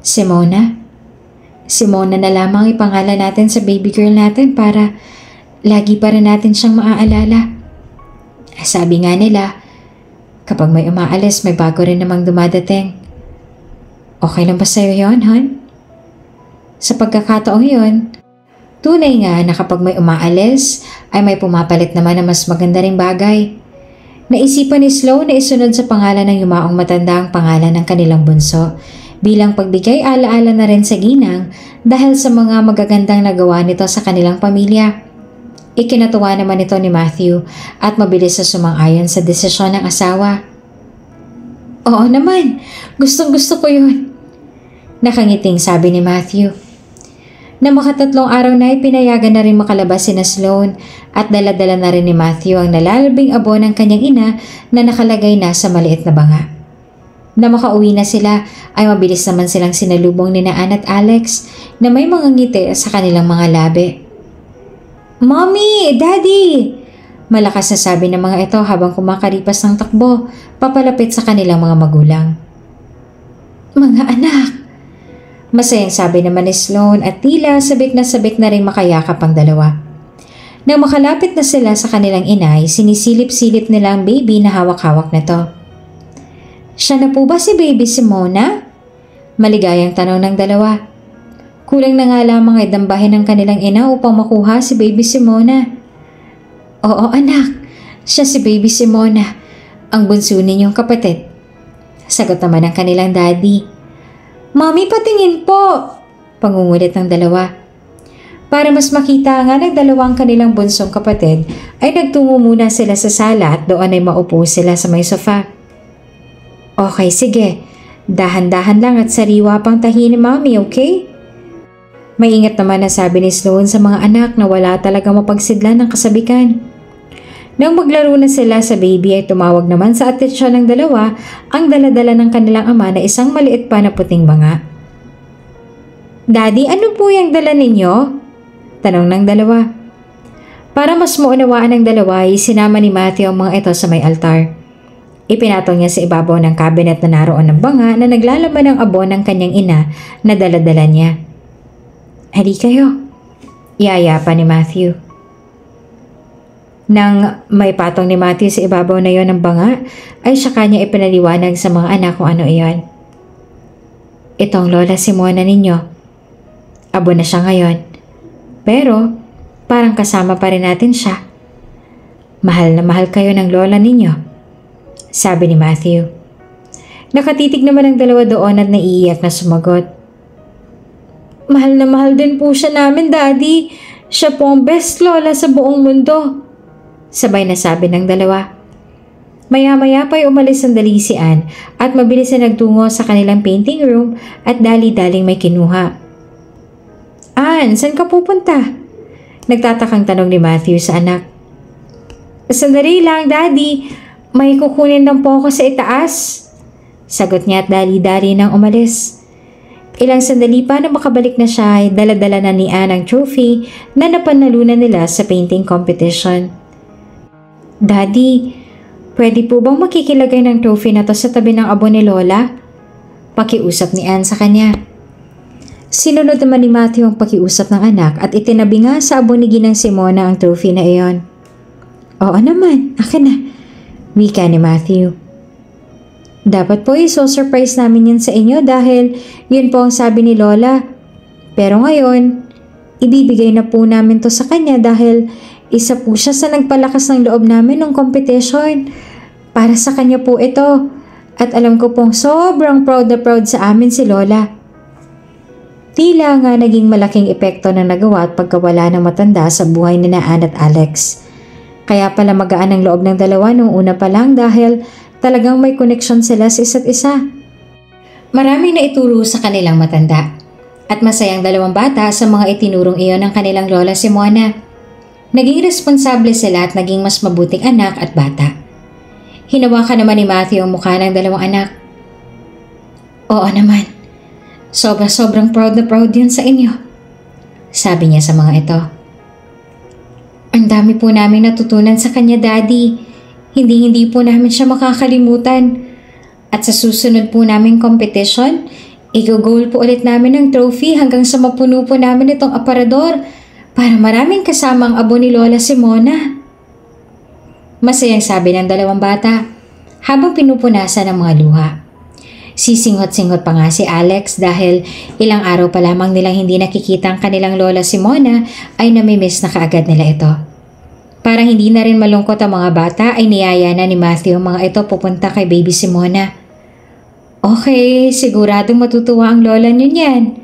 Speaker 1: Simona na lamang ipangalan natin sa baby girl natin para lagi pa rin natin siyang maaalala. Sabi nga nila, kapag may umaalis, may bago rin namang dumadating. Okay lang ba sa'yo yun, hon? Sa pagkakataong yun, tunay nga na kapag may umaalis, ay may pumapalit naman na mas maganda ring bagay. Naisipan ni Sloan na isunod sa pangalan ng yumaong matanda ang pangalan ng kanilang bunso bilang pagbigay alaala na rin sa ginang dahil sa mga magagandang nagawa nito sa kanilang pamilya. Ikinatuwa naman ito ni Matthew at mabilis na sumang-ayon sa desisyon ng asawa. Oo naman, gustong-gusto ko yun. Nakangiting sabi ni Matthew. Na makatatlong araw na pinayagan na rin makalabas sina Sloan at dala-dala na rin ni Matthew ang nalalabing abo ng kanyang ina na nakalagay na sa maliit na banga. Na makauwi na sila ay mabilis naman silang sinalubong ni Ann at Alex na may mga ngiti sa kanilang mga labi. Mommy! Daddy! Malakas na sabi ng mga ito habang kumakaripas ng takbo papalapit sa kanilang mga magulang. Mga anak! Masayang sabi naman ni Sloan at tila sabik na rin makayakap ang dalawa. Nang makalapit na sila sa kanilang inay, sinisilip-silip nila ang baby na hawak-hawak na to. Siya na po ba si baby Simona? Maligayang tanong ng dalawa. Kulang na nga lamang ay dambahin ng kanilang ina upang makuha si baby Simona. Oo anak, siya si baby Simona, ang bunso ninyong kapatid. Sagot naman ng kanilang daddy. Mami, patingin po! Pangungulit ng dalawa. Para mas makita nga ng dalawang kanilang bunsong kapatid, ay nagtungo muna sila sa sala at doon ay maupo sila sa may sofa. Okay, sige. Dahan-dahan lang at sariwa pang tahi ni Mami, okay? Maingat naman na sabi ni Sloan sa mga anak na wala talagang mapagsidlan ng kasabikan. Nang maglaro na sila sa baby ay tumawag naman sa atensyon ng dalawa ang daladala ng kanilang ama na isang maliit pa na puting banga. Daddy, ano po yung dala ninyo? Tanong ng dalawa. Para mas maunawaan ng dalawa ay sinama ni Matthew ang mga ito sa may altar. Ipinatong niya sa ibabaw ng cabinet na naroon ng banga na naglalaman ng abo ng kanyang ina na daladala niya. Hali kayo. Iyaya pa ni Matthew. Nang may patong ni Matthew sa ibabaw na yon ng banga, ay saka niya ipinaliwanag sa mga anak kung ano iyon. Itong Lola Simona ninyo. Abo na siya ngayon. Pero parang kasama pa rin natin siya. Mahal na mahal kayo ng Lola ninyo, sabi ni Matthew. Nakatitig naman ang dalawa doon at naiiyak na sumagot. Mahal na mahal din po siya namin, Daddy. Siya po ang best Lola sa buong mundo. Sabay na sabi ng dalawa. Maya-maya pa'y umalis sandali si Ann at mabilis na nagtungo sa kanilang painting room at dali-daling may kinuha. Ann, saan ka pupunta? Nagtatakang tanong ni Matthew sa anak. Sandali lang, Daddy. May kukunin lang po ako sa itaas. Sagot niya at dali-dali nang umalis. Ilang sandali pa na makabalik na siya ay dala-dala na ni Ann ang trophy na napanalunan nila sa painting competition. Daddy, pwede po bang makikilagay ng trophy na to sa tabi ng abo ni Lola? Pakiusap ni Ann sa kanya. Sinunod naman ni Matthew ang pakiusap ng anak at itinabi nga sa abo ni Ginang Simona ang trophy na iyon. Oo naman, akin na. Wika ni Matthew. Dapat po iso-surprise namin yan sa inyo dahil yun po ang sabi ni Lola. Pero ngayon, ibibigay na po namin to sa kanya dahil isa po siya sa nagpalakas ng loob namin ng competition. Para sa kanya po ito. At alam ko pong sobrang proud na proud sa amin si Lola. Tila nga naging malaking epekto na nagawa at pagkawala ng matanda sa buhay ni Ann at Alex. Kaya pala magaan ang loob ng dalawa nung una pa lang dahil talagang may koneksyon sila sa isa't isa. Maraming naituro sa kanilang matanda at masayang dalawang bata sa mga itinurong iyon ng kanilang lola si Mona. Naging responsable sila at naging mas mabuting anak at bata. Hinawakan naman ni Matthew ang mukha ng dalawang anak. Oo naman, sobrang proud na proud yun sa inyo, sabi niya sa mga ito. Ang dami po namin natutunan sa kanya, Daddy. Hindi po namin siya makakalimutan. At sa susunod po naming competition, i-goal po ulit namin ng trophy hanggang sa mapuno po namin itong aparador para maraming kasamang abo ni Lola Simona. Masayang sabi ng dalawang bata habang pinupunasan ang mga luha. Sisingot-singot pa nga si Alex dahil ilang araw pa lamang nilang hindi nakikita ang kanilang Lola Simona ay namimiss na kaagad nila ito. Para hindi na rin malungkot ang mga bata ay niyaya na ni Matthew ang mga ito pupunta kay Baby Simona. Okay, siguradong matutuwa ang lola niyo niyan.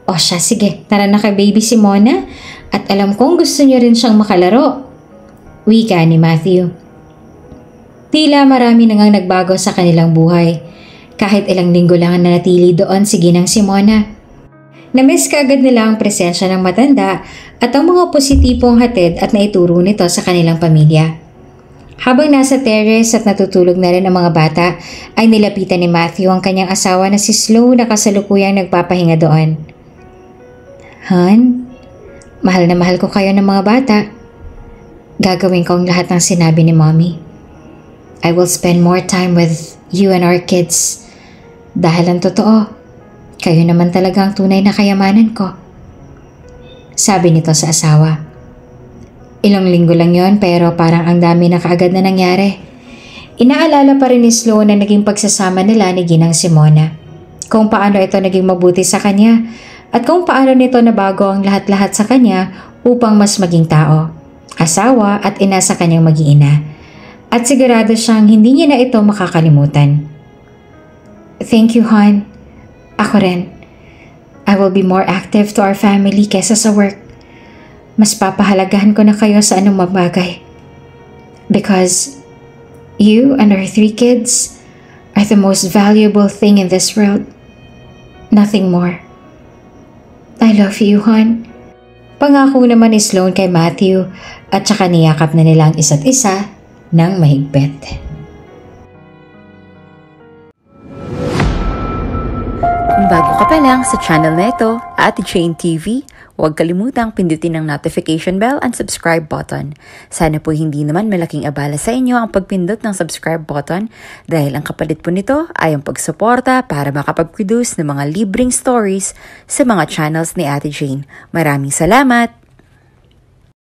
Speaker 1: O siya, sige, tara na kay Baby Simona at alam kong gusto niyo rin siyang makalaro. Wika ni Matthew. Tila marami na ngang nagbago sa kanilang buhay. Kahit ilang linggo lang ang nanatili doon si Ginang Simona. Namiss kaagad nila ang presensya ng matanda at ang mga positibong hatid at naituro nito sa kanilang pamilya. Habang nasa terrace at natutulog na rin ang mga bata, ay nilapitan ni Matthew ang kanyang asawa na si Slow na kasalukuyang nagpapahinga doon. Han, mahal na mahal ko kayo ng mga bata. Gagawin ko ang lahat ng sinabi ni Mommy. I will spend more time with you and our kids. Dahil ang totoo, kayo naman talaga ang tunay na kayamanan ko. Sabi nito sa asawa. Ilang linggo lang yon pero parang ang dami na kaagad na nangyari. Inaalala pa rin ni Slow na naging pagsasama nila ni Ginang Simona. Kung paano ito naging mabuti sa kanya at kung paano nito nabago ang lahat-lahat sa kanya upang mas maging tao, asawa at ina sa kanyang mag-iina. At sigurado siyang hindi niya na ito makakalimutan. Thank you, Han. Ako rin. I will be more active to our family kesa sa work. Mas papahalagahan ko na kayo sa anong bagay. Because you and our 3 kids are the most valuable thing in this world. Nothing more. I love you, hon. Pangako naman ni Sloan kay Matthew at saka niyakap na nila ang isa't isa ng mahigpit.
Speaker 2: Kung bago ka pa lang sa channel na ito, Ate Jane TV, huwag kalimutang pindutin ang notification bell and subscribe button. Sana po hindi naman malaking abala sa inyo ang pagpindot ng subscribe button dahil ang kapalit po nito ay ang pagsuporta para makapag-produce ng mga libreng stories sa mga channels ni Ate Jane. Maraming salamat!